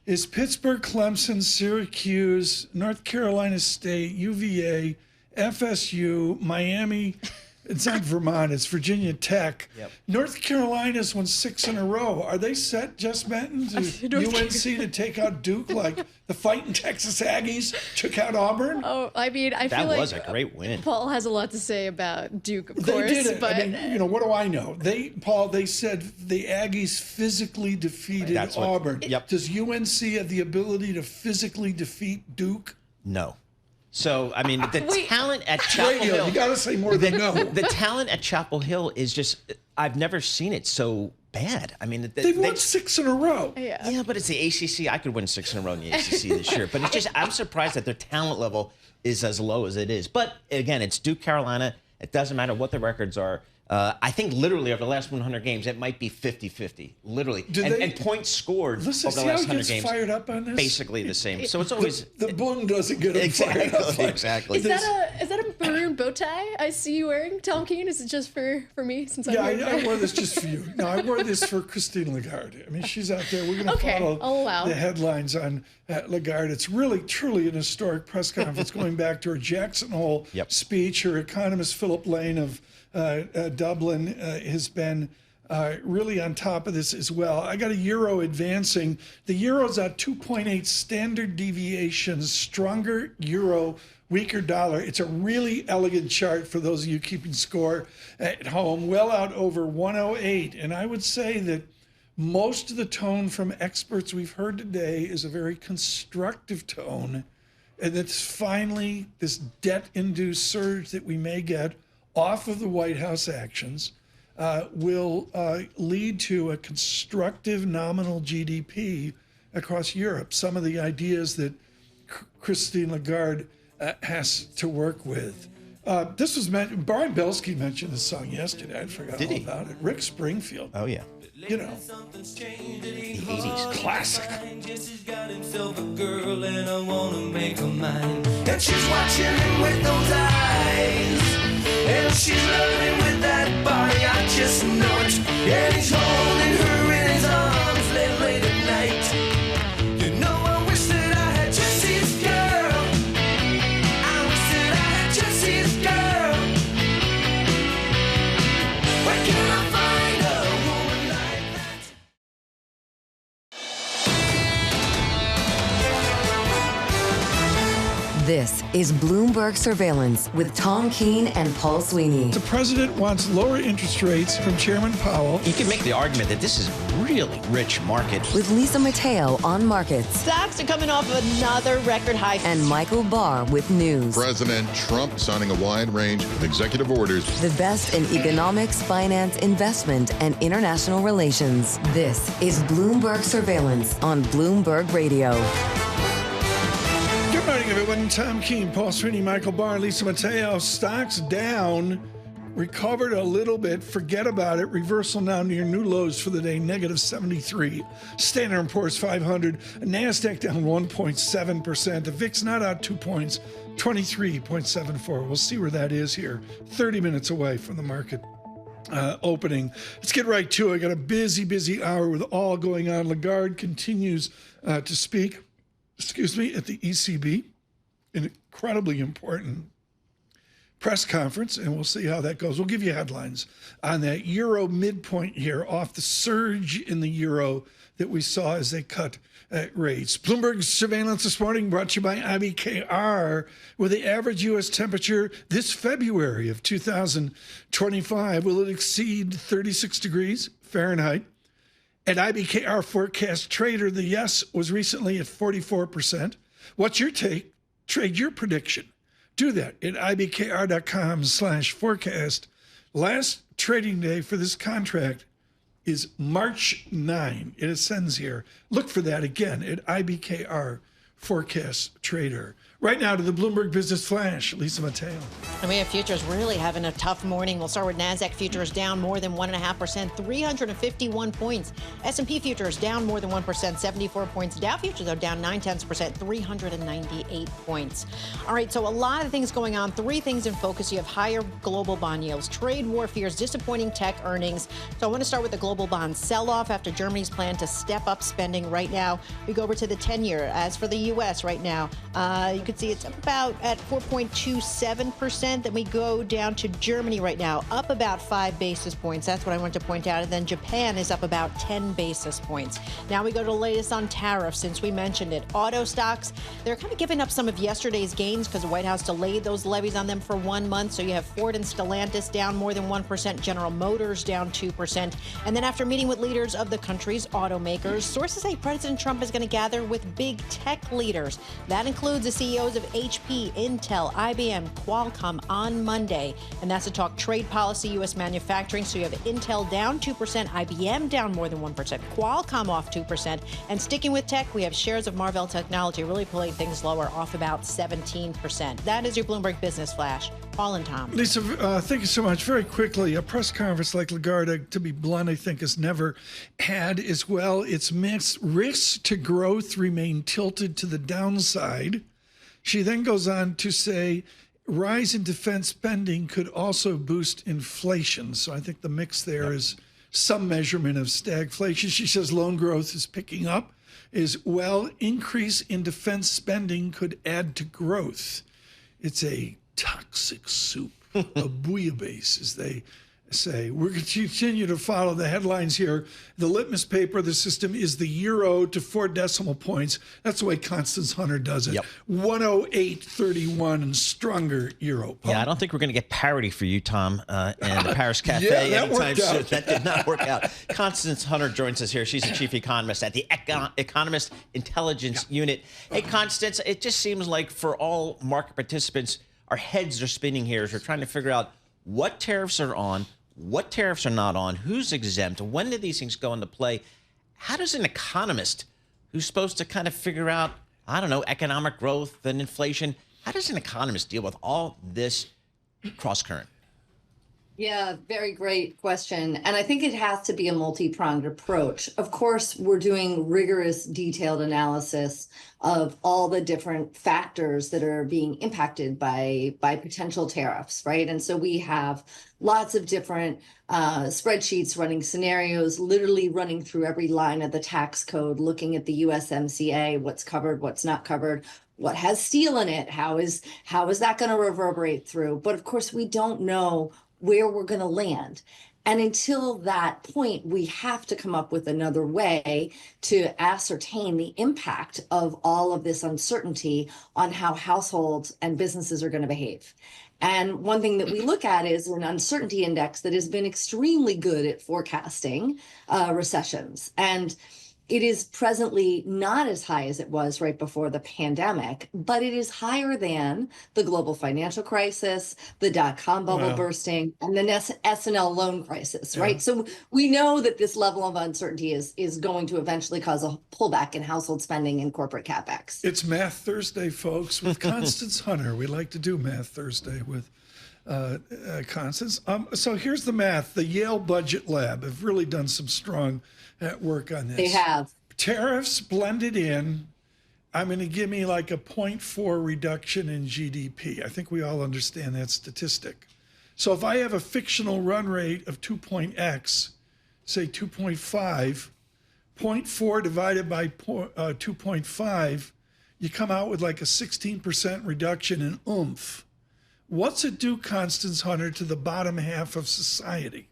is Pittsburgh, Clemson, Syracuse, North Carolina State, UVA, FSU, Miami. It's not Vermont, it's Virginia Tech. Yep. North Carolina's won 6 in a row. Are they set, Jess Benton, to UNC to take out Duke like the fighting Texas Aggies took out Auburn? Oh, I mean, I feel That like was a great win. Paul has a lot to say about Duke, of They course. did it. But I mean, what do I know? They said the Aggies physically defeated That's what- Auburn. Yep. Does UNC have the ability to physically defeat Duke? No. So, I mean, the Wait. talent at Chapel Radio, Hill. you got to say more than no. The talent at Chapel Hill is just, I've never seen it so bad. I mean, They've won 6 in a row. Yeah, but it's the ACC. I could win 6 in a row in the ACC this year. But it's just, I'm surprised that their talent level is as low as it is. But again, it's Duke, Carolina. It doesn't matter what the records are. I think literally over the last 100 games, it might be 50-50, literally. And points scored Listen, over the see how last he 100 gets games. fired up on this? Basically the same. So it's always the boom doesn't get him fired up. Exactly. Is that a maroon bow tie I see you wearing, Tom Keene? Is it just for me since Yeah, I'm I wore this just for you. No, I wore this for Christine Lagarde. I mean, she's out there. We're going to Okay, I'll follow allow. the headlines on Lagarde. It's really, truly an historic press conference going back to her Jackson Hole speech. Her economist, Philip Lane of Dublin, has been really on top of this as well. I got a euro advancing. The euro's at 2.8 standard deviations, stronger euro, weaker dollar. It's a really elegant chart for those of you keeping score at home, well out over 108. And I would say that most of the tone from experts we've heard today is a very constructive tone. And it's finally this debt-induced surge that we may get off of the White House actions will lead to a constructive nominal GDP across Europe. Some of the ideas that Christine Lagarde has to work with. This was mentioned, Brian Belsky mentioned this song yesterday. I forgot all about it. Rick Springfield. Oh, yeah. You know, the 80s. Classic. She's got himself a girl and I wanna make her mine. And she's watching him with those eyes. And she's loving with that body, I just know it. And he's holding her in his arms late at night. You know, I wish that I had Jesse's girl. I wish that I had Jesse's girl. Where can I find a woman like that? This is Bloomberg Surveillance with Tom Keene and Paul Sweeney. The president wants lower interest rates from Chairman Powell. You can make the argument that this is a really rich market. With Lisa Mateo on markets. Stocks are coming off another record high. And Michael Barr with news. President Trump signing a wide range of executive orders. The best in economics, finance, investment, and international relations. This is Bloomberg Surveillance on Bloomberg Radio. Good morning, everyone. Tom Keene, Paul Sweeney, Michael Barr, Lisa Mateo. Stocks down, recovered a little bit. Forget about it. Reversal now near new lows for the day, negative 73. Standard & Poor's 500. NASDAQ down 1.7%. The VIX not out 2 points, 23.74. We'll see where that is here. 30 minutes away from the market opening. Let's get right to it. I got a busy hour with all going on. Lagarde continues to speak. At the ECB, incredibly important press conference, and we'll see how that goes. We'll give you headlines on that euro midpoint here off the surge in the euro that we saw as they cut rates. Bloomberg's surveillance this morning brought to you by IBKR, with the average U.S. temperature this February of 2025. Will it exceed 36 degrees Fahrenheit? At IBKR Forecast Trader, the yes was recently at 44%. What's your take? Trade your prediction. Do that at ibkr.com/forecast. Last trading day for this contract is March 9. It ascends here. Look for that again at IBKR Forecast Trader. Right now to the Bloomberg Business Flash, Lisa Mateo. And we have futures really having a tough morning. We'll start with NASDAQ futures down more than 1.5%, 351 points. S&P futures down more than 1%, 74 points. Dow futures are down 0.9%, 398 points. All right, so a lot of things going on. Three things in focus. You have higher global bond yields, trade war fears, disappointing tech earnings. So I want to start with the global bond sell-off after Germany's plan to step up spending. Right now, we go over to the 10-year. As for the U.S. right now, you could see it's about at 4.27%. Then we go down to Germany right now, up about 5 basis points. That's what I wanted to point out. And then Japan is up about 10 basis points. Now we go to the latest on tariffs, since we mentioned it. Auto stocks, they're kind of giving up some of yesterday's gains because the White House delayed those levies on them for 1 month. So you have Ford and Stellantis down more than 1%, General Motors down 2%. And then after meeting with leaders of the country's automakers, sources say President Trump is going to gather with big tech leaders. That includes the CEOs of HP, Intel, IBM, Qualcomm on Monday. And that's to talk trade policy, U.S. manufacturing. So you have Intel down 2%, IBM down more than 1%, Qualcomm off 2%. And sticking with tech, we have shares of Marvell Technology really pulling things lower, off about 17%. That is your Bloomberg Business Flash. Paul and Tom. Lisa, thank you so much. Very quickly, a press conference like Lagarde, to be blunt, I think has never had as well. Its mixed risks to growth remain tilted to the downside. She then goes on to say rise in defense spending could also boost inflation. So I think the mix there is some measurement of stagflation. She says loan growth is picking up as well. Increase in defense spending could add to growth. It's a toxic soup, a bouillabaisse, as they say. We're going to continue to follow the headlines here. The litmus paper of the system is the euro to 4 decimal points. That's the way Constance Hunter does it. 108.31 and stronger euro. Paul. Yeah, I don't think we're going to get parity for you, Tom, and the Paris Cafe anytime soon. That did not work out. Constance Hunter joins us here. She's the chief economist at the Economist Intelligence Unit. Hey, Constance, it just seems like for all market participants, our heads are spinning here as we're trying to figure out what tariffs are on, what tariffs are not on, who's exempt, when do these things go into play? How does an economist who's supposed to kind of figure out, I don't know, economic growth and inflation, how does an economist deal with all this cross current? Yeah, very great question. And I think it has to be a multi-pronged approach. Of course, we're doing rigorous, detailed analysis of all the different factors that are being impacted by potential tariffs, right? And so we have lots of different spreadsheets running scenarios, literally running through every line of the tax code, looking at the USMCA, what's covered, what's not covered, what has steel in it, how is that going to reverberate through? But of course, we don't know where we're going to land. And until that point, we have to come up with another way to ascertain the impact of all of this uncertainty on how households and businesses are going to behave. And one thing that we look at is an uncertainty index that has been extremely good at forecasting recessions. And it is presently not as high as it was right before the pandemic, but it is higher than the global financial crisis, the dot-com bubble bursting, and the S&L loan crisis, right? So we know that this level of uncertainty is going to eventually cause a pullback in household spending and corporate capex. It's Math Thursday, folks, with Constance Hunter. We like to do Math Thursday with Constance. So here's the math. The Yale Budget Lab have really done some strong work on this. They have. Tariffs blended in, I'm going to give me like a 0.4 reduction in GDP. I think we all understand that statistic. So if I have a fictional run rate of 2.x, say 2.5, 0.4 divided by 2.5, you come out with like a 16% reduction in oomph. What's it do, Constance Hunter, to the bottom half of society?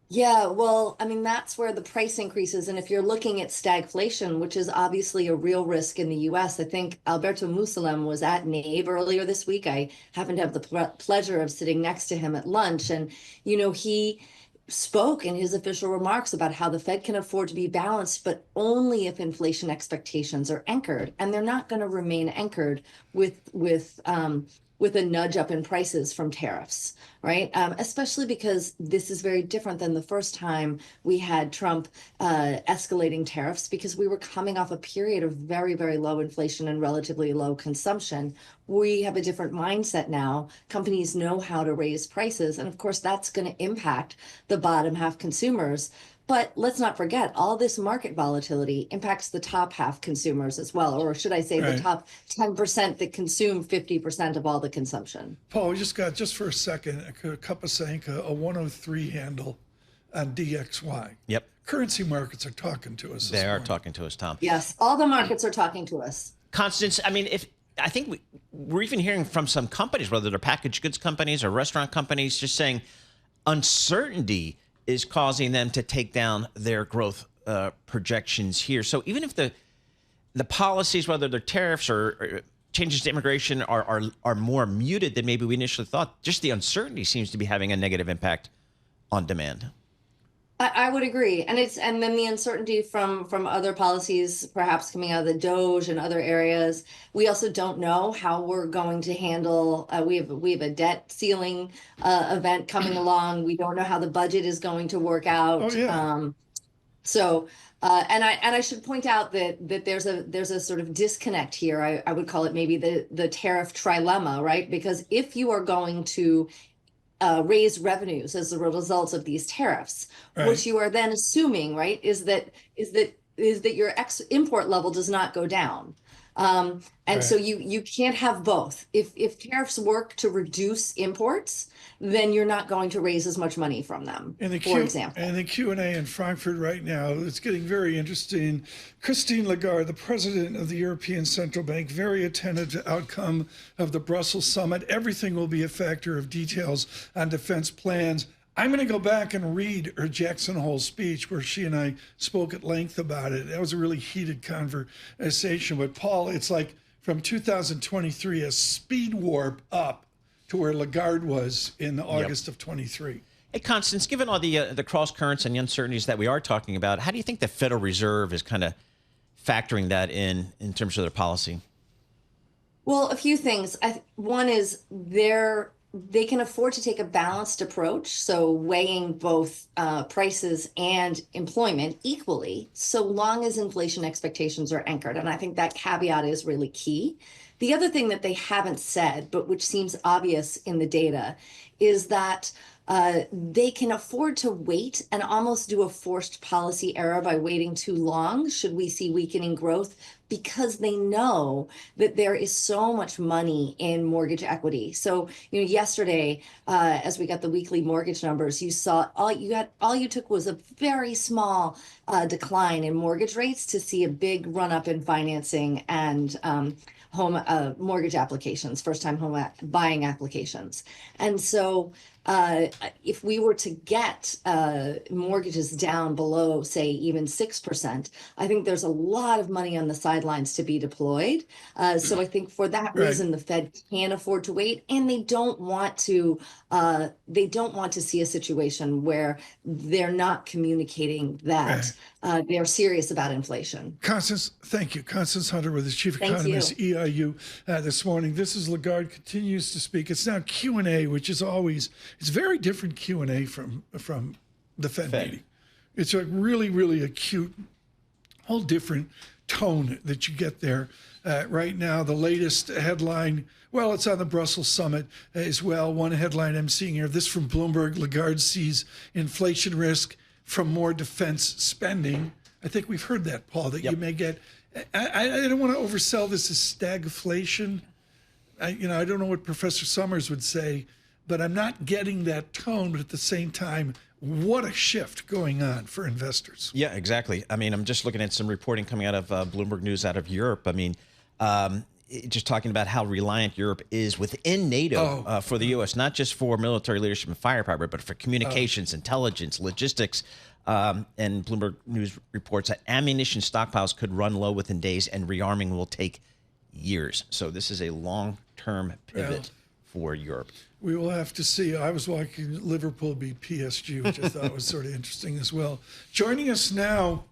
Yeah, well, I mean, that's where the price increases. And if you're looking at stagflation, which is obviously a real risk in the US, I think Alberto Musalem was at NABE earlier this week. I happened to have the pleasure of sitting next to him at lunch. And, you know, he spoke in his official remarks about how the Fed can afford to be balanced, but only if inflation expectations are anchored. And they're not going to remain anchored with a nudge up in prices from tariffs, right? Especially because this is very different than the first time we had Trump escalating tariffs, because we were coming off a period of very, very low inflation and relatively low consumption. We have a different mindset now. Companies know how to raise prices. And of course, that's going to impact the bottom half consumers. But let's not forget, all this market volatility impacts the top half consumers as well, or should I say the top 10% that consume 50% of all the consumption. Paul, we just got, just for a second, a Kapasanka, a 103 handle on DXY. Yep. Currency markets are talking to us. They are talking to us, Tom. Yes, all the markets are talking to us. Constance, I mean, I think we're even hearing from some companies, whether they're packaged goods companies or restaurant companies, just saying uncertainty is causing them to take down their growth projections here. So even if the policies, whether they're tariffs or changes to immigration, are more muted than maybe we initially thought, just the uncertainty seems to be having a negative impact on demand. I would agree. And then the uncertainty from other policies, perhaps coming out of the DOGE and other areas. We also don't know how we're going to handle, we have a debt ceiling event coming along. We don't know how the budget is going to work out. Oh, yeah. And I should point out that there's a sort of disconnect here. I would call it maybe the tariff trilemma, right? Because if you are going to raise revenues as a result of these tariffs, which you are then assuming, right, is that your import level does not go down. So you can't have both. If tariffs work to reduce imports, then you're not going to raise as much money from them, for example. And the Q&A in Frankfurt right now, it's getting very interesting. Christine Lagarde, the president of the European Central Bank, very attentive to outcome of the Brussels summit. Everything will be a factor of details on defense plans. I'm going to go back and read her Jackson Hole speech where she and I spoke at length about it. That was a really heated conversation. But Paul, it's like from 2023, a speed warp up to where Lagarde was in August of 23. Hey, Constance, given all the cross currents and the uncertainties that we are talking about, how do you think the Federal Reserve is kind of factoring that in terms of their policy? Well, a few things. One is they can afford to take a balanced approach, so weighing both prices and employment equally, so long as inflation expectations are anchored. And I think that caveat is really key. The other thing that they haven't said, but which seems obvious in the data, is that they can afford to wait and almost do a forced policy error by waiting too long should we see weakening growth, because they know that there is so much money in mortgage equity. So, yesterday, as we got the weekly mortgage numbers, you saw all you took was a very small decline in mortgage rates to see a big run up in financing and home mortgage applications, first-time home buying applications. And so if we were to get mortgages down below, say, even 6%, I think there's a lot of money on the sidelines to be deployed. So I think for that reason, the Fed can afford to wait, and they don't want to see a situation where they're not communicating that they're serious about inflation. Constance, thank you. Constance Hunter with the Chief Economist, EIU, this morning. This is Lagarde continues to speak. It's now Q&A, which is always, it's very different Q&A from the Fed meeting. It's a really, really acute, whole different tone that you get there. Right now, the latest headline, well, it's on the Brussels summit as well. One headline I'm seeing here, this from Bloomberg, Lagarde sees inflation risk from more defense spending. I think we've heard that, Paul, that you may get, I don't want to oversell this as stagflation. I don't know what Professor Summers would say, but I'm not getting that tone. But at the same time, what a shift going on for investors. Yeah, exactly. I mean, I'm just looking at some reporting coming out of Bloomberg News out of Europe. I mean, just talking about how reliant Europe is within NATO for the U.S., not just for military leadership and firepower, but for communications, intelligence, logistics. And Bloomberg News reports that ammunition stockpiles could run low within days, and rearming will take years. So this is a long-term pivot for Europe. We will have to see. I was watching Liverpool beat PSG, which I thought was sort of interesting as well. Joining us now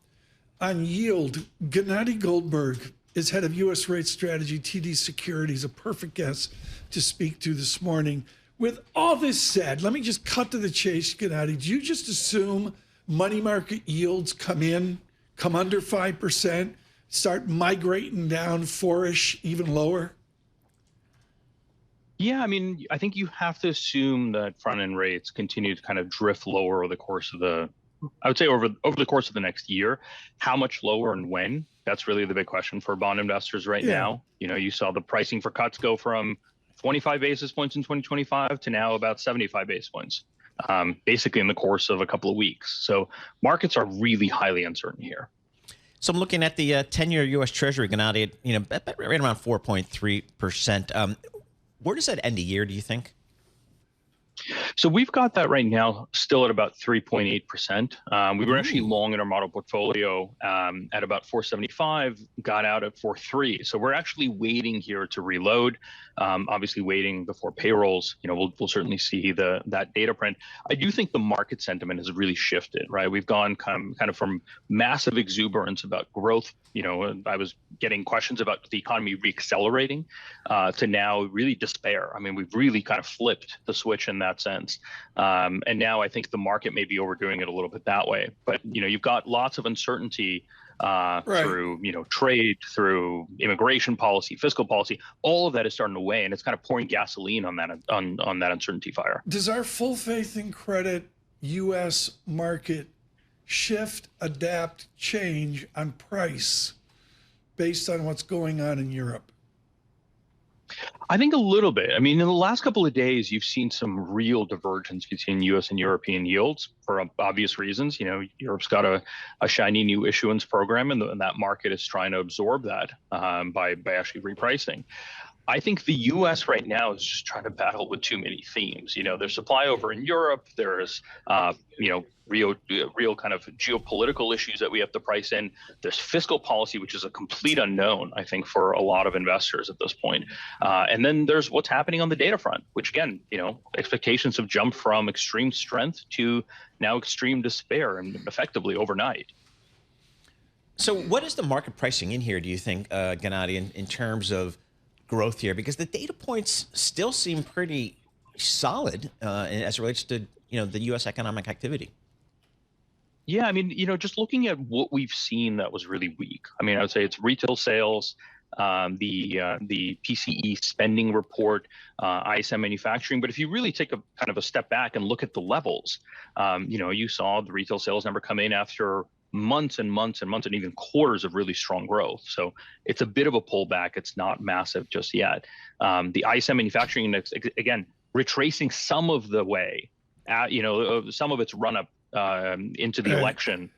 on yield, Gennady Goldberg is head of U.S. rate strategy, TD Securities, a perfect guest to speak to this morning. With all this said, let me just cut to the chase, Gennady. Do you just assume money market yields come under 5%, start migrating down 4-ish, even lower? Yeah, I mean, I think you have to assume that front-end rates continue to kind of drift lower over the course of over the course of the next year. How much lower and when? That's really the big question for bond investors right now. You know, you saw the pricing for cuts go from 25 basis points in 2025 to now about 75 basis points, basically in the course of a couple of weeks. So markets are really highly uncertain here. So I'm looking at the 10-year U.S. Treasury, Gennady, right around 4.3%. Where does that end the year, do you think? So we've got that right now still at about 3.8%. We were actually long in our model portfolio at about 475, got out at 4.3. So we're actually waiting here to reload. Obviously waiting before payrolls. You know, we'll certainly see that data print. I do think the market sentiment has really shifted, right? We've gone kind of from massive exuberance about growth. You know, I was getting questions about the economy reaccelerating to now really despair. I mean, we've really kind of flipped the switch in that sense. And now I think the market may be overdoing it a little bit that way. But, you know, you've got lots of uncertainty through, you know, trade, through immigration policy, fiscal policy. All of that is starting to weigh, and it's kind of pouring gasoline on that uncertainty fire. Does our full faith and credit U.S. market shift, adapt, change on price based on what's going on in Europe? I think a little bit. I mean, in the last couple of days, you've seen some real divergence between U.S. and European yields for obvious reasons. You know, Europe's got a shiny new issuance program, and that market is trying to absorb that by actually repricing. I think the U.S. right now is just trying to battle with too many themes. You know, there's supply over in Europe. There's, you know, real kind of geopolitical issues that we have to price in. There's fiscal policy, which is a complete unknown, I think, for a lot of investors at this point. And then there's what's happening on the data front, which, again, you know, expectations have jumped from extreme strength to now extreme despair, and effectively overnight. So what is the market pricing in here, do you think, Gennady, in terms of growth here? Because the data points still seem pretty solid as it relates to, you know, the U.S. economic activity. Yeah, I mean, you know, just looking at what we've seen that was really weak. I mean, I would say it's retail sales, the PCE spending report, ISM manufacturing. But if you really take a kind of a step back and look at the levels, you know, you saw the retail sales number come in after months and months and months and even quarters of really strong growth. So it's a bit of a pullback. It's not massive just yet. The ISM manufacturing index, again, retracing some of the way, you know, some of its run up into the election.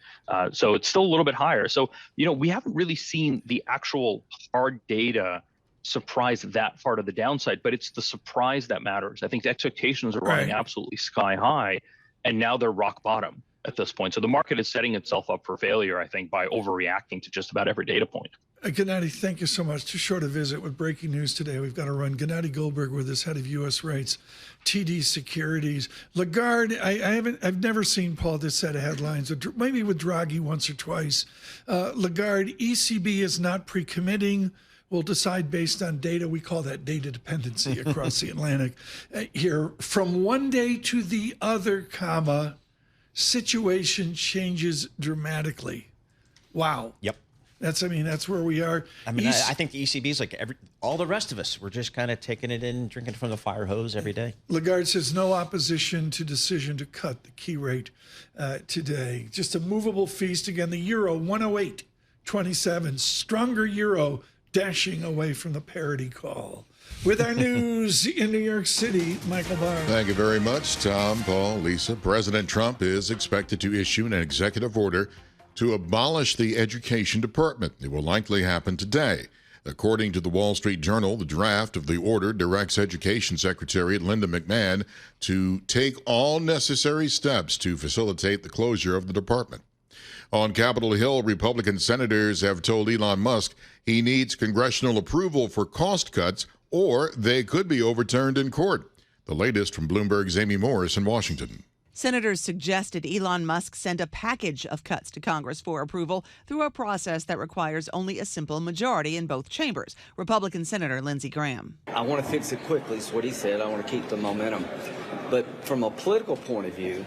So it's still a little bit higher. So, you know, we haven't really seen the actual hard data surprise that far to the downside, but it's the surprise that matters. I think the expectations are running absolutely sky high, and now they're rock bottom at this point. So the market is setting itself up for failure, I think, by overreacting to just about every data point. Gennady, thank you so much. Too short a visit with breaking news today. We've got to run. Gennady Goldberg with us, head of U.S. rates, TD Securities. Lagarde, I've never seen, Paul, this set of headlines, maybe with Draghi once or twice. Lagarde, ECB is not pre-committing. We'll decide based on data. We call that data dependency across the Atlantic. Here, from one day to the other, comma, situation changes dramatically. Wow. Yep. That's where we are. I mean, I think the ECB is like all the rest of us. We're just kind of taking it in, drinking from the fire hose every day. Lagarde says no opposition to decision to cut the key rate today. Just a movable feast. Again, the euro 108.27. Stronger euro dashing away from the parity call. With our news in New York City, Michael Barr. Thank you very much, Tom, Paul, Lisa. President Trump is expected to issue an executive order to abolish the education department. It will likely happen today. According to the Wall Street Journal, the draft of the order directs Education Secretary Linda McMahon to take all necessary steps to facilitate the closure of the department. On Capitol Hill, Republican senators have told Elon Musk he needs congressional approval for cost cuts or they could be overturned in court. The latest from Bloomberg's Amy Morris in Washington. Senators suggested Elon Musk send a package of cuts to Congress for approval through a process that requires only a simple majority in both chambers. Republican Senator Lindsey Graham. I want to fix it quickly, is what he said. I want to keep the momentum. But from a political point of view,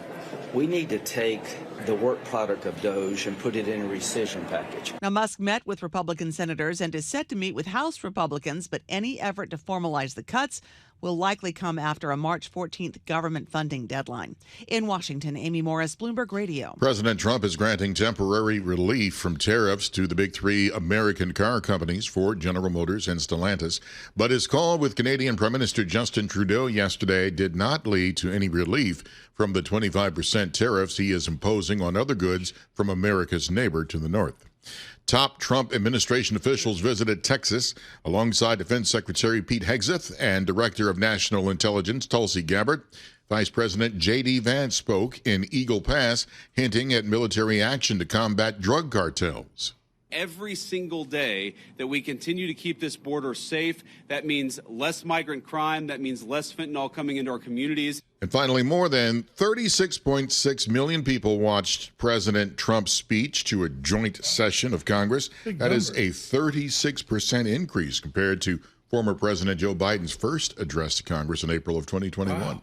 we need to take the work product of DOGE and put it in a rescission package. Now, Musk met with Republican senators and is set to meet with House Republicans, but any effort to formalize the cuts will likely come after a March 14th government funding deadline. In Washington, Amy Morris, Bloomberg Radio. President Trump is granting temporary relief from tariffs to the big three American car companies, Ford, General Motors, and Stellantis. But his call with Canadian Prime Minister Justin Trudeau yesterday did not lead to any relief from the 25% tariffs he is imposing on other goods from America's neighbor to the north. Top Trump administration officials visited Texas alongside Defense Secretary Pete Hegseth and Director of National Intelligence Tulsi Gabbard. Vice President J.D. Vance spoke in Eagle Pass, hinting at military action to combat drug cartels. Every single day that we continue to keep this border safe, that means less migrant crime, that means less fentanyl coming into our communities. And finally, more than 36.6 million people watched President Trump's speech to a joint session of Congress. That is a 36% increase compared to former President Joe Biden's first address to Congress in April of 2021. Wow.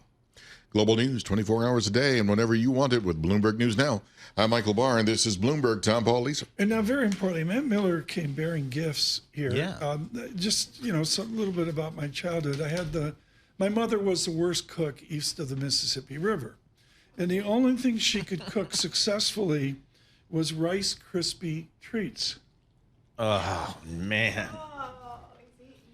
Global news 24 hours a day and whenever you want it with Bloomberg News Now. I'm Michael Barr, and this is Bloomberg. Tom, Paul, Lisa. And now, very importantly, Matt Miller came bearing gifts here. Yeah. Just, a little bit about my childhood. My mother was the worst cook east of the Mississippi River. And the only thing she could cook successfully was Rice Krispie treats. Oh, man.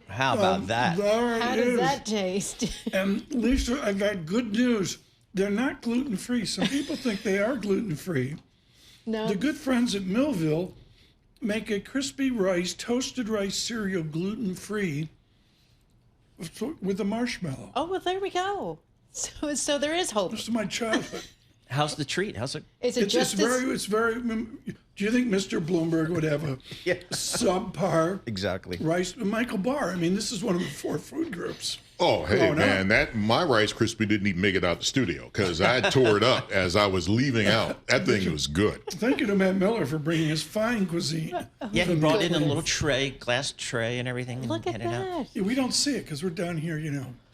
How about that? How does that taste? And Lisa, I got good news. They're not gluten-free. Some people think they are gluten-free. No. The good friends at Millville make a crispy rice, toasted rice cereal gluten-free with a marshmallow. Oh, well, there we go. So there is hope. This is my childhood. How's the treat? How's it? It's very. Do you think Mr. Bloomberg would have a subpar rice? Michael Barr. I mean, this is one of the 4 food groups. Oh, hey, man, my Rice Krispie didn't even make it out the studio because I tore it up as I was leaving out. That thing was good. Thank you to Matt Miller for bringing his fine cuisine. Yeah, he brought in a little glass tray and everything. Look at that. Yeah, we don't see it because we're down here,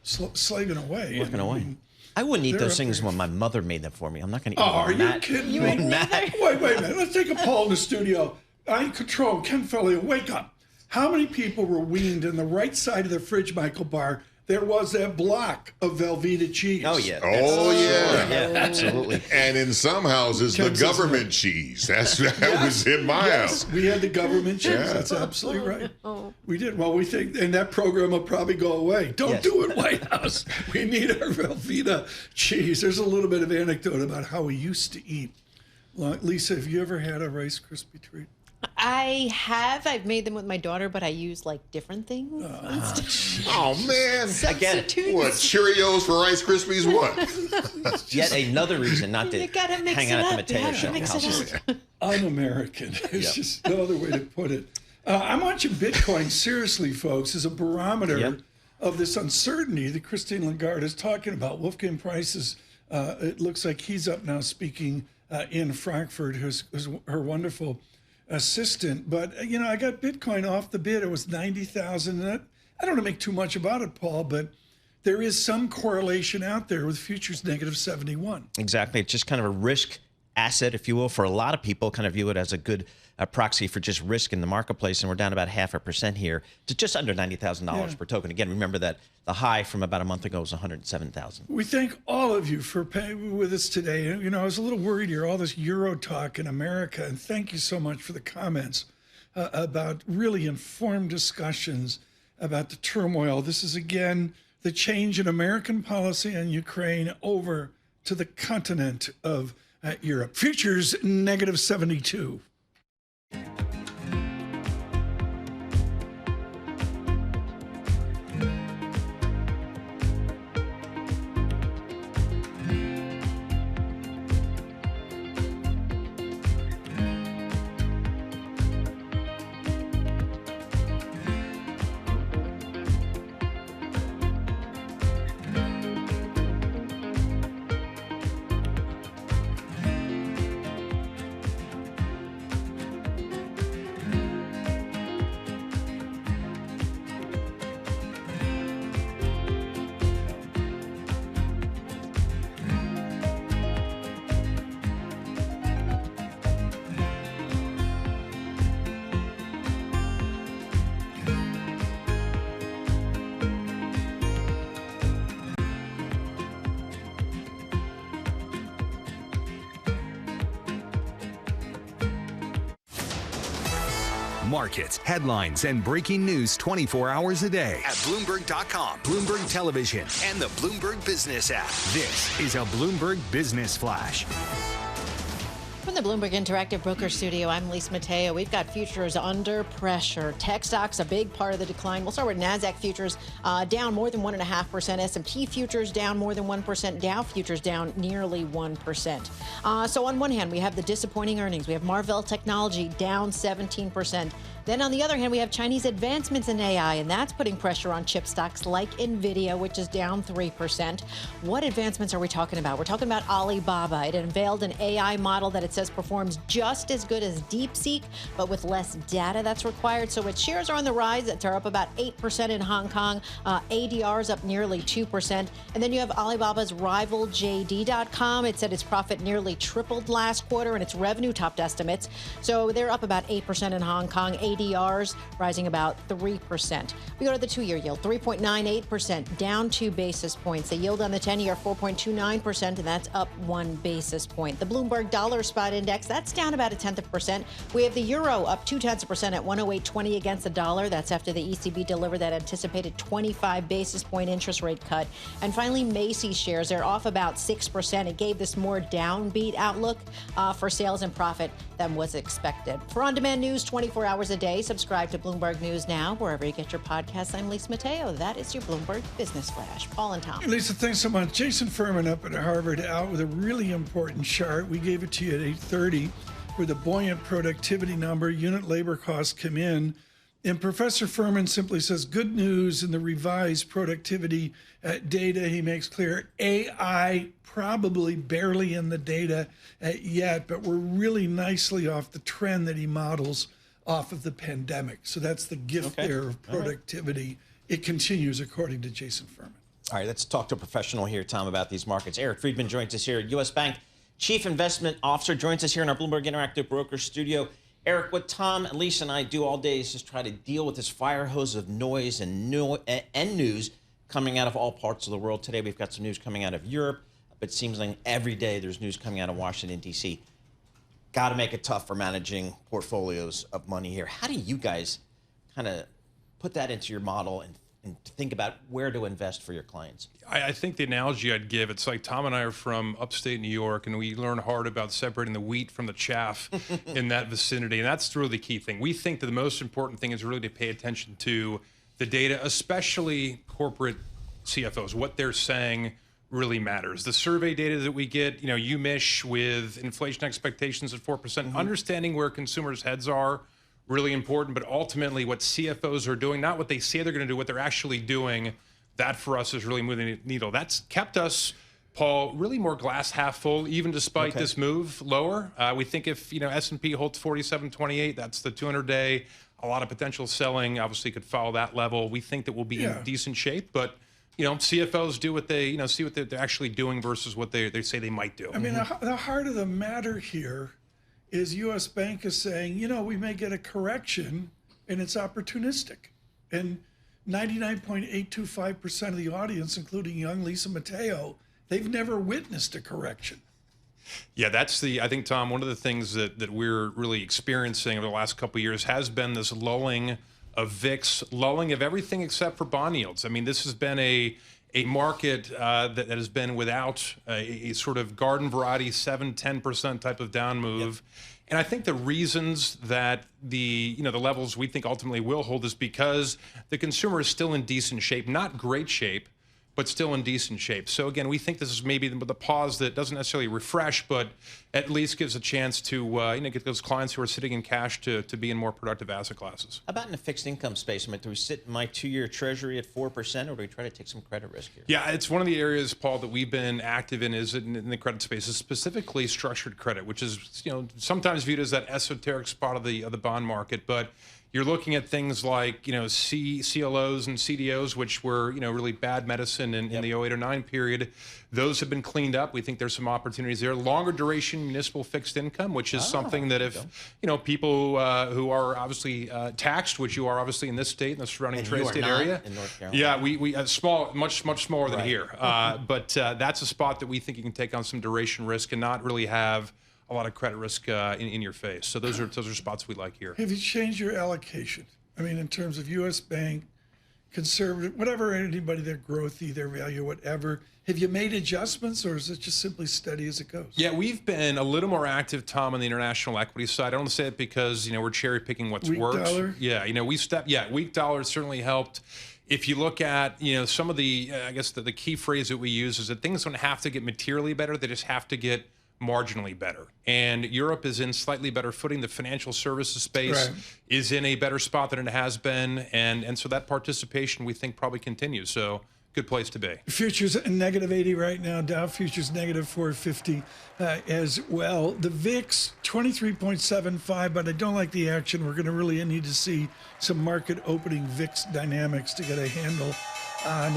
slaving away. Working away. I wouldn't eat those things when my mother made them for me. I'm not going to eat them. Are you kidding me? Wait a minute. Let's take a poll in the studio. I control. Ken Foley, wake up. How many people were weaned in the right side of the fridge, Michael Barr? There was that block of Velveeta cheese. Oh, yeah. Yeah, absolutely. And in some houses, the government cheese. That was in my house. We had the government cheese. Yeah. That's absolutely right. We did. Well, we think, and that program will probably go away. Don't do it, White House. We need our Velveeta cheese. There's a little bit of anecdote about how we used to eat. Lisa, have you ever had a Rice Krispie treat? I have. I've made them with my daughter, but I use different things. Oh man! Substitutes. What, Cheerios for Rice Krispies? What? Yet another reason not to hang out at the potato shop. Un-American. It's just no other way to put it. I'm watching Bitcoin seriously, folks, as a barometer of this uncertainty that Christine Lagarde is talking about. Wolfgang Price it looks like he's up now speaking in Frankfurt, who's her wonderful assistant. But I got Bitcoin off the bid. It was 90,000. I don't want to make too much about it, Paul, but there is some correlation out there with futures negative 71. Exactly. It's just kind of a risk asset, if you will, for a lot of people. Kind of view it as a good proxy for just risk in the marketplace, and we're down about 0.5% here to just under $90,000 per token. Again, remember that the high from about a month ago was 107,000. We thank all of you for being with us today. I was a little worried here, all this Euro talk in America, and thank you so much for the comments about really informed discussions about the turmoil. This is, again, the change in American policy on Ukraine over to the continent of Europe. Futures negative 72. Markets, headlines, and breaking news 24 hours a day at Bloomberg.com, Bloomberg Television, and the Bloomberg Business app. This is a Bloomberg Business Flash. From the Bloomberg Interactive Broker Studio, I'm Lisa Mateo. We've got futures under pressure. Tech stocks, a big part of the decline. We'll start with NASDAQ futures down more than 1.5%. S&P futures down more than 1%. Dow futures down nearly 1%. So on one hand, we have the disappointing earnings. We have Marvell Technology down 17%. Then on the other hand, we have Chinese advancements in AI, and that's putting pressure on chip stocks like NVIDIA, which is down 3%. What advancements are we talking about? We're talking about Alibaba. It unveiled an AI model that it says performs just as good as DeepSeek, but with less data that's required. So its shares are on the rise. It's up about 8% in Hong Kong. ADR is up nearly 2%. And then you have Alibaba's rival JD.com. It said its profit nearly tripled last quarter, and its revenue topped estimates. So they're up about 8% in Hong Kong. ADRs rising about 3%. We go to the two-year yield, 3.98%, down 2 basis points. The yield on the 10-year, 4.29%, and that's up 1 basis point. The Bloomberg Dollar Spot Index, that's down about 0.1%. We have the euro up 0.2% at 108.20 against the dollar. That's after the ECB delivered that anticipated 25 basis point interest rate cut. And finally, Macy's shares, they're off about 6%. It gave this more downbeat outlook for sales and profit than was expected. For on-demand news 24 hours a day, subscribe to Bloomberg News Now, wherever you get your podcasts. I'm Lisa Mateo. That is your Bloomberg Business Flash. Paul and Tom. Lisa, thanks so much. Jason Furman up at Harvard out with a really important chart. We gave it to you at 8:30 where the buoyant productivity number, unit labor costs come in. And Professor Furman simply says, good news in the revised productivity data. He makes clear AI probably barely in the data yet, but we're really nicely off the trend that he models off of the pandemic. So that's the gift there of productivity. Right. It continues, according to Jason Furman. All right, let's talk to a professional here, Tom, about these markets. Eric Friedman joins us here. U.S. Bank Chief Investment Officer joins us here in our Bloomberg Interactive Broker Studio. Eric, what Tom, Lisa, and I do all day is just try to deal with this fire hose of noise and news coming out of all parts of the world. Today we've got some news coming out of Europe, but it seems like every day there's news coming out of Washington, D.C. Got to make it tough for managing portfolios of money here. How do you guys kind of put that into your model and think about where to invest for your clients? I think the analogy I'd give, it's like Tom and I are from upstate New York, and we learn hard about separating the wheat from the chaff in that vicinity, and that's really the key thing. We think that the most important thing is really to pay attention to the data, especially corporate CFOs. What they're saying really matters. The survey data that we get, UMISH with inflation expectations at 4%, understanding where consumers' heads are, really important, but ultimately what CFOs are doing, not what they say they're going to do, what they're actually doing, that for us is really moving the needle. That's kept us, Paul, really more glass half full, even despite this move lower. We think if S&P holds 47.28, that's the 200-day. A lot of potential selling obviously could follow that level. We think that we'll be in decent shape, but CFOs do what they see what they're actually doing versus what they say they might do. I mean, the heart of the matter here is U.S. Bank is saying, we may get a correction, and it's opportunistic. And 99.825% of the audience, including young Lisa Mateo, they've never witnessed a correction. Yeah, that's I think, Tom, one of the things that we're really experiencing over the last couple of years has been this lulling of VIX, lulling of everything except for bond yields. I mean, this has been a market that has been without a sort of garden variety 7-10% type of down move. And I think the reasons that the levels we think ultimately will hold is because the consumer is still in decent shape, not great shape, but still in decent shape. So again, we think this is maybe the pause that doesn't necessarily refresh, but at least gives a chance to get those clients who are sitting in cash to be in more productive asset classes. How about in the fixed income space? I mean, do we sit in my 2-year treasury at 4%, or do we try to take some credit risk here? Yeah, it's one of the areas, Paul, that we've been active in is in the credit space, is specifically structured credit, which is sometimes viewed as that esoteric spot of the bond market, but you're looking at things like, CLOs and CDOs, which were, really bad medicine in the 08-09 period. Those have been cleaned up. We think there's some opportunities there. Longer duration municipal fixed income, which is something that if, people who are obviously taxed, which you are obviously in this state, in the surrounding tri-state area. In North Carolina. Yeah, we small, much smaller than here. But that's a spot that we think you can take on some duration risk and not really have a lot of credit risk in your face. So those are spots we like here. Have you changed your allocation? I mean, in terms of U.S. bank, conservative, whatever, anybody, their growthy, their value, whatever. Have you made adjustments, or is it just simply steady as it goes? Yeah, we've been a little more active, Tom, on the international equity side. I don't say it because, we're cherry picking what's worked. Weak dollar? Yeah, weak dollar certainly helped. If you look at, some of the, I guess the key phrase that we use is that things don't have to get materially better. They just have to get marginally better. And Europe is in slightly better footing. The financial services space is in a better spot than it has been. And so that participation, we think, probably continues. So good place to be. Futures negative 80 right now. Dow futures negative 450 as well. The VIX 23.75, but I don't like the action. We're going to really need to see some market opening VIX dynamics to get a handle on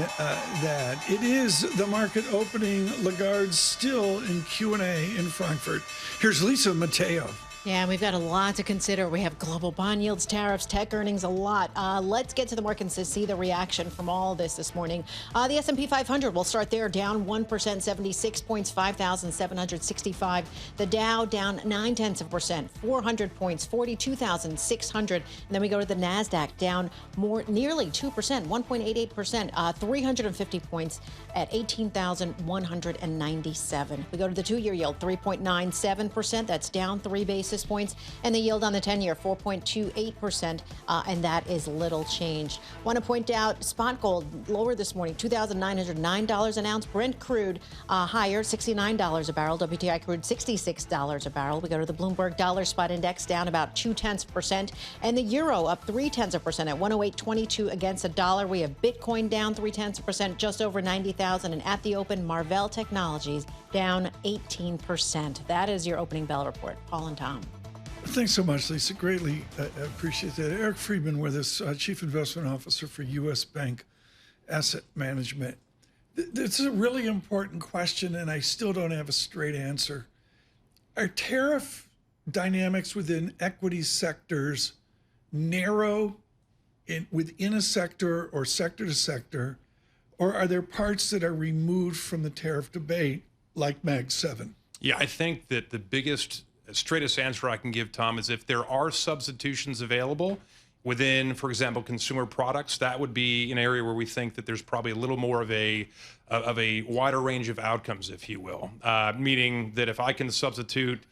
that. It is the market opening. Lagarde still in Q&A in Frankfurt. Here's Lisa Mateo. Yeah, we've got a lot to consider. We have global bond yields, tariffs, tech earnings, a lot. Let's get to the markets to see the reaction from all this morning. The S&P 500, we'll start there, down 1%, 76 points, 5,765. The Dow down 0.9%, 400 points, 42,600. And then we go to the NASDAQ, down nearly 2%, 1.88%, 350 points at 18,197. We go to the 2-year yield, 3.97%. That's down 3 basis points, and the yield on the 10-year 4.28%, and that is little changed. Want to point out spot gold lower this morning, $2,909 an ounce. Brent crude higher, $69 a barrel. WTI crude $66 a barrel. We go to the Bloomberg dollar spot index, down about 0.2%, and the euro up 0.3% at 108.22 against a dollar. We have Bitcoin down 0.3%, just over 90,000, and at the open, Marvell Technologies down 18%. That is your opening bell report. Paul and Tom. Thanks so much, Lisa. Greatly appreciate that. Eric Friedman with us, Chief Investment Officer for U.S. Bank Asset Management. This is a really important question, and I still don't have a straight answer. Are tariff dynamics within equity sectors narrow within a sector or sector to sector, or are there parts that are removed from the tariff debate, like Mag 7? Yeah, I think that the biggest, straightest answer I can give, Tom, is if there are substitutions available within, for example, consumer products, that would be an area where we think that there's probably a little more of a wider range of outcomes, if you will. Meaning that if I can substitute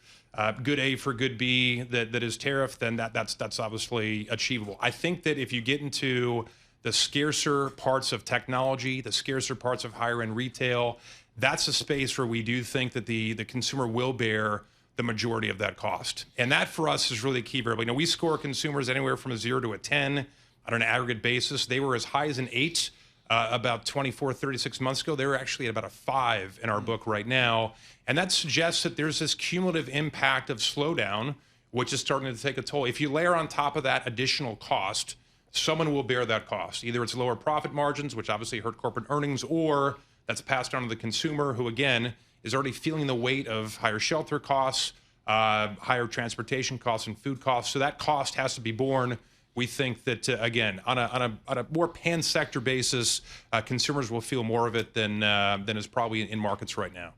good A for good B that is tariff, then that's obviously achievable. I think that if you get into the scarcer parts of technology, the scarcer parts of higher end retail, that's a space where we do think that the consumer will bear the majority of that cost. And that for us is really key variable. We score consumers anywhere from a 0 to a 10 on an aggregate basis. They were as high as an 8 about 24, 36 months ago. They were actually at about a 5 in our book right now. And that suggests that there's this cumulative impact of slowdown, which is starting to take a toll. If you layer on top of that additional cost, someone will bear that cost. Either it's lower profit margins, which obviously hurt corporate earnings, or that's passed on to the consumer, who, again, is already feeling the weight of higher shelter costs, higher transportation costs, and food costs. So that cost has to be borne. We think that, again, on a more pan-sector basis, consumers will feel more of it than is probably in markets right now.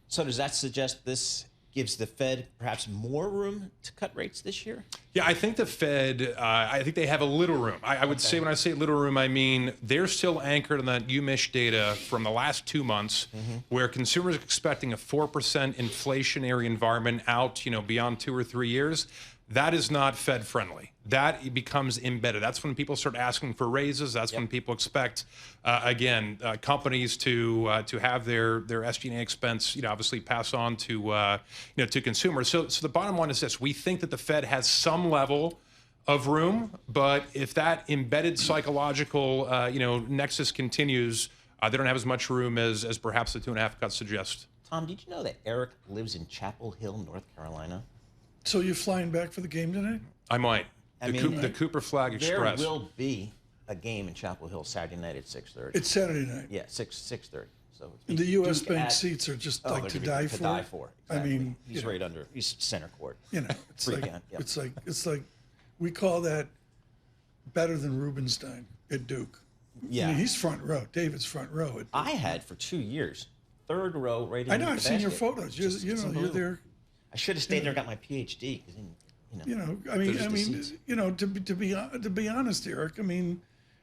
So does that suggest this gives the Fed perhaps more room to cut rates this year? Yeah, I think the Fed, I think they have a little room. I would say when I say little room, I mean they're still anchored on that UMISH data from the last 2 months, where consumers are expecting a 4% inflationary environment out, beyond 2 or 3 years. That is not Fed friendly. That becomes embedded. That's when people start asking for raises. That's when people expect, companies to have their SG&A expense, obviously pass on to consumers. So the bottom line is this: we think that the Fed has some level of room, but if that embedded psychological, nexus continues, they don't have as much room as perhaps the 2.5 cuts suggest. Tom, did you know that Eric lives in Chapel Hill, North Carolina? So you're flying back for the game tonight? I might. The Cooper Flag Express. There will be a game in Chapel Hill Saturday night at 6:30. It's Saturday night. Yeah, 6:30. So the U.S. Bank seats are just like to die for. To die for. Exactly. I mean, he's right under. He's center court. It's it's like we call that better than Rubenstein at Duke. Yeah, he's front row. David's front row. At Duke. I had for 2 years, third row right in. I know. I've seen your photos. You're there. I should have stayed there and got my PhD. To be honest, Eric, I mean,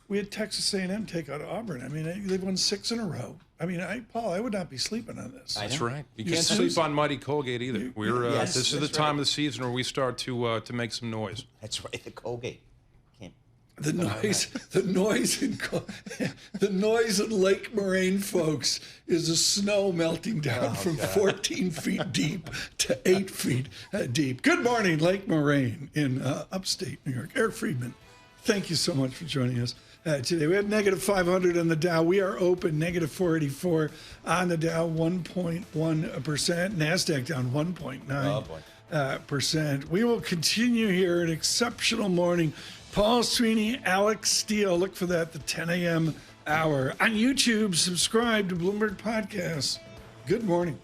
we had Texas A&M take out Auburn. I mean, they've won 6 in a row. I mean, Paul, I would not be sleeping on this. That's right. You can't sleep on mighty Colgate either. This is the time of the season where we start to make some noise. That's right, the Colgate. The noise in Lake Moraine, folks, is the snow melting down from 14 feet deep to 8 feet deep. Good morning, Lake Moraine in upstate New York. Eric Friedman, thank you so much for joining us today. We had negative 500 on the Dow. We are open negative 484 on the Dow, 1.1%. NASDAQ down 1.9%. We will continue here. An exceptional morning. Paul Sweeney, Alex Steele. Look for that at the 10 a.m. hour. On YouTube, subscribe to Bloomberg Podcasts. Good morning.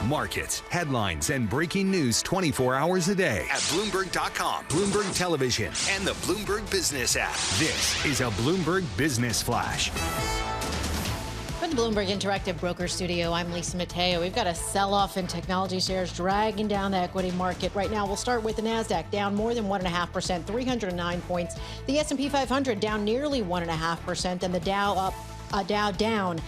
Markets, headlines, and breaking news 24 hours a day at Bloomberg.com, Bloomberg Television, and the Bloomberg Business app. This is a Bloomberg Business Flash. From the Bloomberg Interactive Broker Studio, I'm Lisa Mateo. We've got a sell-off in technology shares dragging down the equity market. Right now, we'll start with the NASDAQ down more than 1.5%, 309 points. The S&P 500 down nearly 1.5%, and the Dow up. Dow down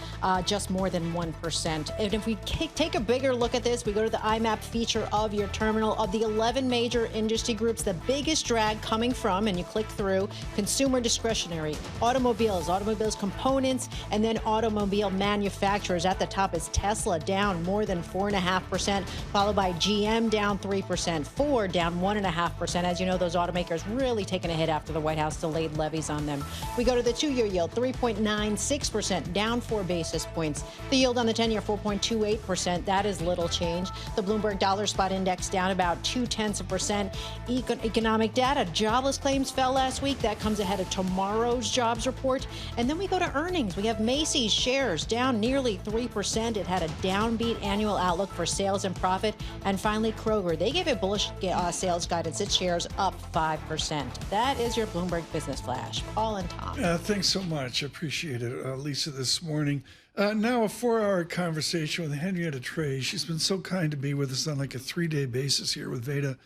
just more than 1%. And if we take a bigger look at this, we go to the IMAP feature of your terminal. Of the 11 major industry groups, the biggest drag coming from, and you click through, consumer discretionary, automobiles components, and then automobile manufacturers. At the top is Tesla down more than 4.5%, followed by GM down 3%, Ford down 1.5%. As you know, those automakers really taking a hit after the White House delayed levies on them. We go to the 2-year yield, 3.96%. Down 4 basis points. The yield on the 10-year, 4.28%. That is little change. The Bloomberg Dollar Spot Index down about 0.2%. Economic data. Jobless claims fell last week. That comes ahead of tomorrow's jobs report. And then we go to earnings. We have Macy's shares down nearly 3%. It had a downbeat annual outlook for sales and profit. And finally, Kroger. They gave a bullish sales guidance. Its shares up 5%. That is your Bloomberg Business Flash. Paul and Tom. Thanks so much. Appreciate it. Lisa, this morning. Now a 4-hour conversation with Henrietta Treyz. She's been so kind to be with us on like a 3-day basis here with Veda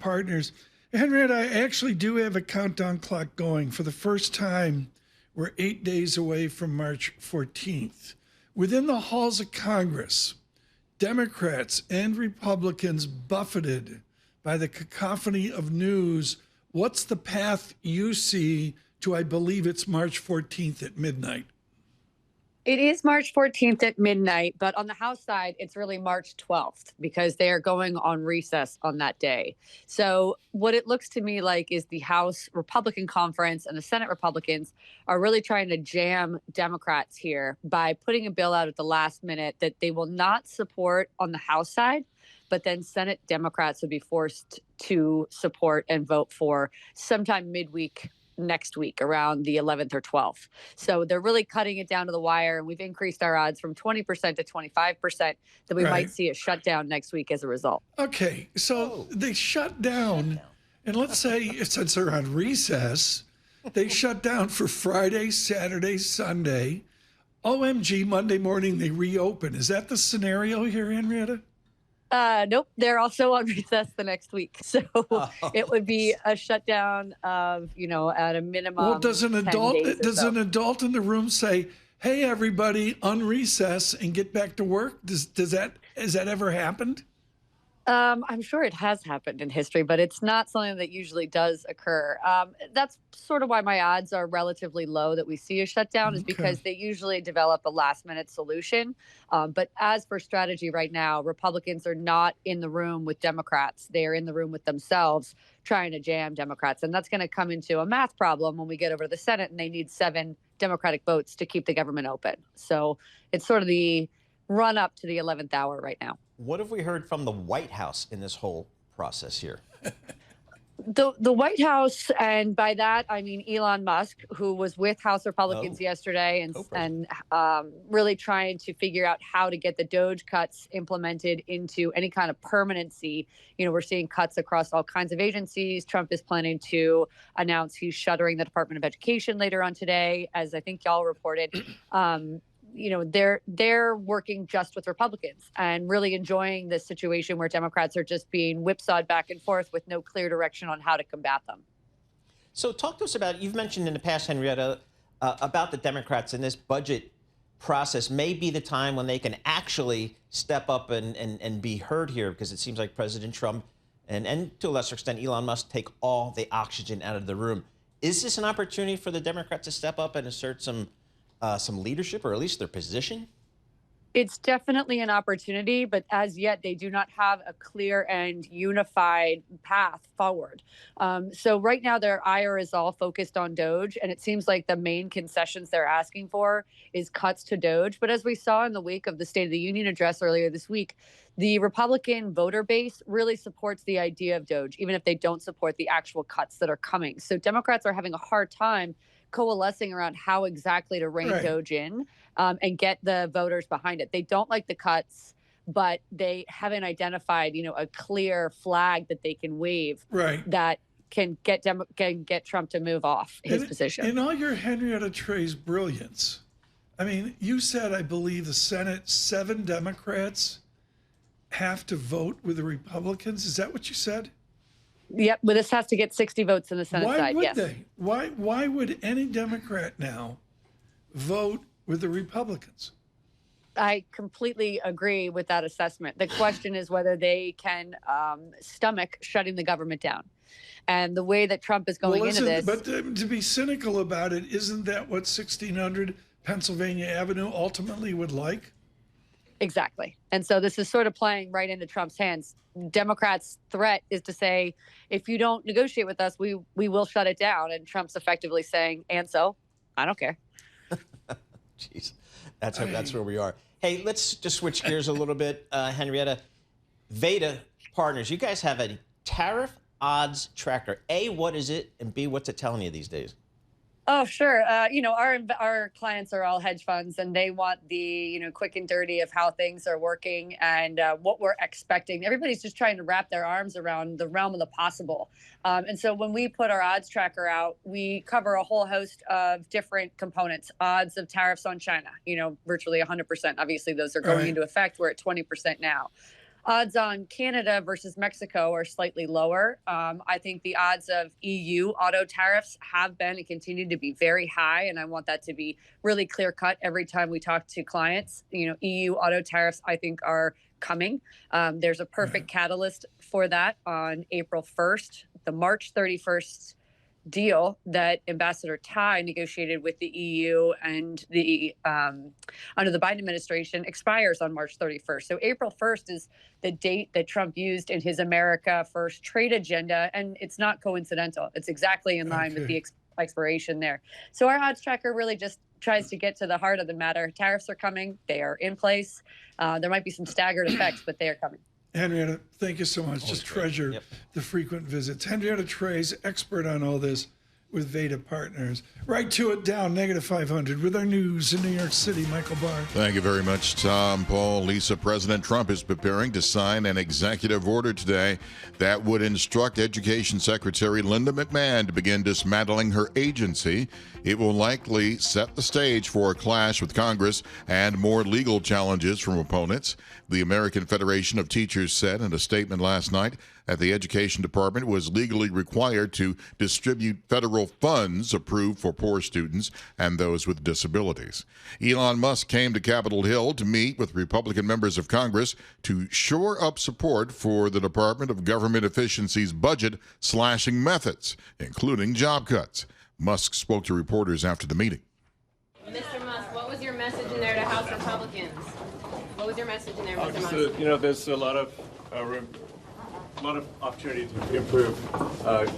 Partners. Henrietta, I actually do have a countdown clock going. For the first time, we're 8 days away from March 14th. Within the halls of Congress, Democrats and Republicans buffeted by the cacophony of news. What's the path you see to, I believe it's March 14th at midnight? It is March 14th at midnight, but on the House side, it's really March 12th because they are going on recess on that day. So what it looks to me like is the House Republican Conference and the Senate Republicans are really trying to jam Democrats here by putting a bill out at the last minute that they will not support on the House side, but then Senate Democrats would be forced to support and vote for sometime midweek next week around the 11th or 12th. So they're really cutting it down to the wire, and we've increased our odds from 20% to 25% that we might see a shutdown next week as a result. Okay, so they shut down, and let's say since they're on recess, they shut down for Friday, Saturday, Sunday. OMG, Monday morning they reopen. Is that the scenario here, Henrietta? Nope. They're also on recess the next week. So it would be a shutdown of, at a minimum. Well, does an adult in the room say, hey, everybody, unrecess and get back to work? Has that ever happened? I'm sure it has happened in history, but it's not something that usually does occur. That's sort of why my odds are relatively low that we see a shutdown, is because they usually develop a last-minute solution. But as for strategy right now, Republicans are not in the room with Democrats. They are in the room with themselves trying to jam Democrats. And that's going to come into a math problem when we get over to the Senate and they need 7 Democratic votes to keep the government open. So it's sort of the run up to the 11th hour right now. What have we heard from the White House in this whole process here? The White House, and by that I mean Elon Musk, who was with House Republicans yesterday and really trying to figure out how to get the DOGE cuts implemented into any kind of permanency. You know, we're seeing cuts across all kinds of agencies. Trump is planning to announce he's shuttering the Department of Education later on today, as I think y'all reported. You know, they're working just with Republicans and really enjoying this situation where Democrats are just being whipsawed back and forth with no clear direction on how to combat them. So talk to us about, you've mentioned in the past, Henrietta, about the Democrats in this budget process may be the time when they can actually step up and be heard here, because it seems like President Trump and to a lesser extent Elon Musk take all the oxygen out of the room. Is this an opportunity for the Democrats to step up and assert some leadership, or at least their position? It's definitely an opportunity, but as yet they do not have a clear and unified path forward. So right now their ire is all focused on DOGE, and it seems like the main concessions they're asking for is cuts to DOGE. But as we saw in the wake of the State of the Union address earlier this week, the Republican voter base really supports the idea of DOGE, even if they don't support the actual cuts that are coming. So Democrats are having a hard time coalescing around how exactly to rein DOGE in and get the voters behind it. They don't like the cuts, but they haven't identified, you know, a clear flag that they can wave that can get Trump to move off his position. In all your Henrietta Treyz brilliance, I mean, you said, I believe, the Senate, 7 Democrats have to vote with the Republicans. Is that what you said? Yep, but this has to get 60 votes in the Senate side. Why would they? Why would any Democrat now vote with the Republicans? I completely agree with that assessment. The question is whether they can stomach shutting the government down. And the way that Trump is going into this... But to be cynical about it, isn't that what 1600 Pennsylvania Avenue ultimately would like? Exactly. And so this is sort of playing right into Trump's hands. Democrats' threat is to say, if you don't negotiate with us, we will shut it down. And Trump's effectively saying, and so, I don't care. Jeez, that's where we are. Hey, let's just switch gears a little bit, Henrietta. Veda Partners, you guys have a tariff odds tracker. A, what is it? And B, what's it telling you these days? Oh, sure. You know, our clients are all hedge funds, and they want the, you know, quick and dirty of how things are working and what we're expecting. Everybody's just trying to wrap their arms around the realm of the possible. And so when we put our odds tracker out, we cover a whole host of different components. Odds of tariffs on China, you know, virtually 100%. Obviously, those are going into effect. We're at 20% now. Odds on Canada versus Mexico are slightly lower. I think the odds of EU auto tariffs have been and continue to be very high, and I want that to be really clear cut every time we talk to clients. You know, EU auto tariffs, I think, are coming. There's a perfect catalyst for that on April 1st. The March 31st deal that Ambassador Tai negotiated with the EU and the under the Biden administration expires on March 31st. So April 1st is the date that Trump used in his America First trade agenda, and it's not coincidental. It's exactly in line with the expiration there. So our odds tracker really just tries to get to the heart of the matter. Tariffs are coming. They are in place. There might be some staggered effects, but they are coming. Henrietta, thank you so much. Just treasure the frequent visits. Henrietta Treyz, expert on all this with Veda Partners. Right to it, down -500 with our news in New York City. Michael Barr. Thank you very much, Tom, Paul, Lisa. President Trump is preparing to sign an executive order today that would instruct Education Secretary Linda McMahon to begin dismantling her agency. It will likely set the stage for a clash with Congress and more legal challenges from opponents. The American Federation of Teachers said in a statement last night that the Education Department was legally required to distribute federal federal funds approved for poor students and those with disabilities. Elon Musk came to Capitol Hill to meet with Republican members of Congress to shore up support for the Department of Government Efficiency's budget slashing methods, including job cuts. Musk spoke to reporters after the meeting. Mr. Musk, what was your message in there to House Republicans? What was your message in there, Mr. Musk? There's a lot of opportunity to improve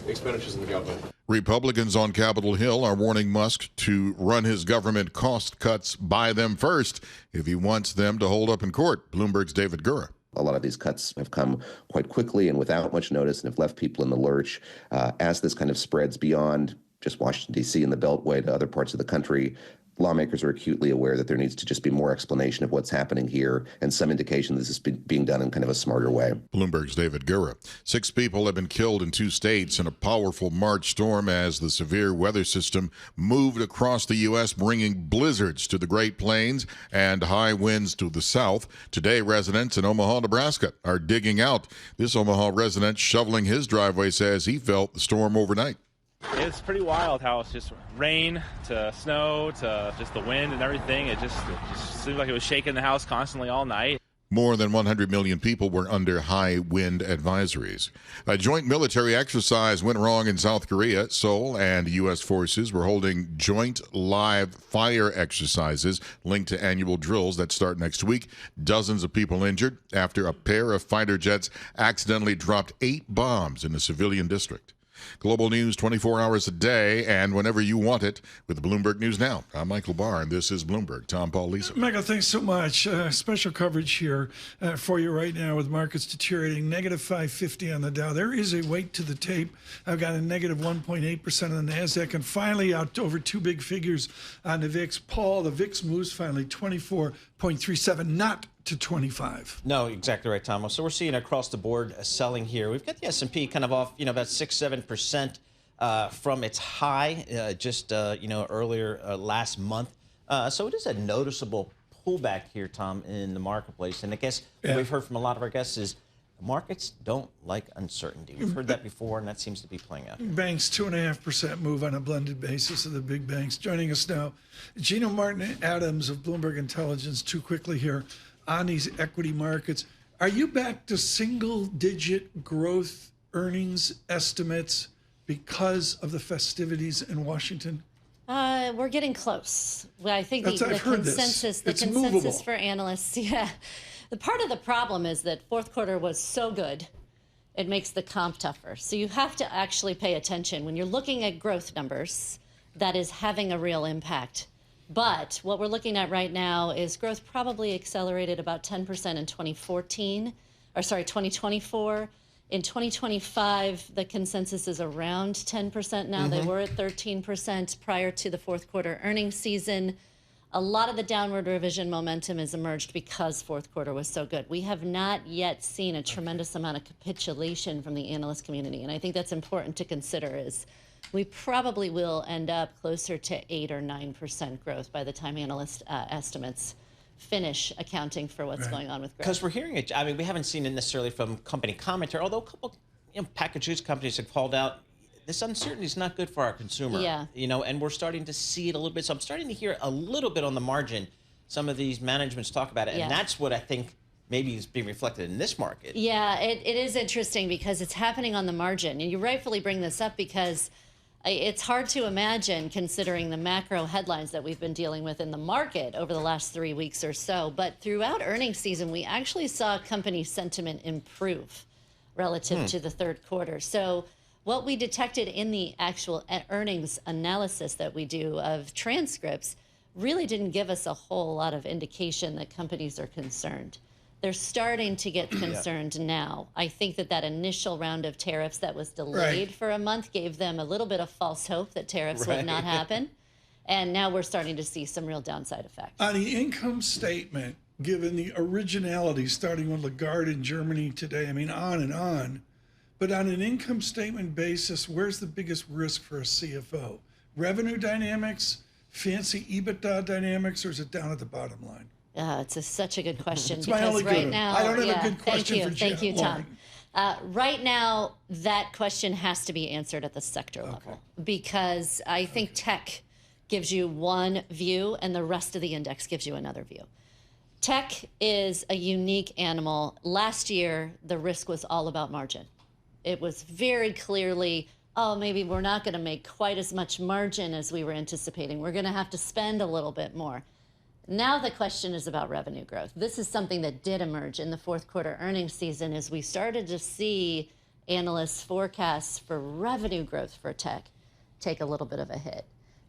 expenditures in the government. Republicans on Capitol Hill are warning Musk to run his government cost cuts by them first if he wants them to hold up in court. Bloomberg's David Gura. A lot of these cuts have come quite quickly and without much notice and have left people in the lurch. As this kind of spreads beyond just Washington, D.C. and the Beltway to other parts of the country, lawmakers are acutely aware that there needs to just be more explanation of what's happening here and some indication this is being done in kind of a smarter way. Bloomberg's David Gura. 6 people have been killed in 2 states in a powerful March storm as the severe weather system moved across the U.S., bringing blizzards to the Great Plains and high winds to the south. Today, residents in Omaha, Nebraska are digging out. This Omaha resident shoveling his driveway says he felt the storm overnight. It's pretty wild how it's just rain to snow to just the wind and everything. It just seemed like it was shaking the house constantly all night. More than 100 million people were under high wind advisories. A joint military exercise went wrong in South Korea. Seoul and U.S. forces were holding joint live fire exercises linked to annual drills that start next week. Dozens of people injured after a pair of fighter jets accidentally dropped 8 bombs in a civilian district. Global news 24 hours a day and whenever you want it with Bloomberg News Now. I'm Michael Barr, and this is Bloomberg. Tom, Paul, Lisa. Michael, thanks so much. Special coverage here for you right now with markets deteriorating. Negative 550 on the Dow. There is a weight to the tape. I've got a negative 1.8% on the NASDAQ, and finally out to over 2 big figures on the VIX. Paul, the VIX moves finally 24.37, not to 25. No, exactly right, Tom. So we're seeing across the board selling here. We've got the S&P kind of off, about 6-7% from its high earlier last month. So it is a noticeable pullback here, Tom, in the marketplace. And I guess what we've heard from a lot of our guests is markets don't like uncertainty. We've heard that before, and that seems to be playing out. Banks 2.5% move on a blended basis of the big banks. Joining us now, Gino Martin Adams of Bloomberg Intelligence. Too quickly here on these equity markets. Are you back to single-digit growth earnings estimates because of the festivities in Washington? We're getting close. Well, I think the consensus for analysts, the part of the problem is that fourth quarter was so good, it makes the comp tougher. So you have to actually pay attention when you're looking at growth numbers. That is having a real impact. But what we're looking at right now is growth probably accelerated about 10% in 2024. In 2025, the consensus is around 10% now. They were at 13% prior to the fourth quarter earnings season. A lot of the downward revision momentum has emerged because fourth quarter was so good. We have not yet seen a tremendous amount of capitulation from the analyst community. And I think that's important to consider is we probably will end up closer to 8 or 9% growth by the time analyst estimates finish accounting for what's going on with growth. Because we're hearing it. I mean, we haven't seen it necessarily from company commentary, although a couple packaged goods companies have called out this uncertainty is not good for our consumer. And we're starting to see it a little bit. So I'm starting to hear a little bit on the margin some of these managements talk about it. And that's what I think maybe is being reflected in this market. Yeah, it is interesting because it's happening on the margin. And you rightfully bring this up because it's hard to imagine considering the macro headlines that we've been dealing with in the market over the last 3 weeks or so. But throughout earnings season, we actually saw company sentiment improve relative to the third quarter. So what we detected in the actual earnings analysis that we do of transcripts really didn't give us a whole lot of indication that companies are concerned. They're starting to get concerned now. I think that initial round of tariffs that was delayed for a month gave them a little bit of false hope that tariffs would not happen. And now we're starting to see some real downside effects. On the income statement, given the originality, starting with Lagarde in Germany today, I mean, on and on. But on an income statement basis, where's the biggest risk for a CFO? Revenue dynamics, fancy EBITDA dynamics, or is it down at the bottom line? It's such a good question It's because right now, I don't have a good question for Thank you, Tom. Right now, that question has to be answered at the sector level, because I think tech gives you one view and the rest of the index gives you another view. Tech is a unique animal. Last year, the risk was all about margin. It was very clearly, oh, maybe we're not going to make quite as much margin as we were anticipating. We're going to have to spend a little bit more. Now the question is about revenue growth. This is something that did emerge in the fourth quarter earnings season as we started to see analysts' forecasts for revenue growth for tech take a little bit of a hit.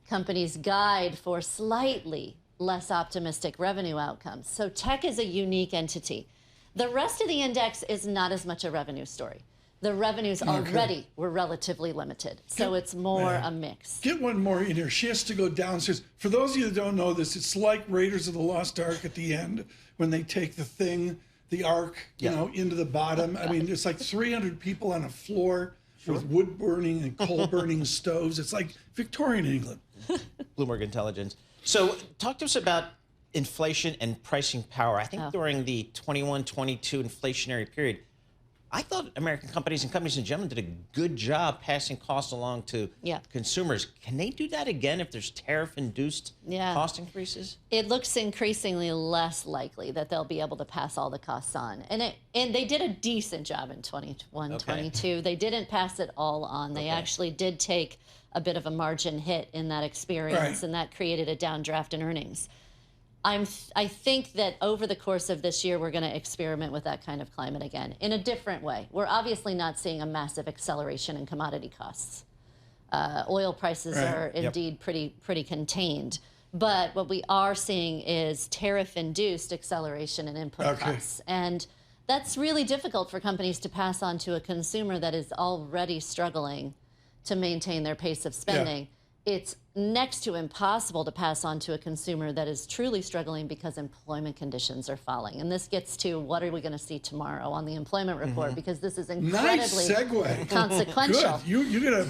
Companies guide for slightly less optimistic revenue outcomes. So tech is a unique entity. The rest of the index is not as much a revenue story. The revenues already were relatively limited. So it's more a mix. Get one more in here. She has to go downstairs. For those of you that don't know this, it's like Raiders of the Lost Ark at the end when they take the thing, the ark, you know, into the bottom. I mean, it's like 300 people on a floor with wood burning and coal burning stoves. It's like Victorian England. Bloomberg Intelligence. So talk to us about inflation and pricing power. I think during the 21-22 inflationary period, I thought American companies and companies in general did a good job passing costs along to consumers. Can they do that again if there's tariff-induced cost increases? It looks increasingly less likely that they'll be able to pass all the costs on. And they did a decent job in 21-22. They didn't pass it all on. They actually did take a bit of a margin hit in that experience, and that created a downdraft in earnings. I think that over the course of this year, we're going to experiment with that kind of climate again in a different way. We're obviously not seeing a massive acceleration in commodity costs. Oil prices are indeed pretty contained. But what we are seeing is tariff-induced acceleration in input costs. And that's really difficult for companies to pass on to a consumer that is already struggling to maintain their pace of spending. It's next to impossible to pass on to a consumer that is truly struggling because employment conditions are falling. And this gets to what are we going to see tomorrow on the employment report, because this is incredibly consequential. Good. You get a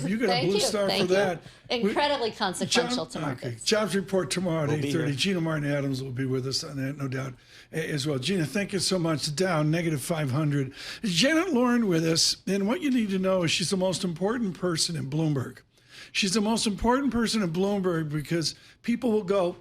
blue star for that. Incredibly consequential to markets. Jobs report tomorrow at 8:30. Gina Martin Adams will be with us on that, no doubt, as well. Gina, thank you so much. Down -500. Janet Lauren with us, and what you need to know is she's the most important person in Bloomberg. She's the most important person in Bloomberg because people will go,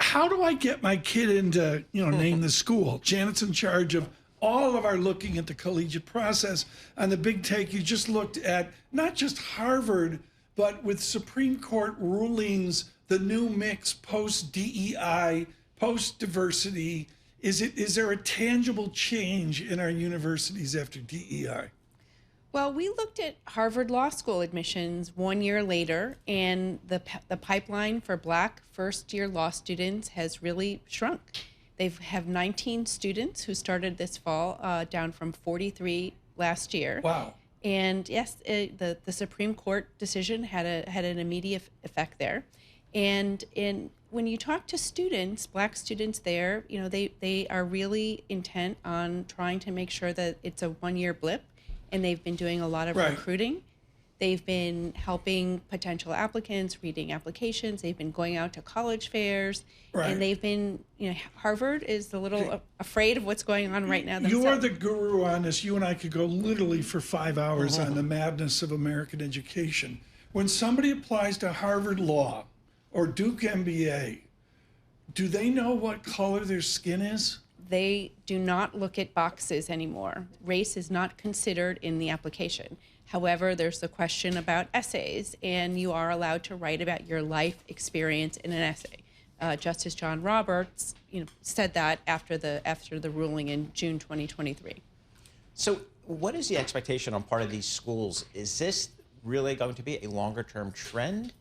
how do I get my kid into, name the school? Janet's in charge of all of our looking at the collegiate process. On the big take, you just looked at not just Harvard, but with Supreme Court rulings, the new mix post-DEI, post-diversity. Is there a tangible change in our universities after DEI? Well, we looked at Harvard Law School admissions 1 year later, and the pipeline for Black first-year law students has really shrunk. They have 19 students who started this fall, down from 43 last year. Wow. And yes, the Supreme Court decision had an immediate effect there. And when you talk to students, Black students there, they are really intent on trying to make sure that it's a 1 year blip. And they've been doing a lot of recruiting. They've been helping potential applicants, reading applications. They've been going out to college fairs. And they've been, Harvard is a little afraid of what's going on right now themselves. You are the guru on this. You and I could go literally for 5 hours on the madness of American education. When somebody applies to Harvard Law or Duke MBA, do they know what color their skin is? They do not look at boxes anymore. Race is not considered in the application. However, there's the question about essays, and you are allowed to write about your life experience in an essay. Justice John Roberts, said that after the ruling in June 2023. So, what is the expectation on part of these schools? Is this really going to be a longer-term trend,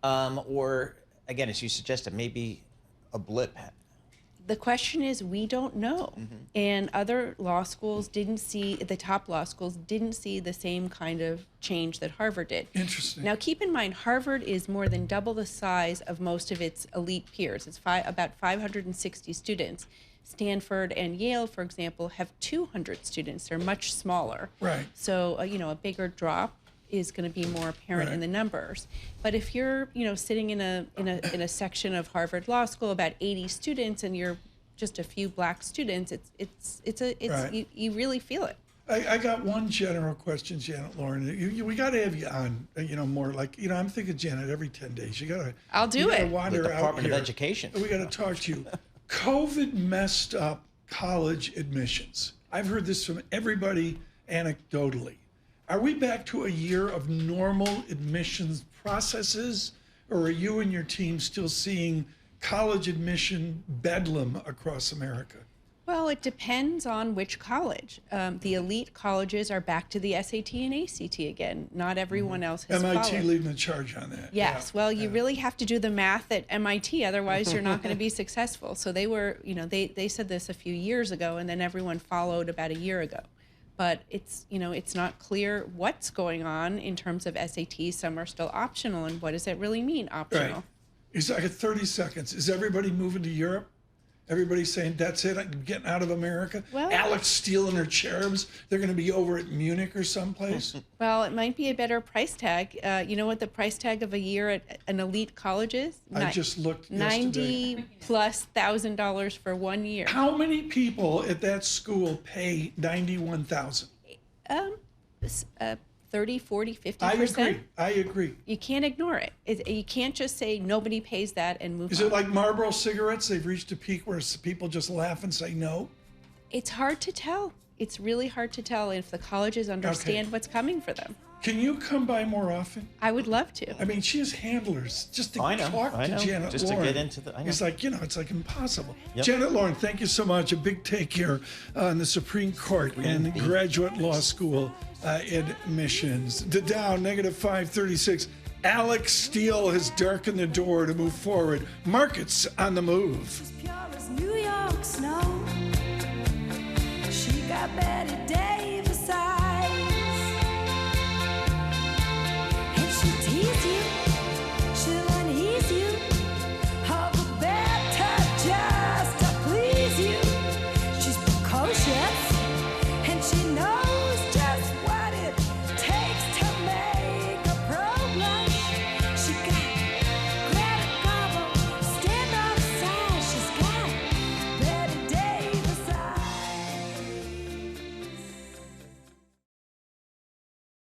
or again, as you suggested, maybe a blip? The question is, we don't know. And other law schools the top law schools didn't see the same kind of change that Harvard did. Interesting. Now, keep in mind, Harvard is more than double the size of most of its elite peers. It's about 560 students. Stanford and Yale, for example, have 200 students. They're much smaller. Right. So, a bigger drop is going to be more apparent in the numbers. But if you're, sitting in a section of Harvard Law School about 80 students and you're just a few Black students, you really feel it. I got one general question, Janet Lauren. We got to have you on, more like, I'm thinking, Janet, every 10 days. I'll do it. Wander The Department out here. of Education. We got to talk to you. COVID messed up college admissions. I've heard this from everybody anecdotally. Are we back to a year of normal admissions processes, or are you and your team still seeing college admission bedlam across America? Well, it depends on which college. The elite colleges are back to the SAT and ACT again. Not everyone else has MIT followed. leading the charge on that. Yes. Well, you really have to do the math at MIT, otherwise you're not going to be successful. So they were, they said this a few years ago, and then everyone followed about a year ago. But it's not clear what's going on in terms of SAT. Some are still optional, and what does it really mean, optional? Right. It's like 30 seconds. Is everybody moving to Europe? Everybody's saying, that's it, I'm getting out of America? Well, Alex Steele and her cherubs, they're going to be over at Munich or someplace? Well, it might be a better price tag. You know what the price tag of a year at an elite college is? I just looked yesterday. $90,000+ for 1 year. How many people at that school pay $91,000? 30, 40, 50%. I agree. You can't ignore it. You can't just say nobody pays that and move on. Is it like Marlboro cigarettes? They've reached a peak where people just laugh and say no? It's hard to tell. It's really hard to tell if the colleges understand what's coming for them. Can you come by more often? I would love to. I mean, she has handlers just to talk to Janet just Lauren. to get into the. It's like, it's like impossible. Yep. Janet Lauren, thank you so much. A big take here on the Supreme Court and graduate law school admissions. The Dow, negative 536. Alex Steele has darkened the door to move forward. Markets on the move. New York snow. She got Betty down.